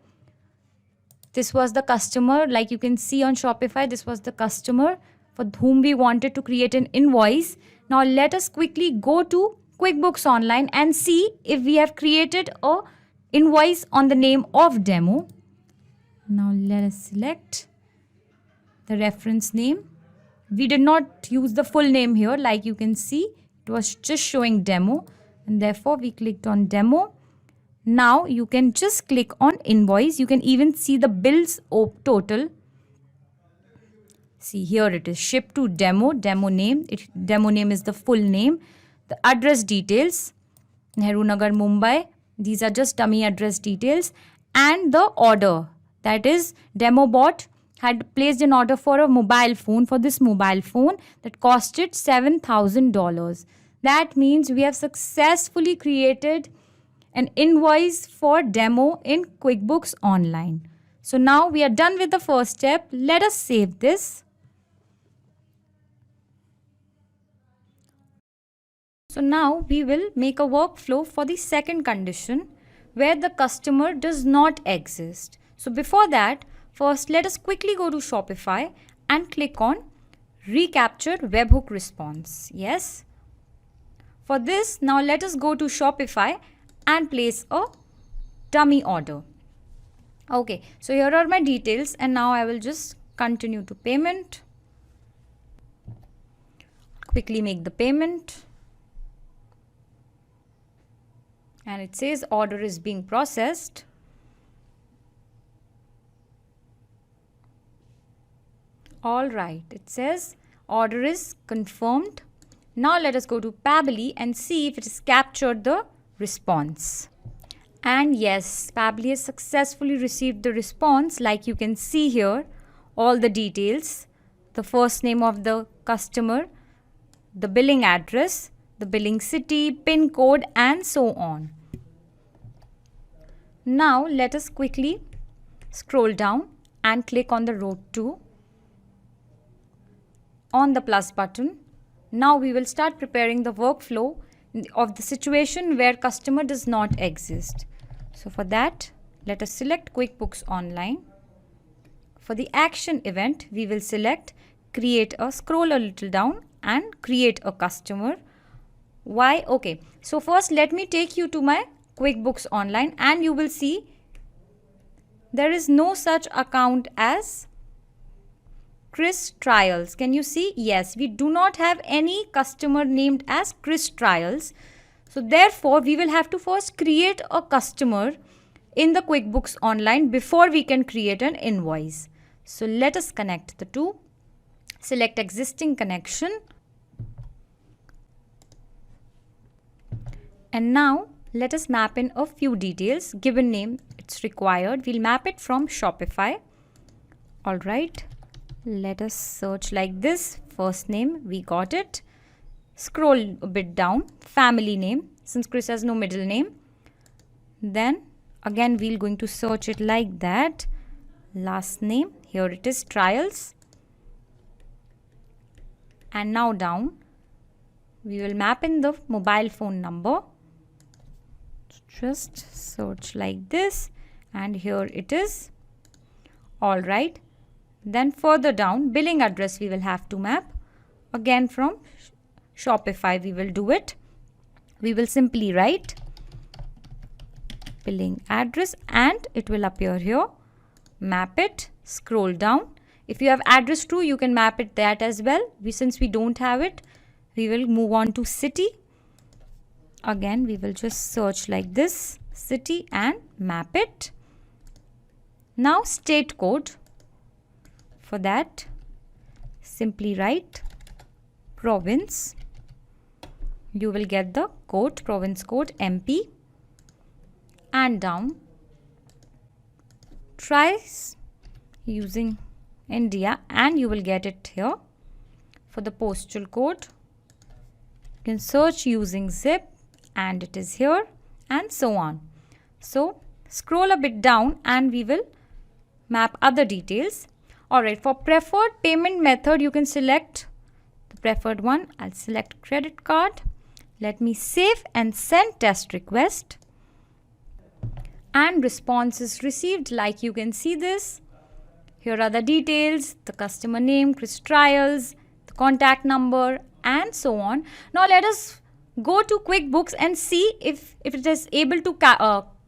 This was the customer, like you can see on Shopify, this was the customer for whom we wanted to create an invoice. Now let us quickly go to QuickBooks Online and see if we have created a invoice on the name of demo. Now let us select the reference name. We did not use the full name here, like you can see, it was just showing demo, and therefore we clicked on demo. Now you can just click on invoice. You can even see the bills total. See, here it is shipped to demo name. Demo name is the full name. The address details, Nehru Nagar, Mumbai. These are just dummy address details. And the order, that is demo bot had placed an order for a mobile phone, for this mobile phone that costed $7,000. That means we have successfully created an invoice for demo in QuickBooks Online. So now we are done with the first step. Let us save this. So now we will make a workflow for the second condition where the customer does not exist. So before that, first let us quickly go to Shopify and click on recapture webhook response. Yes. For this, now let us go to Shopify and place a dummy order. Okay, so here are my details, and now I will just continue to payment. Quickly make the payment. And it says order is being processed. Alright, it says order is confirmed. Now let us go to Pabbly and see if it has captured the response. And yes, Pabbly has successfully received the response. Like you can see here, all the details, the first name of the customer, the billing address, the billing city, PIN code, and so on. Now let us quickly scroll down and click on the row 2 on the plus button. Now we will start preparing the workflow of the situation where customer does not exist. So for that, let us select QuickBooks Online. For the action event, we will select create a, scroll a little down and create a customer. Why? Okay, so first let me take you to my QuickBooks Online and you will see there is no such account as Chris Trials. Can you see? Yes, we do not have any customer named as Chris Trials. So therefore, we will have to first create a customer in the QuickBooks Online before we can create an invoice. So let us connect the two. Select existing connection. And now let us map in a few details. Given name, it's required. We'll map it from Shopify. All right. Let us search like this. First name, we got it. Scroll a bit down. Family name, since Chris has no middle name. Then again, we're going to search it like that. Last name, here it is, Trials. And now down, we will map in the mobile phone number. Just search like this. And here it is. All right. Then further down, billing address we will have to map. Again from Shopify we will do it. We will simply write billing address and it will appear here. Map it, scroll down. If you have address true, you can map it that as well. Since we don't have it, we will move on to city. Again, we will just search like this, city, and map it. Now state code. For that, simply write province. You will get the code, province code, MP. And down, try using India and you will get it here. For the postal code, you can search using zip and it is here, and so on. So scroll a bit down and we will map other details. Alright, for preferred payment method, you can select the preferred one. I'll select credit card. Let me save and send test request. And response is received, like you can see this. Here are the details, the customer name, Chris Trials, the contact number, and so on. Now let us go to QuickBooks and see if it is able to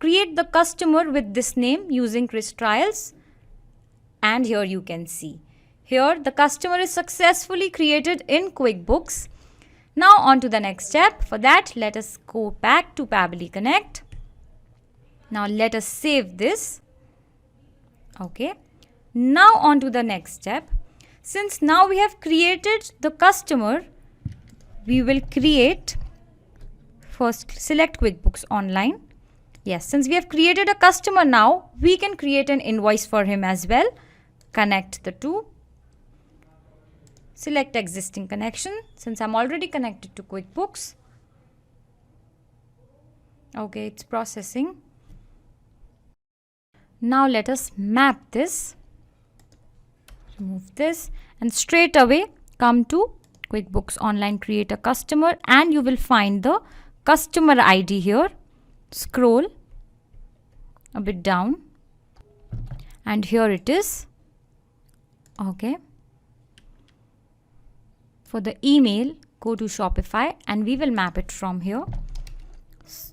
create the customer with this name using Chris Trials. And here you can see. Here the customer is successfully created in QuickBooks. Now on to the next step. For that, let us go back to Pabbly Connect. Now let us save this. Okay. Now on to the next step. Since now we have created the customer, we will create, first select QuickBooks Online. Yes, since we have created a customer now, we can create an invoice for him as well. Connect the two. Select existing connection since I'm already connected to QuickBooks. Okay, it's processing. Now let us map this. Remove this and straight away come to QuickBooks Online, create a customer, and you will find the customer ID here. Scroll a bit down and here it is. Okay. For the email, go to Shopify and we will map it from here.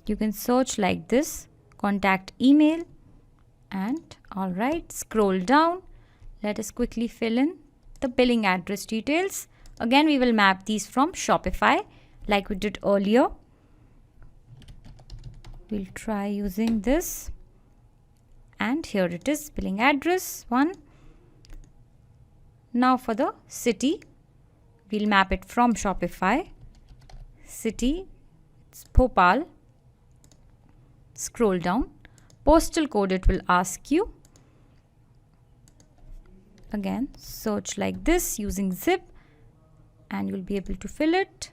You can search like this, contact email, and alright, scroll down. Let us quickly fill in the billing address details. Again, we will map these from Shopify like we did earlier. We'll try using this. And here it is, billing address 1. Now for the city, we'll map it from Shopify. City, it's Bhopal. Scroll down. Postal code it will ask you. Again, search like this using zip and you'll be able to fill it.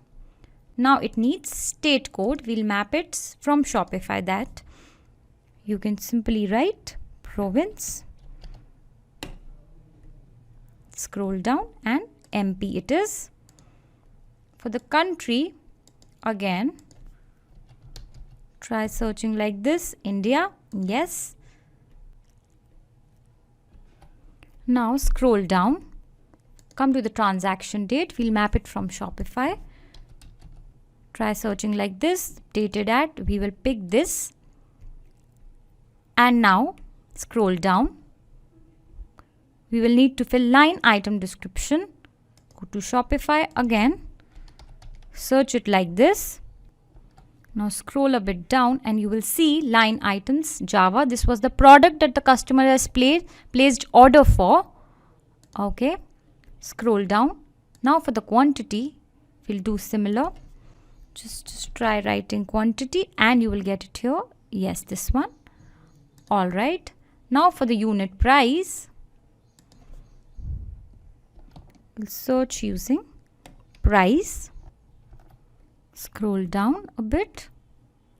Now it needs state code. We'll map it from Shopify that. You can simply write province. Scroll down and MP it is. For the country, again, try searching like this, India. Yes. Now scroll down. Come to the transaction date. We'll map it from Shopify. Try searching like this, dated at. We will pick this. And now scroll down. We will need to fill line item description. Go to Shopify again. Search it like this. Now scroll a bit down and you will see line items Java. This was the product that the customer has placed order for. Okay. Scroll down. Now for the quantity, we'll do similar. Just try writing quantity and you will get it here. Yes, this one. Alright. Now for the unit price, we'll search using price. Scroll down a bit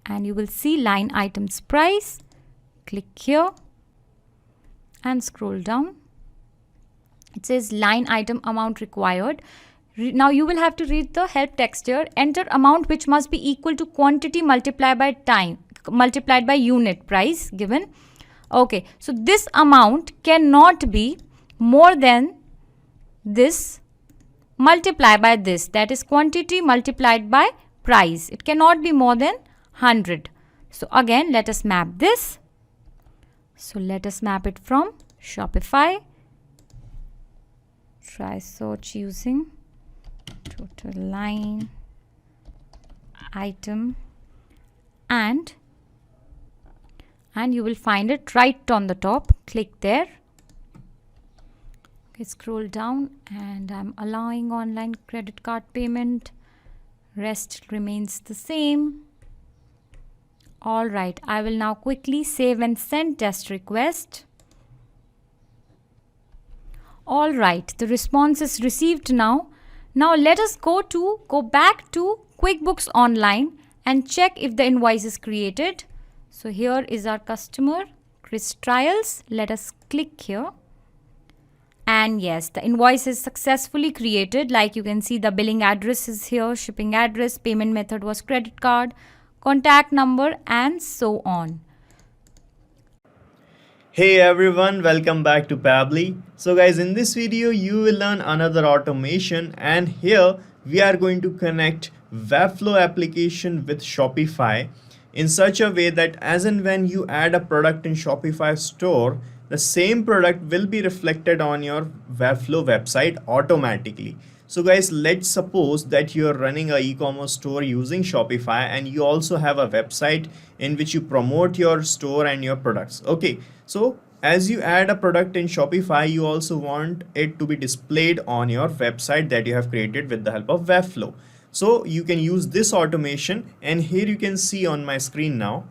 and you will see line items price. Click here and scroll down. It says line item amount required. Now you will have to read the help text here. Enter amount which must be equal to quantity multiplied by time multiplied by unit price given. Okay, so this amount cannot be more than this multiplied by this, that is quantity multiplied by price. It cannot be more than 100. So again, let us map this. So let us map it from Shopify. Try search using total line item and you will find it right on the top. Click there. Okay, scroll down and I'm allowing online credit card payment. Rest remains the same. Alright, I will now quickly save and send test request. Alright, the response is received now. Now let us go back to QuickBooks Online and check if the invoice is created. So here is our customer, Chris Trials. Let us click here. And yes, the invoice is successfully created. Like you can see, the billing address is here, shipping address, payment method was credit card, contact number, and so on. Hey everyone, welcome back to Pabbly. So guys, in this video you will learn another automation, and here we are going to connect Webflow application with Shopify in such a way that as and when you add a product in Shopify store, the same product will be reflected on your Webflow website automatically. So guys, let's suppose that you're running a e-commerce store using Shopify and you also have a website in which you promote your store and your products. Okay, so as you add a product in Shopify, you also want it to be displayed on your website that you have created with the help of Webflow. So you can use this automation, and here you can see on my screen now,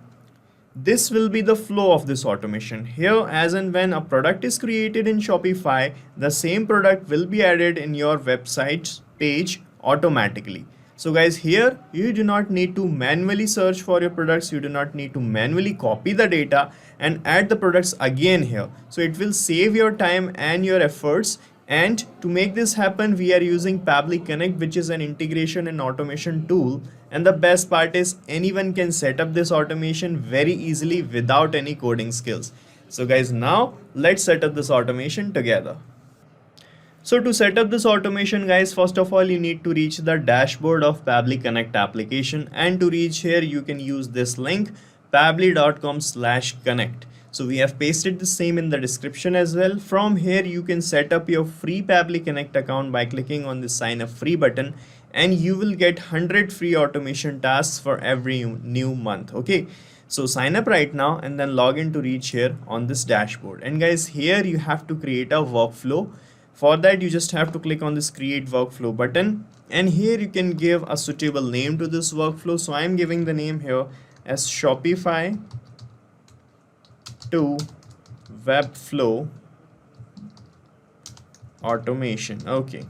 this will be the flow of this automation. Here, as and when a product is created in Shopify, the same product will be added in your website page automatically. So guys, here you do not need to manually search for your products. You do not need to manually copy the data and add the products again here. So it will save your time and your efforts. And to make this happen, we are using Pabbly Connect, which is an integration and automation tool. And the best part is anyone can set up this automation very easily without any coding skills. So guys, now let's set up this automation together. So to set up this automation, guys, first of all, you need to reach the dashboard of Pabbly Connect application. And to reach here, you can use this link, pabbly.com/connect. So we have pasted the same in the description as well. From here, you can set up your free Pabbly Connect account by clicking on the sign up free button, and you will get 100 free automation tasks for every new month. Okay, so sign up right now and then log in to reach here on this dashboard. And guys, here you have to create a workflow. For that, you just have to click on this create workflow button, and here you can give a suitable name to this workflow. So I'm giving the name here as Shopify to Webflow automation. Okay,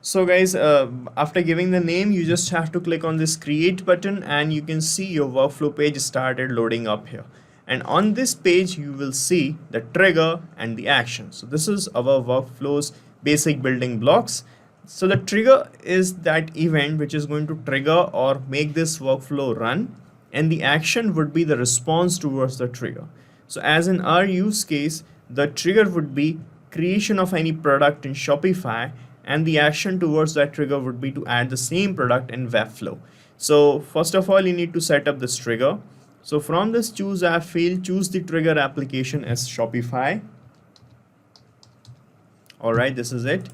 so guys, after giving the name, you just have to click on this create button, and you can see your workflow page started loading up here. And on this page, you will see the trigger and the action. So this is our workflow's basic building blocks. So the trigger is that event which is going to trigger or make this workflow run, and the action would be the response towards the trigger. So as in our use case, the trigger would be creation of any product in Shopify, and the action towards that trigger would be to add the same product in Webflow. So first of all, you need to set up this trigger. So from this choose app field, choose the trigger application as Shopify. All right, this is it.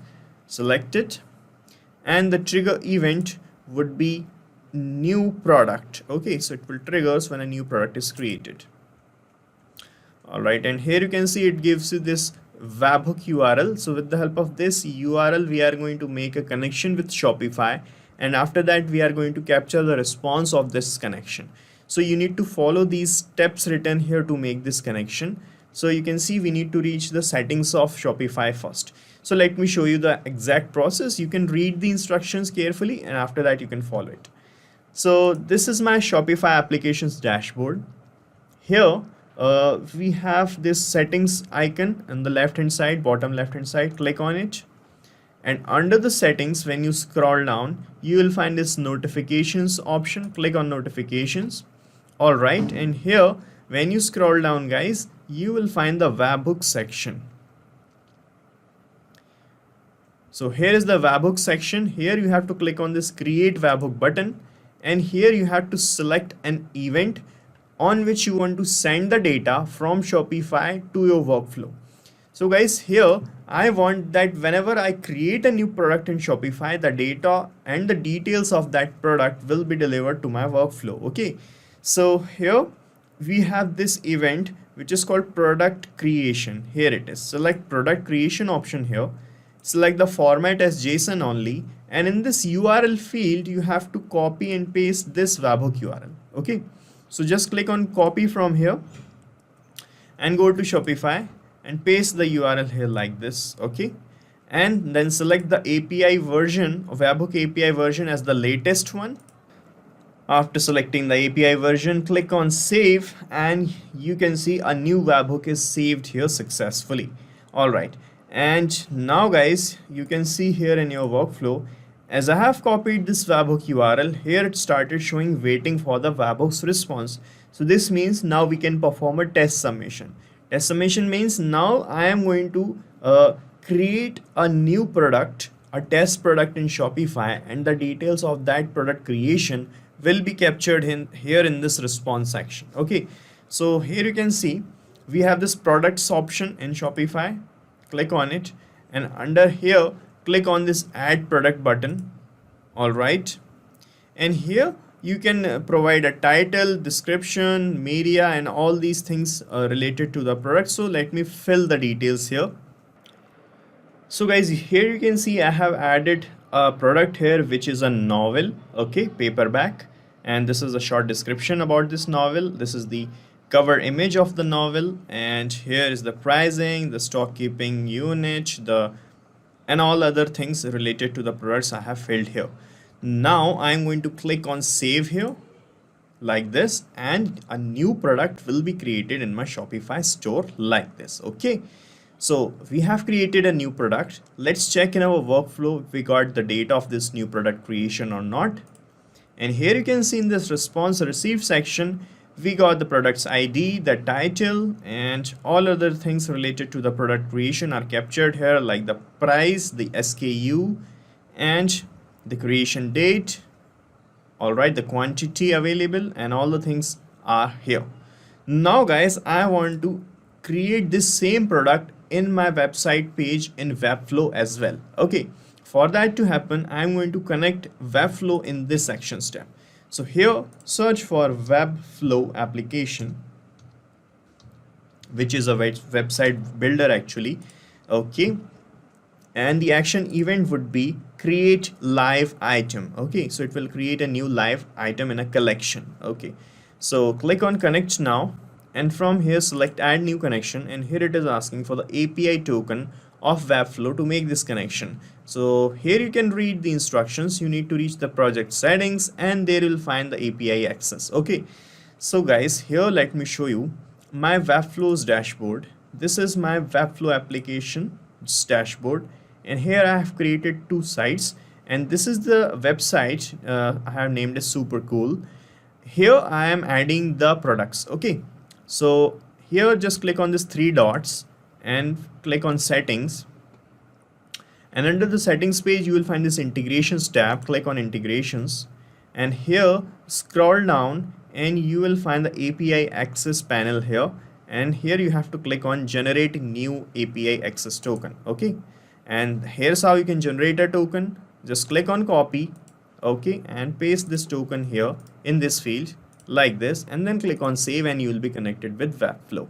Select it, and the trigger event would be new product. Okay, so it will triggers when a new product is created. All right, and here you can see it gives you this webhook URL. So with the help of this URL, we are going to make a connection with Shopify, and after that we are going to capture the response of this connection. So you need to follow these steps written here to make this connection. So you can see we need to reach the settings of Shopify first. So let me show you the exact process. You can read the instructions carefully, and after that you can follow it. So this is my Shopify applications dashboard. Here we have this settings icon on the left hand side, bottom left hand side. Click on it, and under the settings, when you scroll down, you will find this notifications option. Click on notifications. All right, and here when you scroll down, guys, you will find the webhook section. So here is the webhook section. Here you have to click on this create webhook button, and here you have to select an event on which you want to send the data from Shopify to your workflow. So guys, here I want that whenever I create a new product in Shopify, the data and the details of that product will be delivered to my workflow. Okay, so here we have this event which is called product creation. Here it is. Select product creation option here. Select the format as JSON only, and in this URL field you have to copy and paste this webhook URL. Okay, so just click on copy from here and go to Shopify and paste the URL here like this. Okay, and then select the API version of webhook API version as the latest one. After selecting the API version, click on save, and you can see a new webhook is saved here successfully. All right, and now guys, you can see here in your workflow, as I have copied this webhook URL, here it started showing waiting for the webhook's response. So this means now we can perform a test submission. Test submission means now I am going to create a new product, a test product in Shopify, and the details of that product creation will be captured in here in this response section. Okay, so here you can see we have this products option in Shopify. Click on it, and under here click on this add product button. All right, and here you can provide a title, description, media, and all these things related to the product. So let me fill the details here. So guys, here you can see I have added a product here which is a novel, okay, paperback, and this is a short description about this novel. This is the cover image of the novel, and here is the pricing, the stock keeping unit, and all other things related to the products I have filled here. Now I'm going to click on save here like this, and a new product will be created in my Shopify store like this. Okay, so we have created a new product. Let's check in our workflow if we got the data of this new product creation or not. And here you can see in this response received section, we got the product's ID, the title, and all other things related to the product creation are captured here, like the price, the SKU, and the creation date. All right, the quantity available, and all the things are here. Now guys, I want to create this same product in my website page in Webflow as well. Okay, for that to happen, I'm going to connect Webflow in this action step. So here search for Webflow application, which is a website builder actually. Okay, and the action event would be create live item. Okay, so it will create a new live item in a collection. Okay, so click on connect now, and from here select add new connection, and here it is asking for the API token of Webflow to make this connection. So here you can read the instructions. You need to reach the project settings, and there you'll find the API access. Okay, so guys, here let me show you my Webflow's dashboard. This is my Webflow application dashboard, and here I have created two sites, and this is the website I have named as super cool. Here I am adding the products. Okay, so here just click on this three dots and click on settings, and under the settings page you will find this integrations tab. Click on integrations, and here scroll down and you will find the API access panel here, and here you have to click on generate new API access token. Okay, and here's how you can generate a token. Just click on copy, okay, and paste this token here in this field like this, and then click on save, and you will be connected with Webflow.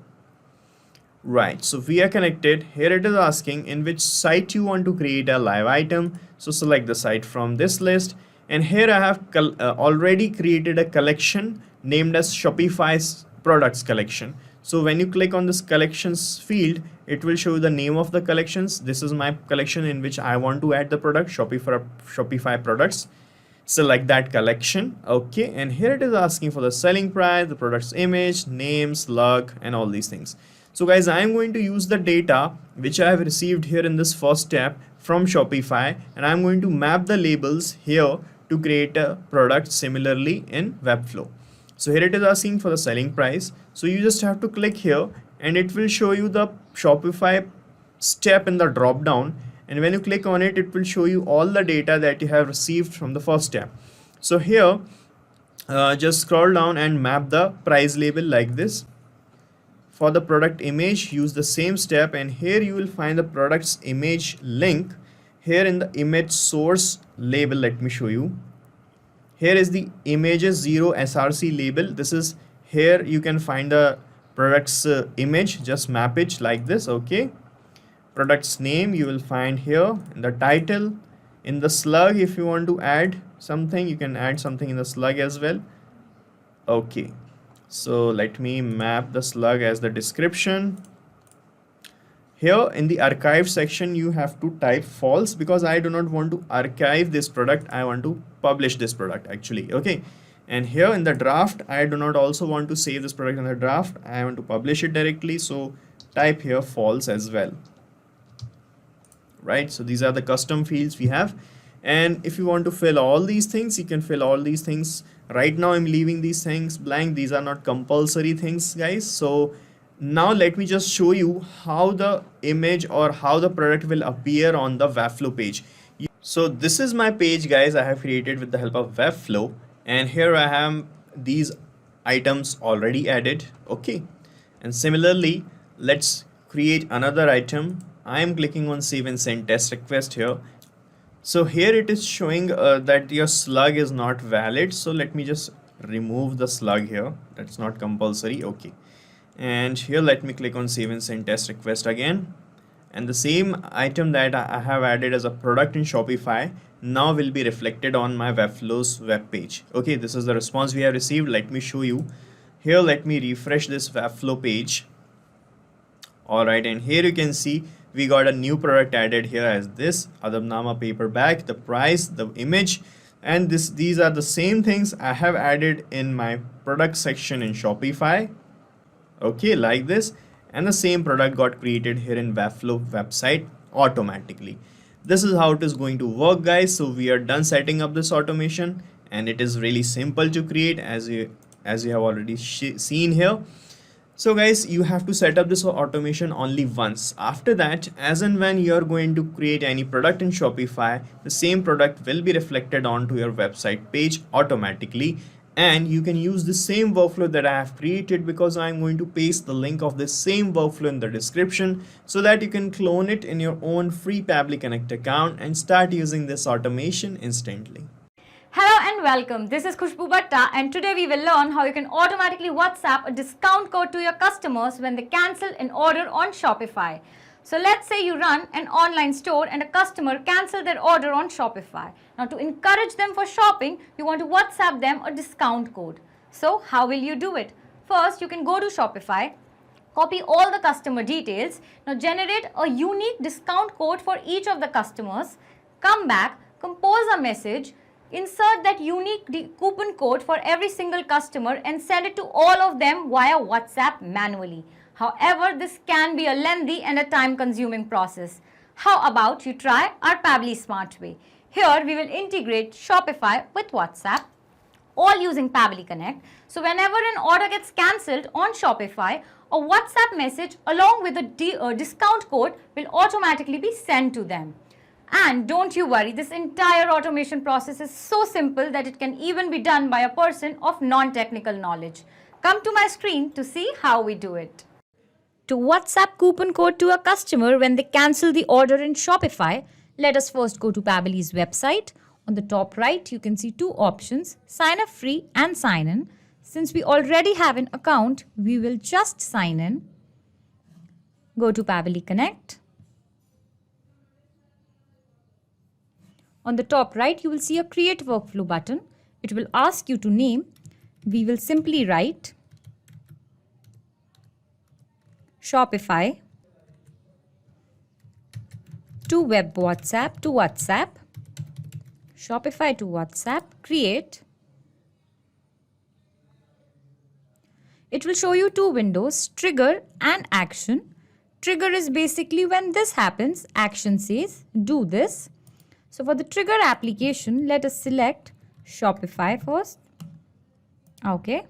Right, so we are connected. Here it is asking in which site you want to create a live item. So select the site from this list, and here I have already created a collection named as Shopify's products collection. So when you click on this collections field, it will show you the name of the collections. This is my collection in which I want to add the product, Shopify products. Select that collection. Okay, and here it is asking for the selling price, the product's image, name, slug, and all these things. So guys, I am going to use the data which I have received here in this first step from Shopify, and I am going to map the labels here to create a product similarly in Webflow. So here it is asking for the selling price. So you just have to click here, and it will show you the Shopify step in the drop down, and when you click on it, it will show you all the data that you have received from the first step. So here just scroll down and map the price label like this. For the product image, use the same step, and here you will find the product's image link here in the image source label. Let me show you. Here is the images 0 src label. This is here you can find the product's image. Just map it like this. Okay, product's name you will find here in the title. In the slug, if you want to add something, you can add something in the slug as well. Okay, so let me map the slug as the description. Here in the archive section, you have to type false because I do not want to archive this product. I want to publish this product actually. Okay, and here in the draft, I do not also want to save this product in the draft. I want to publish it directly. So type here false as well. right? So these are the custom fields we have. And if you want to fill all these things, you can fill all these things. Right now I'm leaving these things blank. These are not compulsory things, guys. So now let me just show you how the image or how the product will appear on the Webflow page. So this is my page, guys, I have created with the help of Webflow, and here I have these items already added. Okay, and similarly, let's create another item. I am clicking on save and send test request here. So here it is showing that your slug is not valid. So let me just remove the slug here. That's not compulsory. Okay. And here let me click on save and send test request again. And the same item that I have added as a product in Shopify now will be reflected on my Webflow's web page. Okay, this is the response we have received. Let me show you. Here let me refresh this Webflow page. Alright, and here you can see we got a new product added here as this Adamnama paper bag, the price, the image, and these are the same things I have added in my product section in Shopify. Okay, like this, and the same product got created here in Webflow website automatically. This is how it is going to work, guys. So we are done setting up this automation, and it is really simple to create as you have already seen here. So guys, you have to set up this automation only once. After that, as and when you are going to create any product in Shopify, the same product will be reflected onto your website page automatically. And you can use the same workflow that I have created, because I'm going to paste the link of this same workflow in the description so that you can clone it in your own free Pabbly Connect account and start using this automation instantly. Hello and welcome. This is Khushbu Bhatta, and today we will learn how you can automatically WhatsApp a discount code to your customers when they cancel an order on Shopify. So let's say you run an online store and a customer cancel their order on Shopify. Now to encourage them for shopping, you want to WhatsApp them a discount code. So how will you do it? First, you can go to Shopify, copy all the customer details. Now generate a unique discount code for each of the customers. Come back, compose a message, insert that unique coupon code for every single customer and send it to all of them via WhatsApp manually. However, this can be a lengthy and a time-consuming process. How about you try our Pabbly Smart way? Here we will integrate Shopify with WhatsApp, all using Pabbly Connect. So whenever an order gets cancelled on Shopify, a WhatsApp message along with a discount code will automatically be sent to them. And don't you worry, this entire automation process is so simple that it can even be done by a person of non-technical knowledge. Come to my screen to see how we do it. To WhatsApp coupon code to a customer when they cancel the order in Shopify, let us first go to Pabbly's website. On the top right, you can see two options, sign up free and sign in. Since we already have an account, we will just sign in. Go to Pabbly Connect. On the top right, you will see a Create Workflow button. It will ask you to name. We will simply write Shopify to WhatsApp to WhatsApp. Shopify to WhatsApp, create. It will show you two windows, trigger and action. Trigger is basically when this happens, action says do this. So for the trigger application, let us select Shopify first. Okay.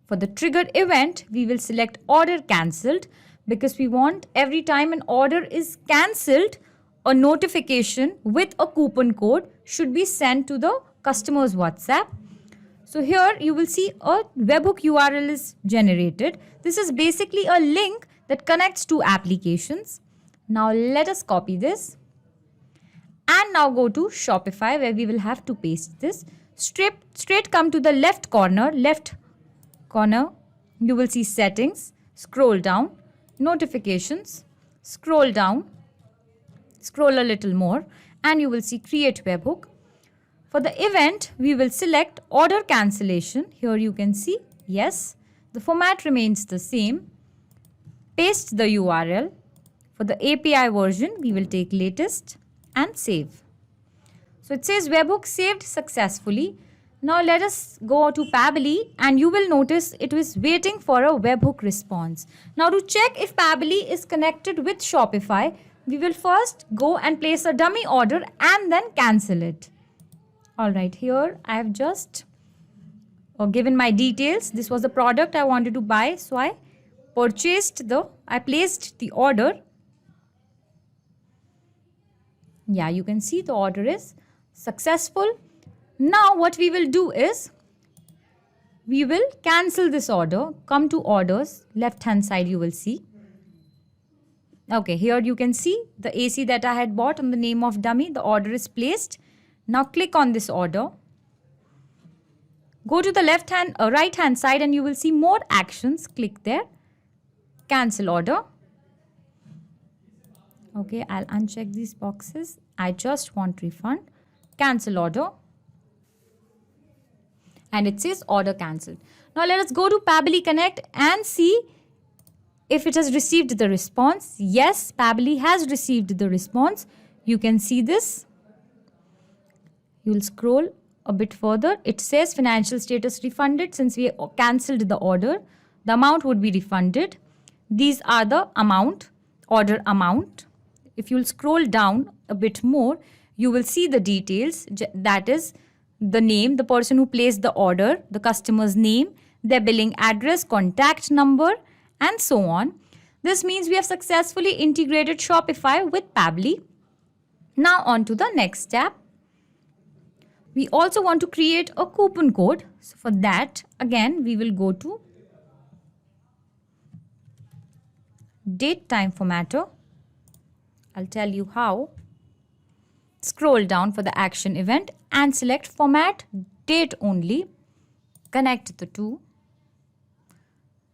For the trigger event, we will select order cancelled, because we want every time an order is cancelled, a notification with a coupon code should be sent to the customer's WhatsApp. So here you will see a webhook URL is generated. This is basically a link that connects two applications. Now let us copy this. And now go to Shopify, where we will have to paste this. Straight come to the left corner, you will see settings, scroll down, notifications, scroll down, scroll a little more, and you will see create webhook. For the event, we will select order cancellation. Here you can see, yes, the format remains the same. Paste the URL. For the API version, we will take latest and save. So it says webhook saved successfully. Now let us go to Pabbly and you will notice it is waiting for a webhook response. Now to check if Pabbly is connected with Shopify, we will first go and place a dummy order and then cancel it. Alright, here I have just given my details. This was the product I wanted to buy, so I placed the order. Yeah, you can see the order is successful. Now what we will do is we will cancel this order. Come to orders, left hand side you will see. Okay, here you can see the AC that I had bought on the name of dummy. The order is placed. Now click on this order. Go to the right hand side and you will see more actions. Click there. Cancel order. Okay, I'll uncheck these boxes. I just want refund. Cancel order. And it says order cancelled. Now let us go to Pabbly Connect and see if it has received the response. Yes, Pabbly has received the response. You can see this. You will scroll a bit further. It says financial status refunded. Since we cancelled the order, the amount would be refunded. These are the order amount. If you will scroll down a bit more, you will see the details. That is the name, the person who placed the order, the customer's name, their billing address, contact number, and so on. This means we have successfully integrated Shopify with Pabbly. Now on to the next step. We also want to create a coupon code. So for that, again, we will go to date time formatter. I'll tell you how. Scroll down for the action event and select format date only. Connect the two.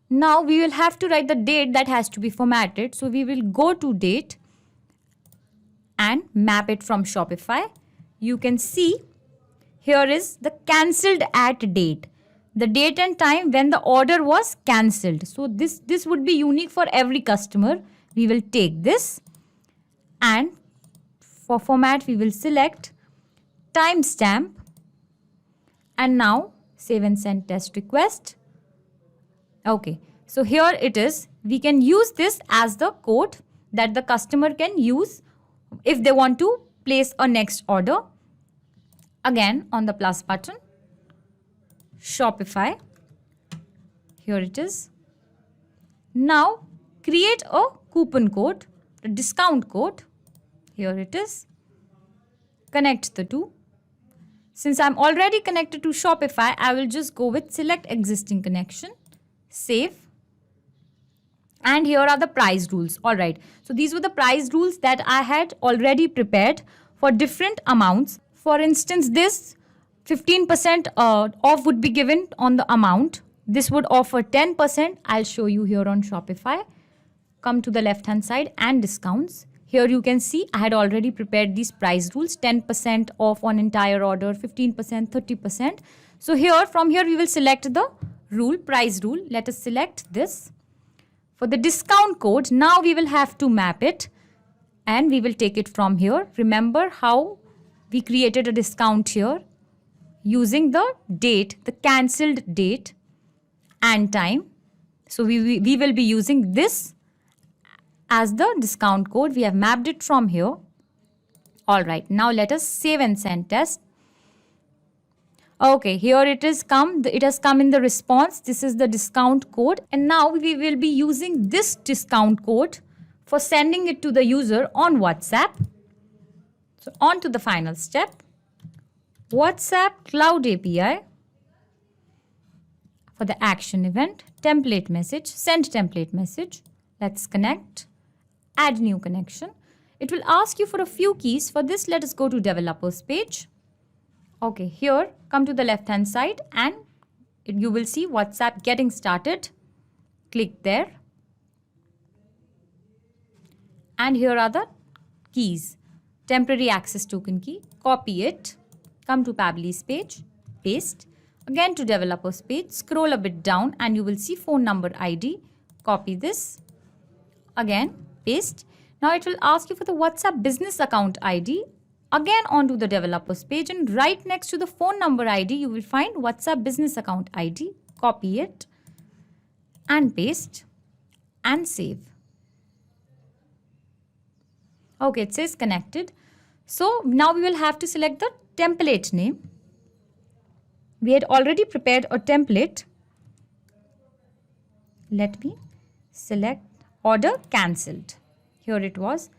Now we will have to write the date that has to be formatted. So we will go to date and map it from Shopify. You can see here is the cancelled at date. The date and time when the order was cancelled. So this would be unique for every customer. We will take this and for format we will select timestamp and now save and send test request. Okay, so here it is. We can use this as the code that the customer can use if they want to place a next order. Again on the plus button, Shopify, here it is. Now create a coupon code, a discount code, here it is. Connect the two. Since I'm already connected to Shopify, I will just go with select existing connection, save. And here are the price rules. Alright, so these were the price rules that I had already prepared for different amounts. For instance, this 15% off would be given on the amount. This would offer 10%. I'll show you here on Shopify. Come to the left hand side and discounts. Here you can see I had already prepared these price rules. 10% off on entire order, 15%, 30%. So here, from here we will select the rule, price rule. Let us select this. For the discount code, now we will have to map it and we will take it from here. Remember how we created a discount here using the date, the cancelled date and time. So we will be using this as the discount code. We have mapped it from here. Alright, now let us save and send test. Okay, here it has come in the response. This is the discount code and now we will be using this discount code for sending it to the user on WhatsApp. So on to the final step. WhatsApp Cloud API. For the action event, template message, send template message. Let's connect. Add new connection. It will ask you for a few keys. For this, let us go to developers page. Okay, here, come to the left hand side and you will see WhatsApp getting started. Click there. And here are the keys. Temporary access token key. Copy it. Come to Pabbly's page. Paste. Again to developers page. Scroll a bit down and you will see phone number ID. Copy this. Again, paste. Now it will ask you for the WhatsApp business account ID. again onto the developers page, and right next to the phone number ID, you will find WhatsApp business account ID. Copy it and paste and save. Okay, it says connected. So now we will have to select the template name. We had already prepared a template. Let me select order cancelled. Here it was.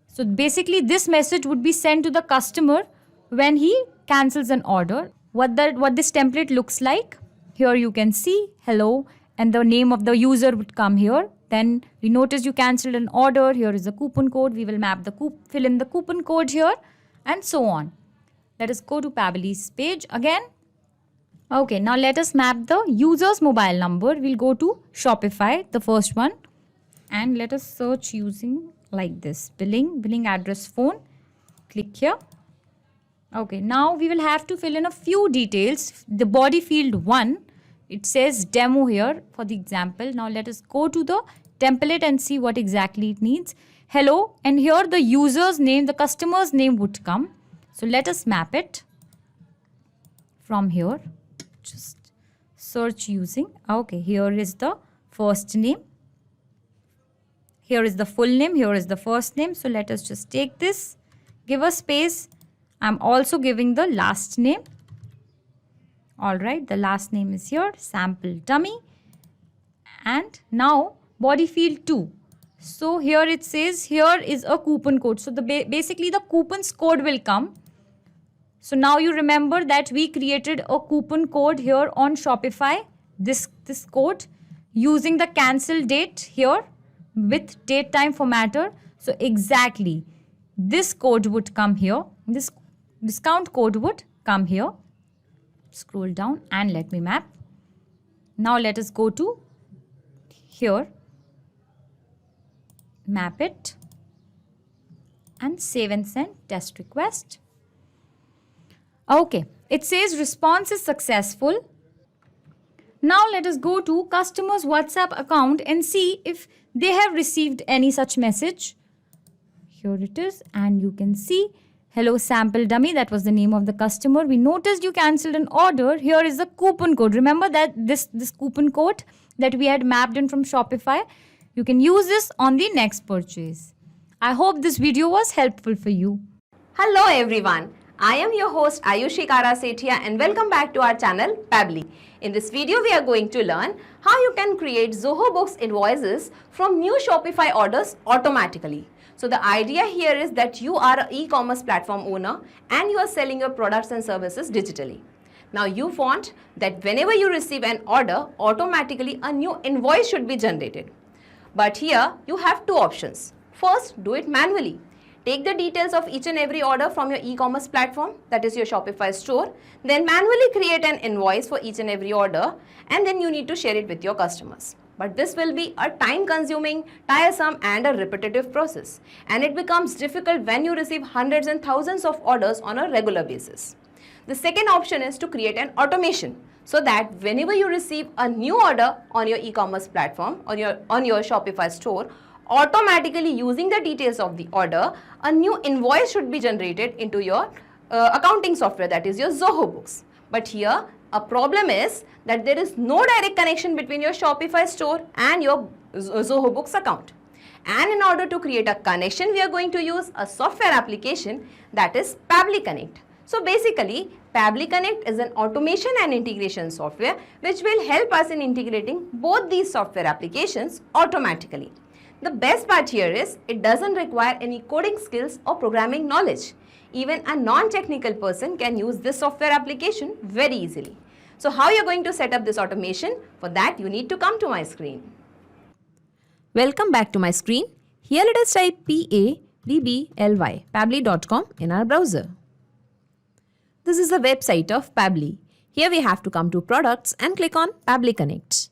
So basically this message would be sent to the customer when he cancels an order. What this template looks like, here you can see hello and the name of the user would come here. Then we notice you cancelled an order. Here is the coupon code. We will fill in the coupon code here and so on. Let us go to Pabbly's page again. Okay, now let us map the user's mobile number. We'll go to Shopify, the first one, and let us search using like this, billing address phone. Click here. Okay, now we will have to fill in a few details. The body field 1, it says demo here for the example. Now let us go to the template and see what exactly it needs. Hello, and here the user's name, the customer's name would come. So let us map it from here. Just search using. Okay, here is the first name. Here is the full name. Here is the first name. So let us just take this, give a space. I'm also giving the last name. All right, the last name is here, sample dummy. And now body field 2. So here it says here is a coupon code. So basically the coupon's code will come. So now you remember that we created a coupon code here on Shopify. This code using the cancel date here with date time formatter. So exactly this code would come here. This discount code would come here. Scroll down and let me map. Now let us go to here. Map it and save and send test request. Okay, it says response is successful. Now let us go to customer's WhatsApp account and see if they have received any such message. Here it is, and you can see hello sample dummy, that was the name of the customer. We noticed you cancelled an order. Here is the coupon code. Remember that this coupon code that we had mapped in from Shopify. You can use this on the next purchase. I hope this video was helpful for you. Hello everyone. I am your host Ayushi Sethia and welcome back to our channel Pabbly. In this video we are going to learn how you can create Zoho Books invoices from new Shopify orders automatically. So the idea here is that you are an e-commerce platform owner and you are selling your products and services digitally. Now you want that whenever you receive an order, automatically a new invoice should be generated. But here you have two options. First, do it manually. Take the details of each and every order from your e-commerce platform, that is your Shopify store, then manually create an invoice for each and every order, and then you need to share it with your customers. But this will be a time-consuming, tiresome and a repetitive process, and it becomes difficult when you receive hundreds and thousands of orders on a regular basis. The second option is to create an automation so that whenever you receive a new order on your e-commerce platform or on your Shopify store, automatically using the details of the order, a new invoice should be generated into your accounting software, that is your Zoho Books. But here a problem is that there is no direct connection between your Shopify store and your Zoho Books account. And in order to create a connection, we are going to use a software application, that is Pabbly Connect. So basically, Pabbly Connect is an automation and integration software which will help us in integrating both these software applications automatically. The best part here is it doesn't require any coding skills or programming knowledge. Even a non-technical person can use this software application very easily. So how you're going to set up this automation? For that, you need to come to my screen. Welcome back to my screen. Here let us type Pabbly, pabbly.com in our browser. This is the website of Pabbly. Here we have to come to products and click on Pabbly Connect.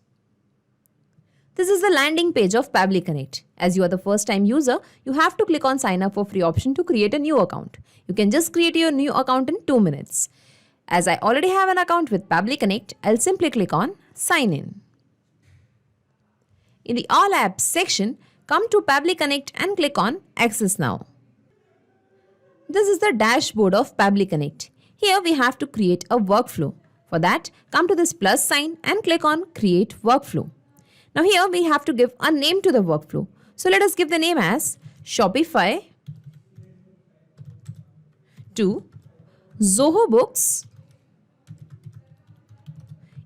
This is the landing page of Pabbly Connect. As you are the first time user, you have to click on sign up for free option to create a new account. You can just create your new account in 2 minutes. As I already have an account with Pabbly Connect, I'll simply click on sign in. In the all apps section, come to Pabbly Connect and click on access now. This is the dashboard of Pabbly Connect. Here we have to create a workflow. For that, come to this plus sign and click on Create Workflow. Now here we have to give a name to the workflow. So let us give the name as Shopify to Zoho Books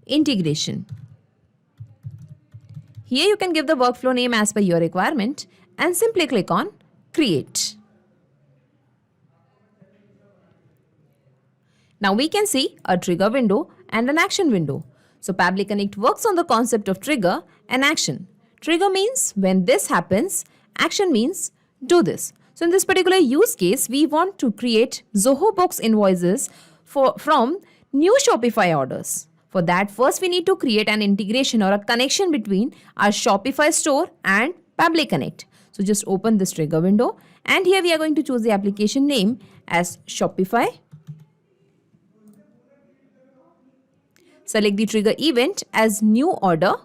Integration. Here you can give the workflow name as per your requirement and simply click on Create. Now we can see a trigger window and an action window. So Pabbly Connect works on the concept of trigger and action. Trigger means when this happens, action means do this. So in this particular use case, we want to create Zoho Books invoices from new Shopify orders. For that, first we need to create an integration or a connection between our Shopify store and Pabbly Connect. So just open this trigger window and here we are going to choose the application name as Shopify. Select the trigger event as new order.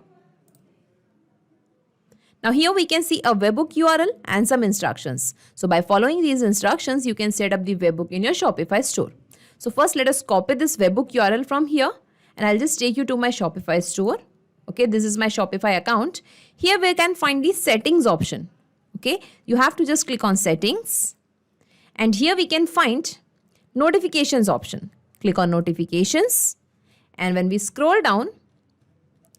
Now here we can see a webhook URL and some instructions. So by following these instructions, you can set up the webhook in your Shopify store. So first let us copy this webhook URL from here and I'll just take you to my Shopify store. Okay, this is my Shopify account. Here we can find the settings option. Okay, you have to just click on settings and here we can find notifications option. Click on notifications. And when we scroll down,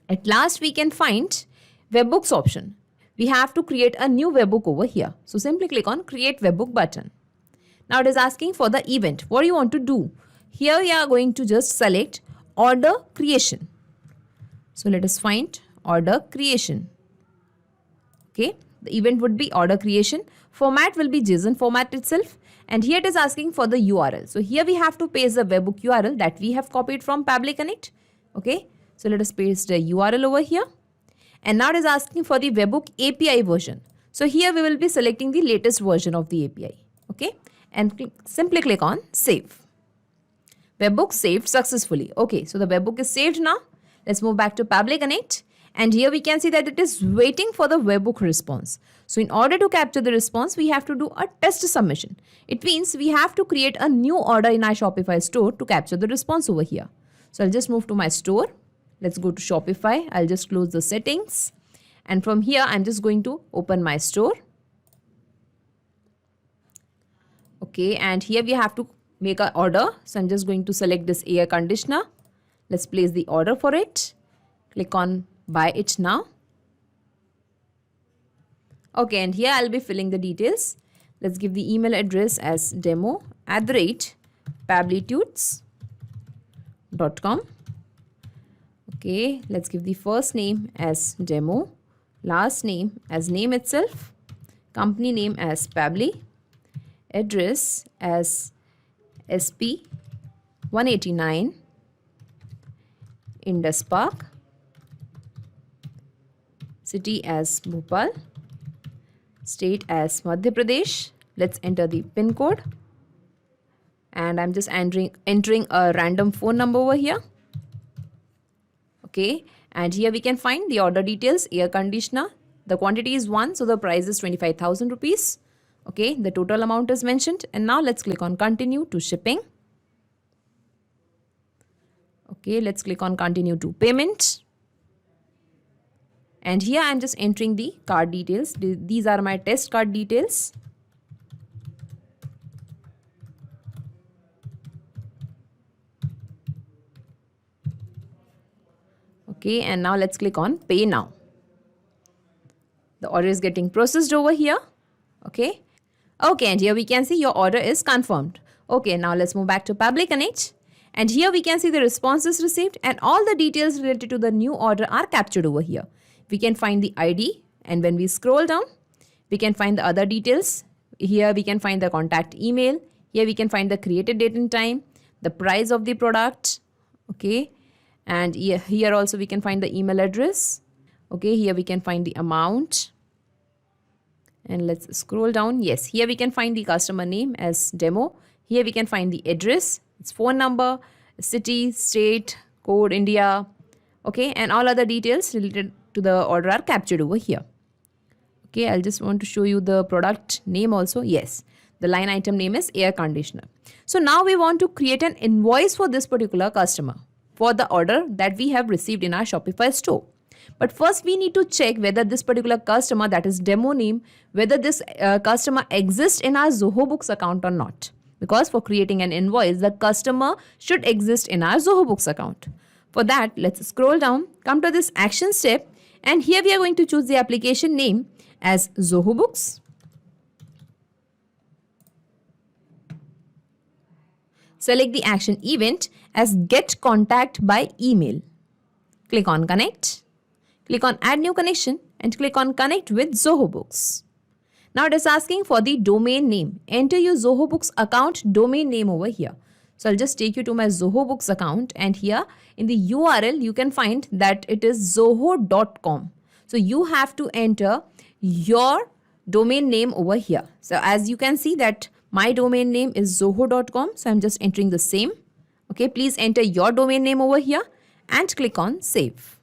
at last we can find webhooks option. We have to create a new webhook over here. So simply click on create webhook button. Now it is asking for the event. What do you want to do? Here we are going to just select order creation. So let us find order creation. Okay, the event would be order creation. Format will be JSON format itself. And here it is asking for the URL. So here we have to paste the webhook URL that we have copied from Pabbly Connect. Okay, so let us paste the URL over here. And now it is asking for the webhook API version. So here we will be selecting the latest version of the API. Okay, and simply click on save. Webhook saved successfully. Okay, so the webhook is saved now. Let's move back to Pabbly Connect. And here we can see that it is waiting for the webhook response. So in order to capture the response, we have to do a test submission. It means we have to create a new order in our Shopify store to capture the response over here. So I'll just move to my store. Let's go to Shopify. I'll just close the settings. And from here, I'm just going to open my store. Okay, and here we have to make an order. So I'm just going to select this air conditioner. Let's place the order for it. Click on buy it now. Okay, and here I'll be filling the details. Let's give the email address as demo@pabblytudes.com. Okay, let's give the first name as demo, last name as name itself, company name as Pabbly, address as SP 189 Indus Park, city as Bhopal, state as Madhya Pradesh. Let's enter the PIN code and I'm just entering a random phone number over here. Okay, and here we can find the order details, air conditioner. The quantity is 1, so the price is 25,000 rupees. Okay, the total amount is mentioned and now let's click on continue to shipping. Okay, let's click on continue to payment. And here I'm just entering the card details. These are my test card details. Okay, and now let's click on pay now. The order is getting processed over here. Okay. Okay, and here we can see your order is confirmed. Okay, now let's move back to Pabbly Connect. And here we can see the responses received and all the details related to the new order are captured over here. We can find the ID and when we scroll down, we can find the other details. Here we can find the contact email. Here we can find the created date and time, the price of the product. Okay. And here also we can find the email address. Okay. Here we can find the amount. And let's scroll down. Yes. Here we can find the customer name as demo. Here we can find the address, its phone number, city, state, code, India. Okay. And all other details related to the order are captured over here. Okay, I'll just want to show you the product name also. Yes, The line item name is air conditioner. So now we want to create an invoice for this particular customer for the order that we have received in our Shopify store. But first we need to check whether this particular customer, that is demo name, whether this customer exists in our Zoho Books account or not. Because for creating an invoice, the customer should exist in our Zoho Books account. For that, let's scroll down, come to this action step, and here we are going to choose the application name as Zoho Books. Select the action event as get contact by email. Click on connect. Click on add new connection and click on connect with Zoho Books. Now it is asking for the domain name. Enter your Zoho Books account domain name over here. So I'll just take you to my Zoho Books account, and here in the URL you can find that it is zoho.com. So you have to enter your domain name over here. So as you can see that my domain name is zoho.com. So I'm just entering the same. Okay, please enter your domain name over here and click on save.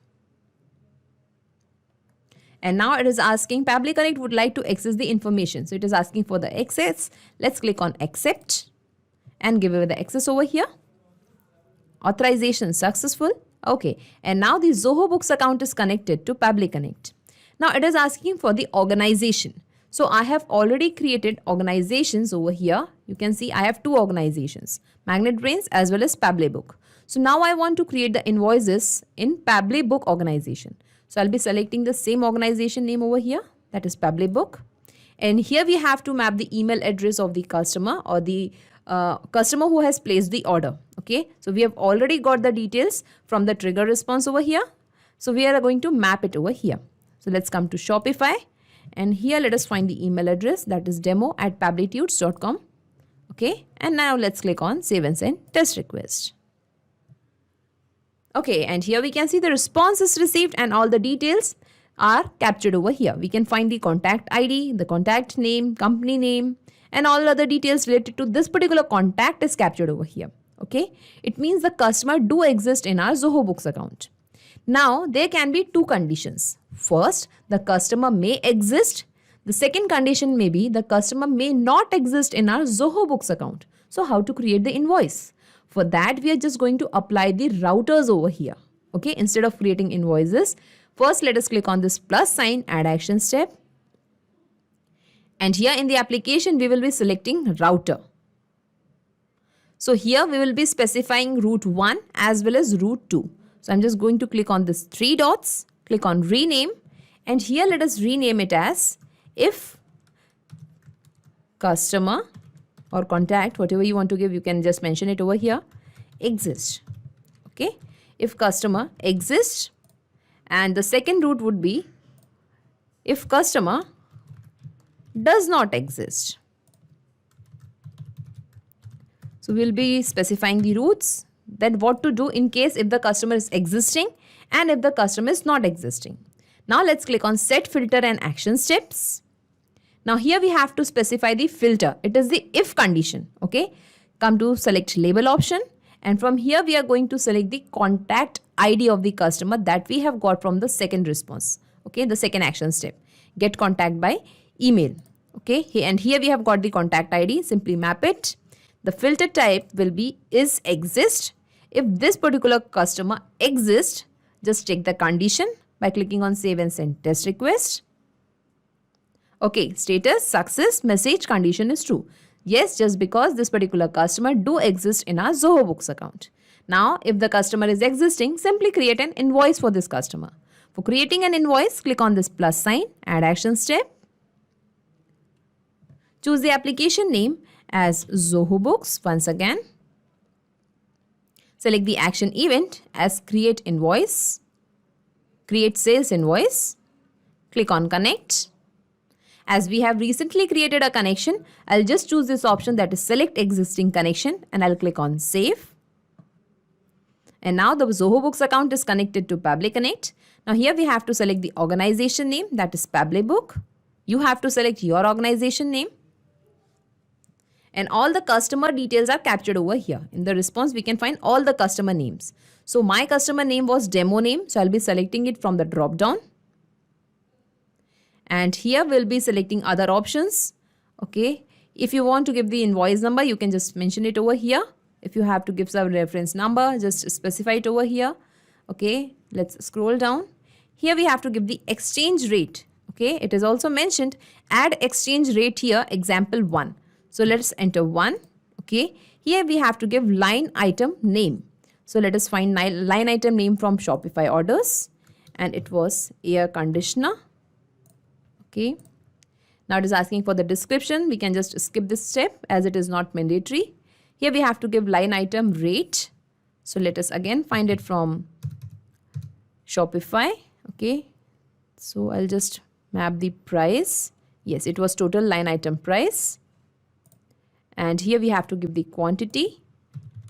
And now it is asking Pabbly Connect would like to access the information. So it is asking for the access. Let's click on accept and give away the access over here. Authorization successful. Okay. And now the Zoho Books account is connected to Pabbly Connect. Now it is asking for the organization. So I have already created organizations over here. You can see I have two organizations, Magnet Brains as well as Pabbly Book. So now I want to create the invoices in Pabbly Book organization. So I'll be selecting the same organization name over here, that is Pabbly Book. And here we have to map the email address of the customer or the customer who has placed the order. Okay, so we have already got the details from the trigger response over here. So we are going to map it over here. So let's come to Shopify, and here let us find the email address, that is demo@pabblytudes.com. Okay, and now let's click on save and send test request. Okay, and here we can see the response is received and all the details are captured over here. We can find the contact ID, the contact name, company name, and all other details related to this particular contact is captured over here. Okay, it means the customer do exist in our Zoho Books account. Now, there can be two conditions. First, the customer may exist. The second condition may be the customer may not exist in our Zoho Books account. So, how to create the invoice? For that, we are just going to apply the routers over here. Okay, instead of creating invoices, first let us click on this plus sign, add action step. And here in the application, we will be selecting router. So here we will be specifying route 1 as well as route 2. So I'm just going to click on this 3 dots, click on rename, and here let us rename it as if customer or contact, whatever you want to give, you can just mention it over here, exists. Okay, if customer exists, and the second route would be if customer does not exist. So we'll be specifying the routes, then what to do in case if the customer is existing and if the customer is not existing. Now let's click on set filter and action steps. Now here we have to specify the filter. It is the if condition. Okay, come to select label option, and from here we are going to select the contact ID of the customer that we have got from the second response. Okay, the second action step, get contact by email. Okay, and here we have got the contact ID. Simply map it. The filter type will be is exist. If this particular customer exists, just check the condition by clicking on save and send test request. Okay, status success, message condition is true. Yes, just because this particular customer do exist in our Zoho Books account. Now, if the customer is existing, simply create an invoice for this customer. For creating an invoice, click on this plus sign, add action step. Choose the application name as Zoho Books once again. Select the action event as create invoice, create sales invoice. Click on connect. As we have recently created a connection, I'll just choose this option, that is select existing connection, and I'll click on save. And now the Zoho Books account is connected to Pabbly Connect. Now here we have to select the organization name, that is Pabbly Book. You have to select your organization name. And all the customer details are captured over here. In the response, we can find all the customer names. So my customer name was demo name. So I'll be selecting it from the drop down. And here we'll be selecting other options. Okay. If you want to give the invoice number, you can just mention it over here. If you have to give some reference number, just specify it over here. Okay, let's scroll down. Here we have to give the exchange rate. Okay, it is also mentioned add exchange rate here, example 1. So let's enter 1. Okay, here we have to give line item name. So let us find line item name from Shopify orders, and it was air conditioner. Okay, now it is asking for the description. We can just skip this step as it is not mandatory. Here we have to give line item rate. So let us again find it from Shopify. Okay, so I'll just map the price. Yes, it was total line item price. And here we have to give the quantity.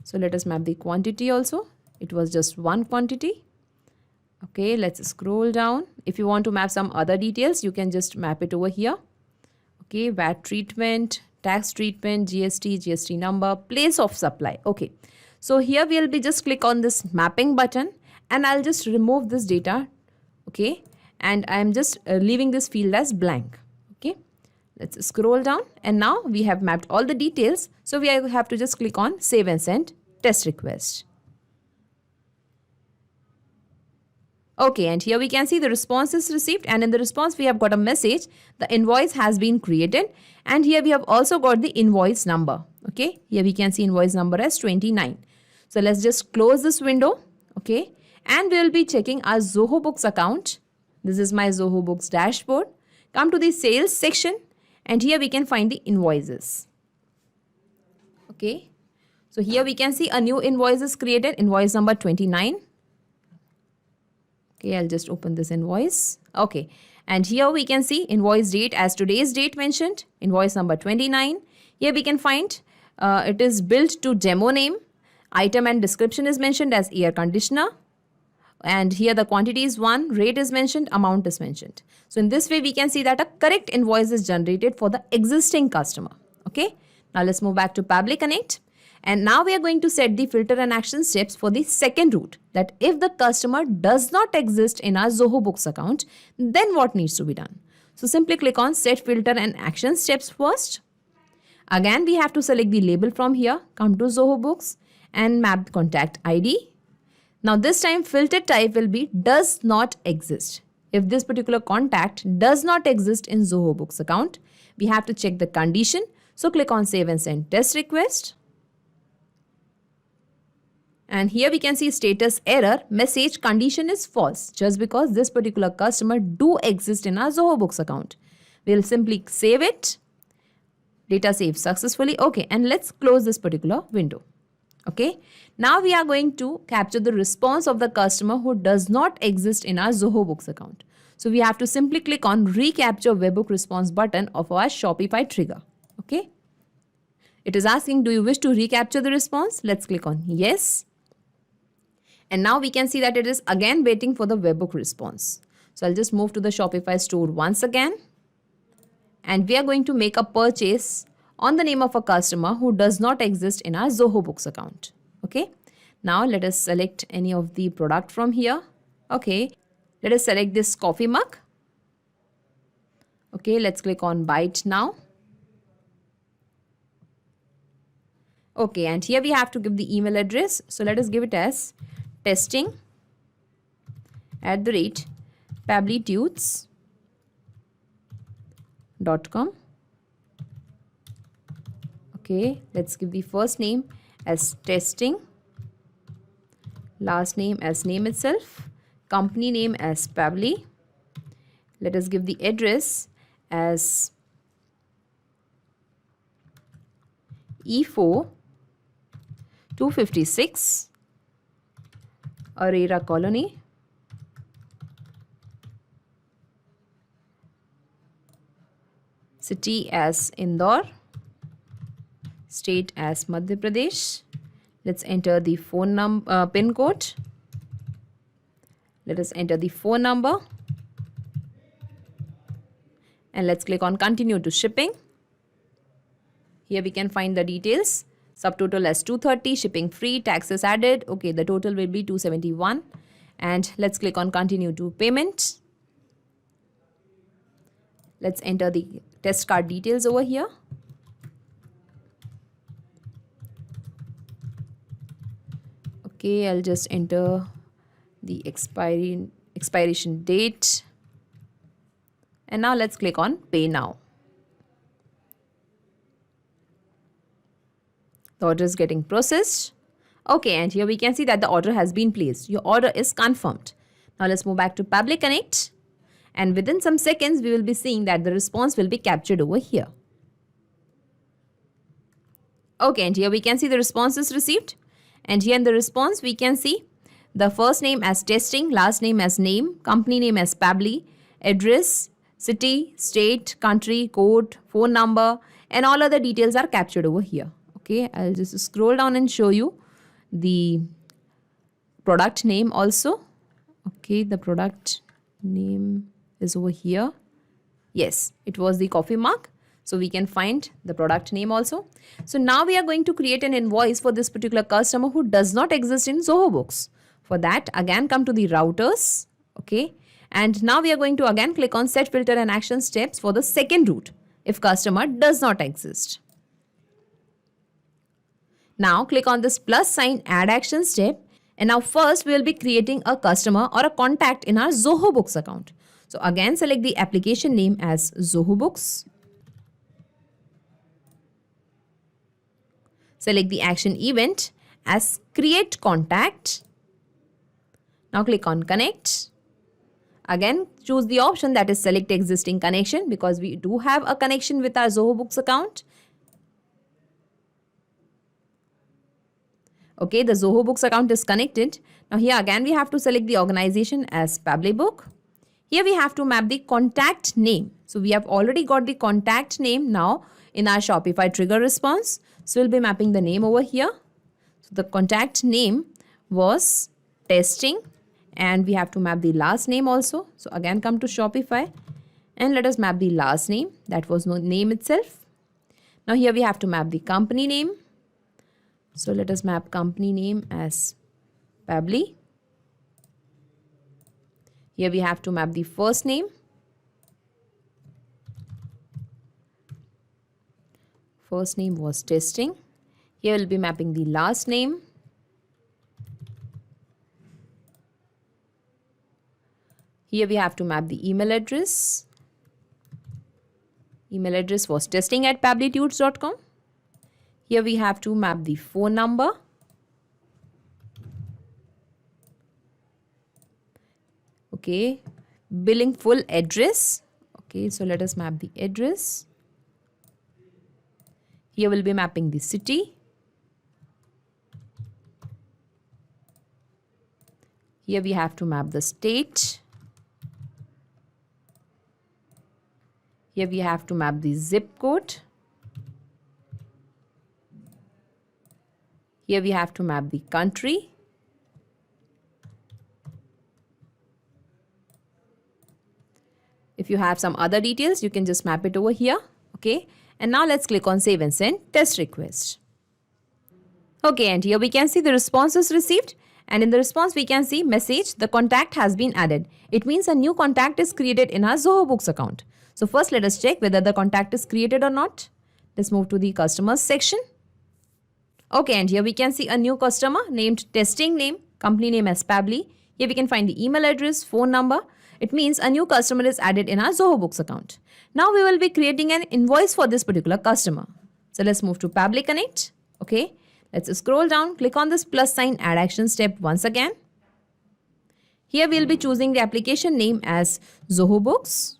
So let us map the quantity also. It was just one quantity. Okay, let's scroll down. If you want to map some other details, you can just map it over here. Okay, VAT treatment, tax treatment, GST number, place of supply. Okay, so here we'll be just click on this mapping button, and I'll just remove this data. Okay, and I'm just leaving this field as blank. Okay, let's scroll down, and now we have mapped all the details. So we have to just click on save and send test request. Okay, and here we can see the response is received, and in the response we have got a message, the invoice has been created, and here we have also got the invoice number. Okay, here we can see invoice number as 29. So let's just close this window. Okay, and we will be checking our Zoho Books account. This is my Zoho Books dashboard. Come to the sales section, and here we can find the invoices. Okay, so here we can see a new invoice is created, invoice number 29. Okay, I'll just open this invoice. Okay, and here we can see invoice date as today's date mentioned, invoice number 29. Here we can find it is billed to demo name. Item and description is mentioned as air conditioner. And here the quantity is 1, rate is mentioned, amount is mentioned. So in this way we can see that a correct invoice is generated for the existing customer. Okay, now let's move back to Pabbly Connect. And now we are going to set the filter and action steps for the second route, that if the customer does not exist in our Zoho Books account, then what needs to be done? So simply click on set filter and action steps first. Again, we have to select the label from here, come to Zoho Books and map contact ID. Now this time filter type will be does not exist. If this particular contact does not exist in Zoho Books account, we have to check the condition. So click on save and send test request. And here we can see status error, message condition is false, just because this particular customer do exist in our Zoho Books account. We'll simply save it. Data saved successfully. Okay, and let's close this particular window. Okay, now we are going to capture the response of the customer who does not exist in our Zoho Books account. So we have to simply click on recapture webhook response button of our Shopify trigger. Okay, it is asking, do you wish to recapture the response? Let's click on yes. And now we can see that it is again waiting for the webhook response. So I'll just move to the Shopify store once again. And we are going to make a purchase on the name of a customer who does not exist in our Zoho Books account. Okay. Now let us select any of the product from here. Okay. Let us select this coffee mug. Okay. Let's click on buy it now. Okay. And here we have to give the email address. So let us give it as testing@pabblytudes.com. Okay, let's give the first name as testing, last name as name itself, company name as Pabbly. Let us give the address as E4 256 Aurora Colony, city as Indore, state as Madhya Pradesh. Let's enter the phone number, pin code. Let us enter the phone number. And let's click on continue to shipping. Here we can find the details. Subtotal as 230, shipping free, taxes added. Okay, the total will be 271. And let's click on continue to payment. Let's enter the test card details over here. Okay, I'll just enter the expiration date. And now let's click on Pay Now. The order is getting processed. Okay, and here we can see that the order has been placed. Your order is confirmed. Now let's move back to Pabbly Connect. And within some seconds, we will be seeing that the response will be captured over here. Okay, and here we can see the response is received. And here in the response, we can see the first name as testing, last name as name, company name as Pabbly, address, city, state, country, code, phone number, and all other details are captured over here. Okay, I'll just scroll down and show you the product name also. Okay, the product name is over here. Yes, it was the coffee mug. So we can find the product name also. So now we are going to create an invoice for this particular customer who does not exist in Zoho Books. For that, again come to the routers. Okay. And now we are going to again click on set filter and action steps for the second route if customer does not exist. Now click on this plus sign add action step. And now first we will be creating a customer or a contact in our Zoho Books account. So again select the application name as Zoho Books. Select the action event as create contact. Now click on connect. Again choose the option that is select existing connection because we do have a connection with our Zoho Books account. Okay, the Zoho Books account is connected. Now here again we have to select the organization as Pabbly Book. Here we have to map the contact name. So we have already got the contact name now in our Shopify trigger response. So we'll be mapping the name over here. So the contact name was testing and we have to map the last name also. So again come to Shopify and let us map the last name. That was no name itself. Now here we have to map the company name. So let us map company name as Pabbly. Here we have to map the first name. First name was testing. Here we'll be mapping the last name. Here we have to map the email address. Email address was testing@pabblytudes.com. Here we have to map the phone number. Okay, billing full address. Okay, so let us map the address. Here we'll be mapping the city. Here we have to map the state. Here we have to map the zip code. Here we have to map the country. If you have some other details, you can just map it over here. Okay. And now let's click on save and send test request. Okay, and here we can see the response is received. And in the response, we can see message, the contact has been added. It means a new contact is created in our Zoho Books account. So first let us check whether the contact is created or not. Let's move to the customers section. Okay, and here we can see a new customer named testing name, company name as Pabbly. Here we can find the email address, phone number. It means a new customer is added in our Zoho Books account. Now we will be creating an invoice for this particular customer. So let's move to Pabbly Connect. Okay, let's scroll down, click on this plus sign add action step once again. Here we will be choosing the application name as Zoho Books.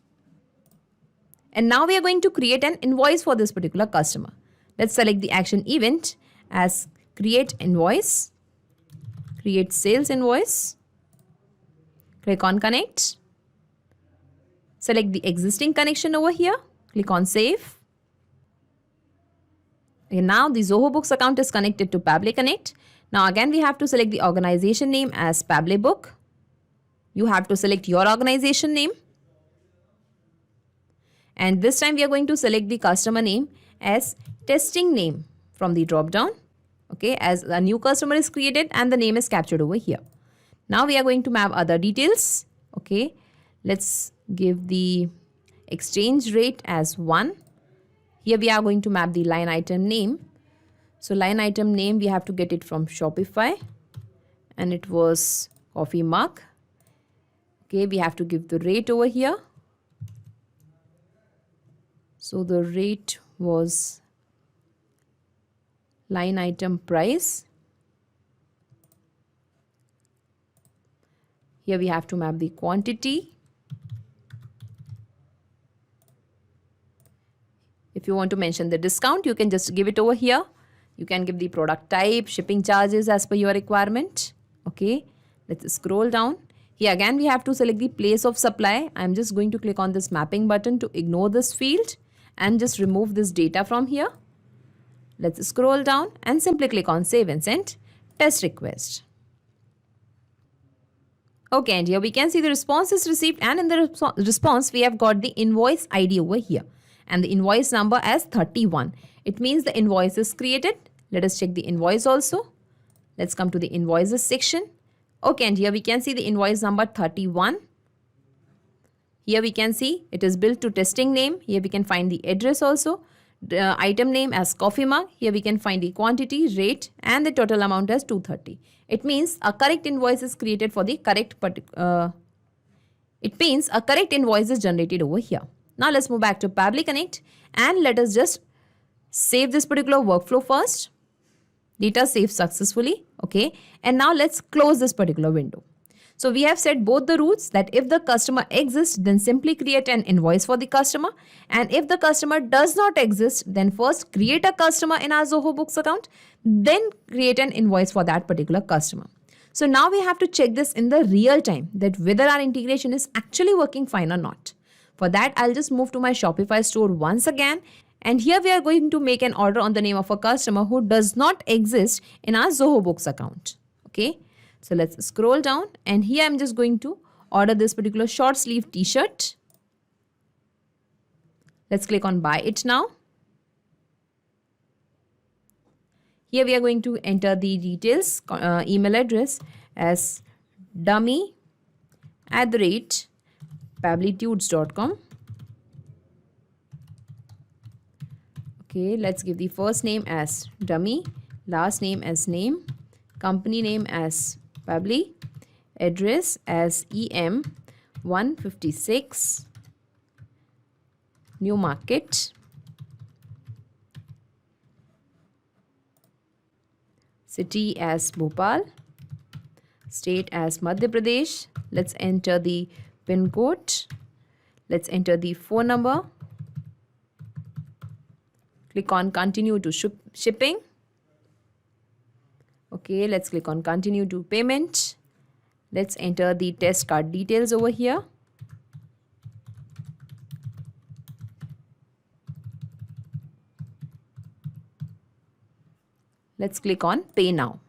And now we are going to create an invoice for this particular customer. Let's select the action event as create invoice, create sales invoice. Click on connect. Select the existing connection over here. Click on save. Okay, now the Zoho Books account is connected to Pabbly Connect. Now again we have to select the organization name as Pabbly Book. You have to select your organization name. And this time we are going to select the customer name as testing name from the drop down. Okay, as a new customer is created and the name is captured over here. Now we are going to map other details. Okay, let's give the exchange rate as 1. Here we are going to map the line item name. So line item name we have to get it from Shopify. and it was coffee mug. Okay, we have to give the rate over here. So the rate was line item price. Here we have to map the quantity. If you want to mention the discount, you can just give it over here. You can give the product type, shipping charges as per your requirement. Okay, let's scroll down. Here again we have to select the place of supply. I'm just going to click on this mapping button to ignore this field and just remove this data from here. Let's scroll down and simply click on save and send test request. Okay, and here we can see the response is received, and in the response we have got the invoice ID over here and the invoice number as 31. It means the invoice is created. Let us check the invoice also. Let's come to the invoices section. Okay, and here we can see the invoice number 31. Here we can see it is billed to testing name. Here we can find the address also. The item name as coffee mug. Here we can find the quantity, rate, and the total amount as 230. It means a correct invoice is created for the correct invoice is generated over here. Now let's move back to Pabbly Connect and let us just save this particular workflow first. Data saved successfully. Okay, and now let's close this particular window. So we have set both the routes that if the customer exists, then simply create an invoice for the customer. And if the customer does not exist, then first create a customer in our Zoho Books account, then create an invoice for that particular customer. So now we have to check this in the real time that whether our integration is actually working fine or not. For that, I'll just move to my Shopify store once again. And here we are going to make an order on the name of a customer who does not exist in our Zoho Books account. Okay. So let's scroll down, and here I'm just going to order this particular short sleeve t-shirt. Let's click on buy it now. Here we are going to enter the details, email address as dummy@pabblytudes.com. Okay, let's give the first name as dummy, last name as name, company name as Pabbly, address as EM 156 New Market, city as Bhopal, state as Madhya Pradesh. Let's enter the PIN code. Let's enter the phone number. Click on continue to shipping. Okay, let's click on continue to payment. Let's enter the test card details over here. Let's click on pay now.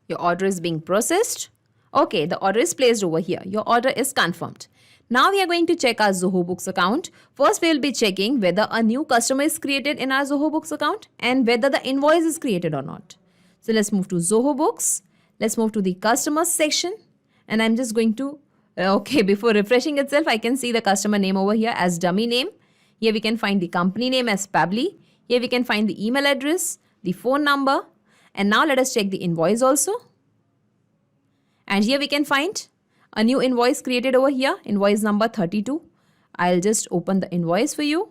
Your order is being processed. Okay, the order is placed over here. Your order is confirmed. Now we are going to check our Zoho Books account. First, we will be checking whether a new customer is created in our Zoho Books account and whether the invoice is created or not. So let's move to Zoho Books. Let's move to the customers section. And I'm just going to, before refreshing itself, I can see the customer name over here as dummy name. Here we can find the company name as Pabbly. Here we can find the email address, the phone number. And now let us check the invoice also. And here we can find a new invoice created over here, invoice number 32. I'll just open the invoice for you.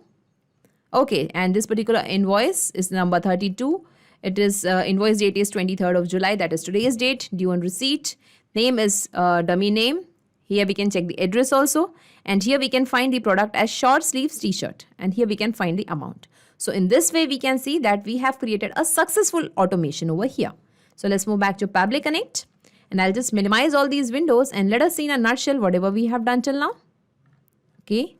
Okay, and this particular invoice is number 32. It is invoice date is 23rd of July, that is today's date, due on receipt. Name is dummy name. Here we can check the address also. And here we can find the product as short sleeves t-shirt. And here we can find the amount. So in this way, we can see that we have created a successful automation over here. So let's move back to Pabbly Connect. And I'll just minimize all these windows and let us see in a nutshell whatever we have done till now. Okay.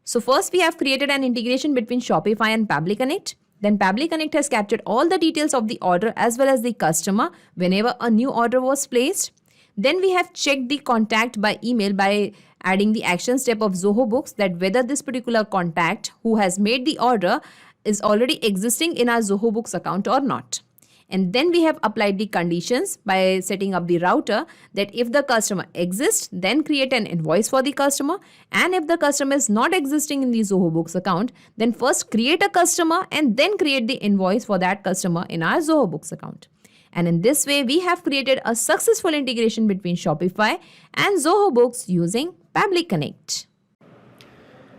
So first we have created an integration between Shopify and Pabbly Connect. Then Pabbly Connect has captured all the details of the order as well as the customer whenever a new order was placed. Then we have checked the contact by email by adding the action step of Zoho Books that whether this particular contact who has made the order is already existing in our Zoho Books account or not. And then we have applied the conditions by setting up the router that if the customer exists, then create an invoice for the customer. And if the customer is not existing in the Zoho Books account, then first create a customer and then create the invoice for that customer in our Zoho Books account. And in this way, we have created a successful integration between Shopify and Zoho Books using Pabbly Connect.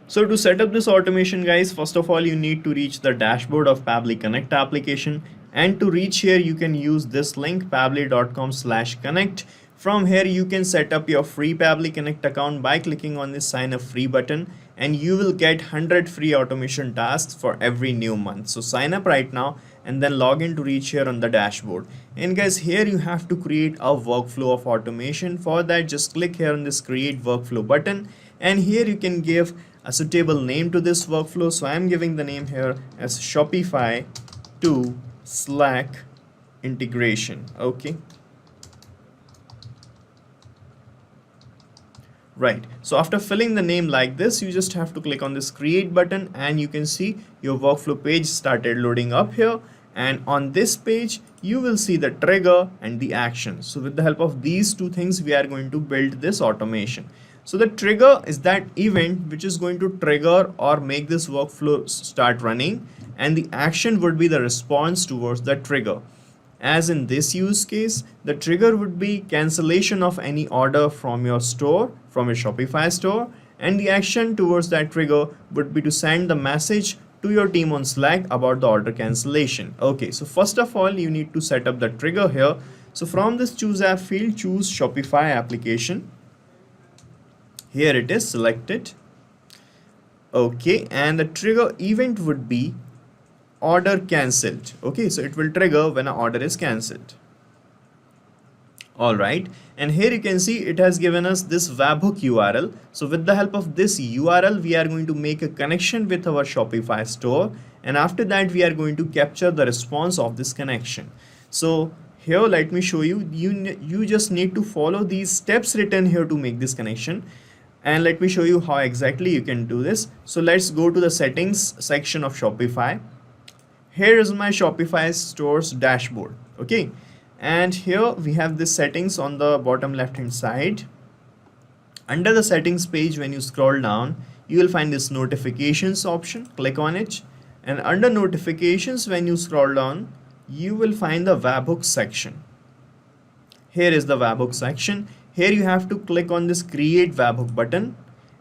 So to set up this automation, guys, first of all, you need to reach the dashboard of Pabbly Connect application. And to reach here, you can use this link, pabbly.com/connect. From here, you can set up your free Pabbly Connect account by clicking on this sign up free button, and you will get 100 free automation tasks for every new month. So sign up right now and then log in to reach here on the dashboard. And guys, here you have to create a workflow of automation. For that, just click here on this create workflow button, and here you can give a suitable name to this workflow. So I'm giving the name here as Shopify to Slack integration. Okay. Right, so after filling the name like this, you just have to click on this create button, and you can see your workflow page started loading up here. And on this page, you will see the trigger and the action. So with the help of these two things, we are going to build this automation. So the trigger is that event which is going to trigger or make this workflow start running, and the action would be the response towards that trigger. As in this use case, the trigger would be cancellation of any order from your store, from your Shopify store, and the action towards that trigger would be to send the message to your team on Slack about the order cancellation. Okay, so first of all, you need to set up the trigger here. So from this choose app field, choose Shopify application. Here it is selected. Okay, and the trigger event would be order cancelled. Okay, so it will trigger when an order is cancelled. Alright, and here you can see it has given us this webhook URL. So with the help of this URL, we are going to make a connection with our Shopify store, and after that we are going to capture the response of this connection. So here let me show you, you just need to follow these steps written here to make this connection. And let me show you how exactly you can do this. So let's go to the settings section of Shopify. Here is my Shopify store's dashboard. Okay, and here we have the settings on the bottom left hand side. Under the settings page, when you scroll down, you will find this notifications option. Click on it, and under notifications, when you scroll down, you will find the webhook section. Here is the webhook section. Here you have to click on this create webhook button,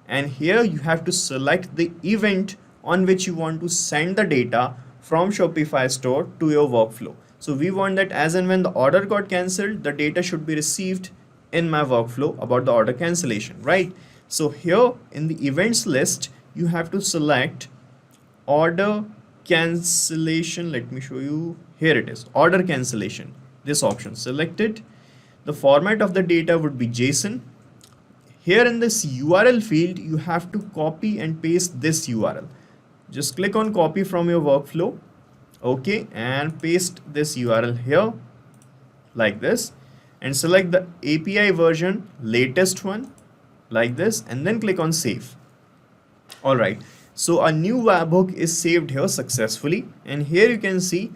and here you have to select the event on which you want to send the data from Shopify store to your workflow. So we want that as and when the order got cancelled, the data should be received in my workflow about the order cancellation, right? So here in the events list, you have to select order cancellation. Let me show you. Here it is, order cancellation. This option selected. The format of the data would be JSON. Here in this URL field, you have to copy and paste this URL. Just click on copy from your workflow. Okay, and paste this URL here like this, and select the API version, latest one, like this, and then click on save. Alright, so a new webhook is saved here successfully, and here you can see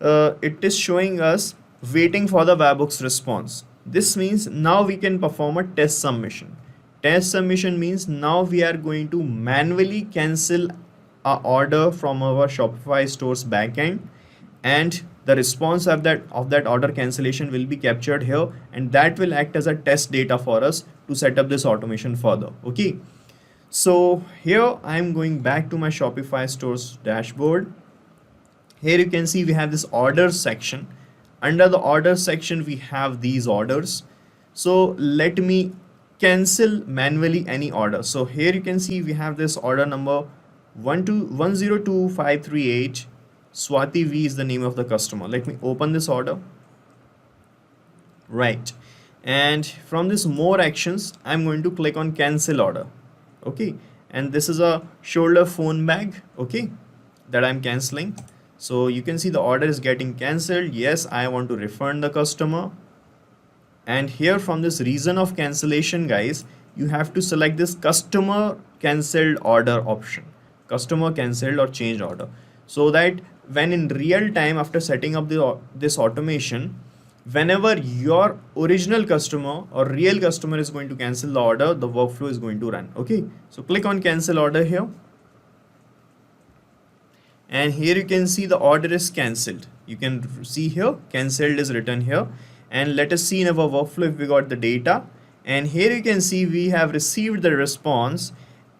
it is showing us waiting for the webhook's response. This means now we can perform a test submission. Test submission means now we are going to manually cancel an order from our Shopify store's backend, and the response of that order cancellation will be captured here, and that will act as a test data for us to set up this automation further. Okay, so here I am going back to my Shopify store's dashboard. Here you can see we have this orders section. Under the orders section, we have these orders. So let me cancel manually any order. So here you can see we have this order number 102538. Swati V is the name of the customer. Let me open this order. Right. And from this more actions, I'm going to click on cancel order. Okay. And this is a shoulder phone bag. Okay. That I'm canceling. So you can see the order is getting cancelled. Yes, I want to refund the customer. And here from this reason of cancellation, guys, you have to select this customer cancelled order option. Customer cancelled or changed order. So that when in real time after setting up this automation, whenever your original customer or real customer is going to cancel the order, the workflow is going to run. Okay, so click on cancel order here, and here you can see the order is cancelled. You can see here cancelled is written here, and let us see in our workflow if we got the data. And here you can see we have received the response,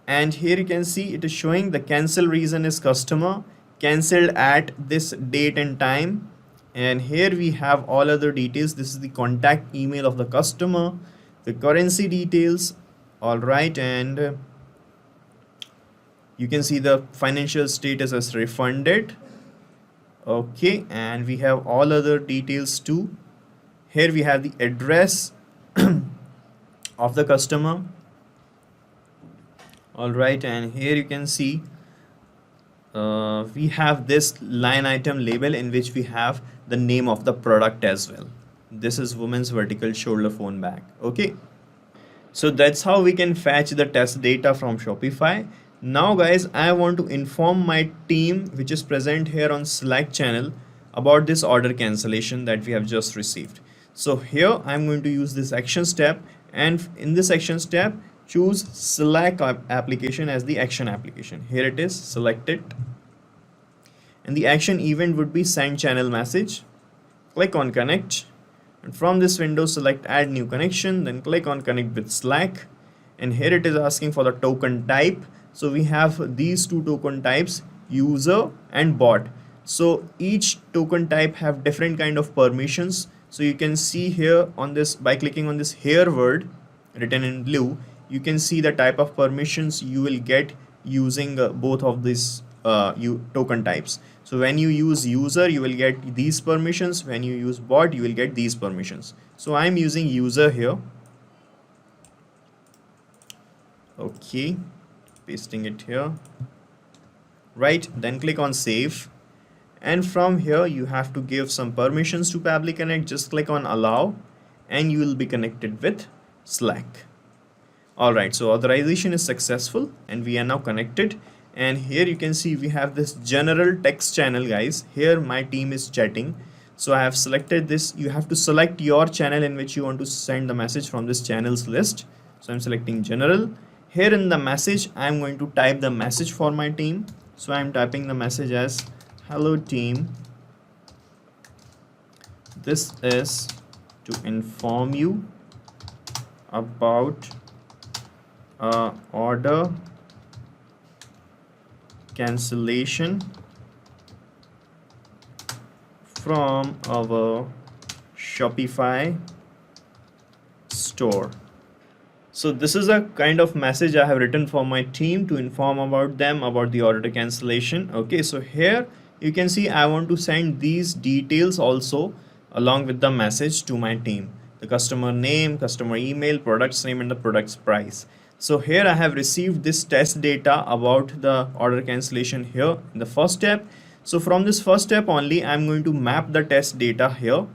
and here you can see it is showing the cancel reason is customer, cancelled at this date and time, and here we have all other details. This is the contact email of the customer, the currency details, all right, and you can see the financial status as refunded. Okay, and we have all other details too. Here we have the address of the customer, all right, and here you can see we have this line item label in which we have the name of the product as well. This is women's vertical shoulder phone bag. Okay, so that's how we can fetch the test data from Shopify. Now guys, I want to inform my team which is present here on Slack channel about this order cancellation that we have just received. So here I'm going to use this action step, and in this action step choose Slack application as the action application. Here it is, select it, and the action event would be send channel message. Click on connect, and from this window select add new connection, then click on connect with Slack, and here it is asking for the token type. So we have these two token types, user and bot. So each token type have different kind of permissions. So you can see here on this, by clicking on this here word written in blue, you can see the type of permissions you will get using both of these token types. So when you use user, you will get these permissions. When you use bot, you will get these permissions. So I'm using user here. Okay, pasting it here, right, then click on save, and from here you have to give some permissions to Pabbly Connect. Just click on allow, and you will be connected with Slack. Alright, so authorization is successful and we are now connected, and here you can see we have this general text channel guys. Here my team is chatting, so I have selected this. You have to select your channel in which you want to send the message from this channels list. So I'm selecting general. Here in the message, I'm going to type the message for my team. So I'm typing the message as hello team. This is to inform you about order cancellation from our Shopify store. So this is a kind of message I have written for my team to inform about them about the order cancellation. Okay, so here you can see I want to send these details also along with the message to my team. The customer name, customer email, product's name, and the product's price. So here I have received this test data about the order cancellation here in the first step. So from this first step only, I'm going to map the test data here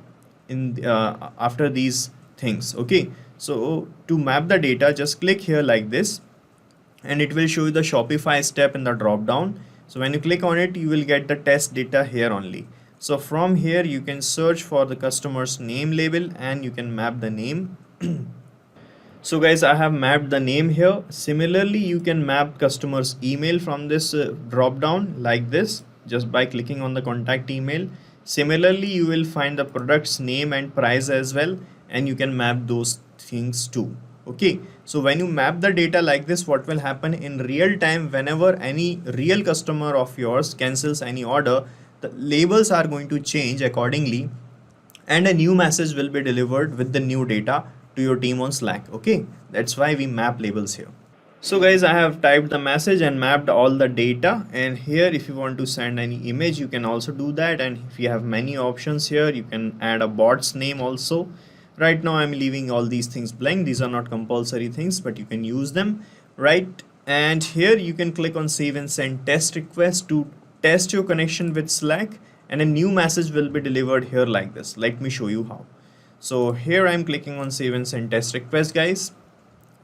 in after these things. Okay, so to map the data, just click here like this, and it will show you the Shopify step in the drop down. So when you click on it, you will get the test data here only. So from here you can search for the customer's name label and you can map the name. So guys, I have mapped the name here. Similarly, you can map customer's email from this drop down like this, just by clicking on the contact email. Similarly, you will find the product's name and price as well, and you can map those things too. Okay, so when you map the data like this, what will happen in real time, whenever any real customer of yours cancels any order, the labels are going to change accordingly, and a new message will be delivered with the new data to your team on Slack. Okay, that's why we map labels here. So guys, I have typed the message and mapped all the data, and here if you want to send any image, you can also do that, and if you have many options here, you can add a bot's name also. Right now I'm leaving all these things blank. These are not compulsory things, but you can use them, right? And here you can click on save and send test request to test your connection with Slack, and a new message will be delivered here like this. Let me show you how. So here I'm clicking on save and send test request, guys.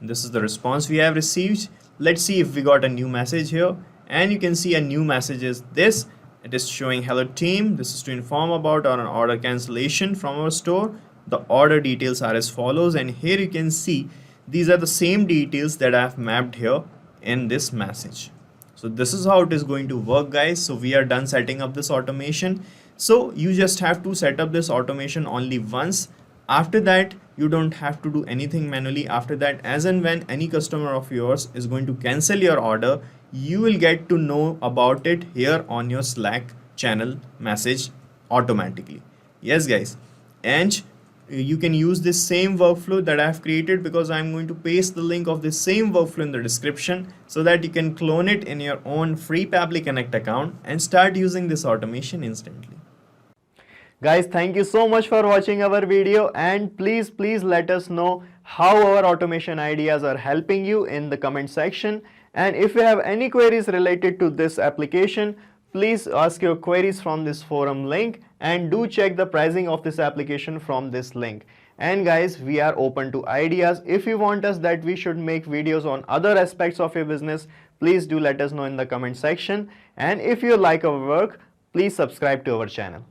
This is the response we have received. Let's see if we got a new message here, and you can see a new message is this. It is showing hello team. This is to inform about our order cancellation from our store. The order details are as follows, and here you can see these are the same details that I have mapped here in this message. So this is how it is going to work, guys. So we are done setting up this automation. So you just have to set up this automation only once. After that, you don't have to do anything manually. After that, as and when any customer of yours is going to cancel your order, you will get to know about it here on your Slack channel message automatically. Yes, guys. And you can use this same workflow that I have created, because I'm going to paste the link of this same workflow in the description so that you can clone it in your own free Pabbly Connect account and start using this automation instantly. Guys, thank you so much for watching our video, and please let us know how our automation ideas are helping you in the comment section. And if you have any queries related to this application, please ask your queries from this forum link, and do check the pricing of this application from this link. And guys, we are open to ideas. If you want us that we should make videos on other aspects of your business, please do let us know in the comment section. And if you like our work, please subscribe to our channel.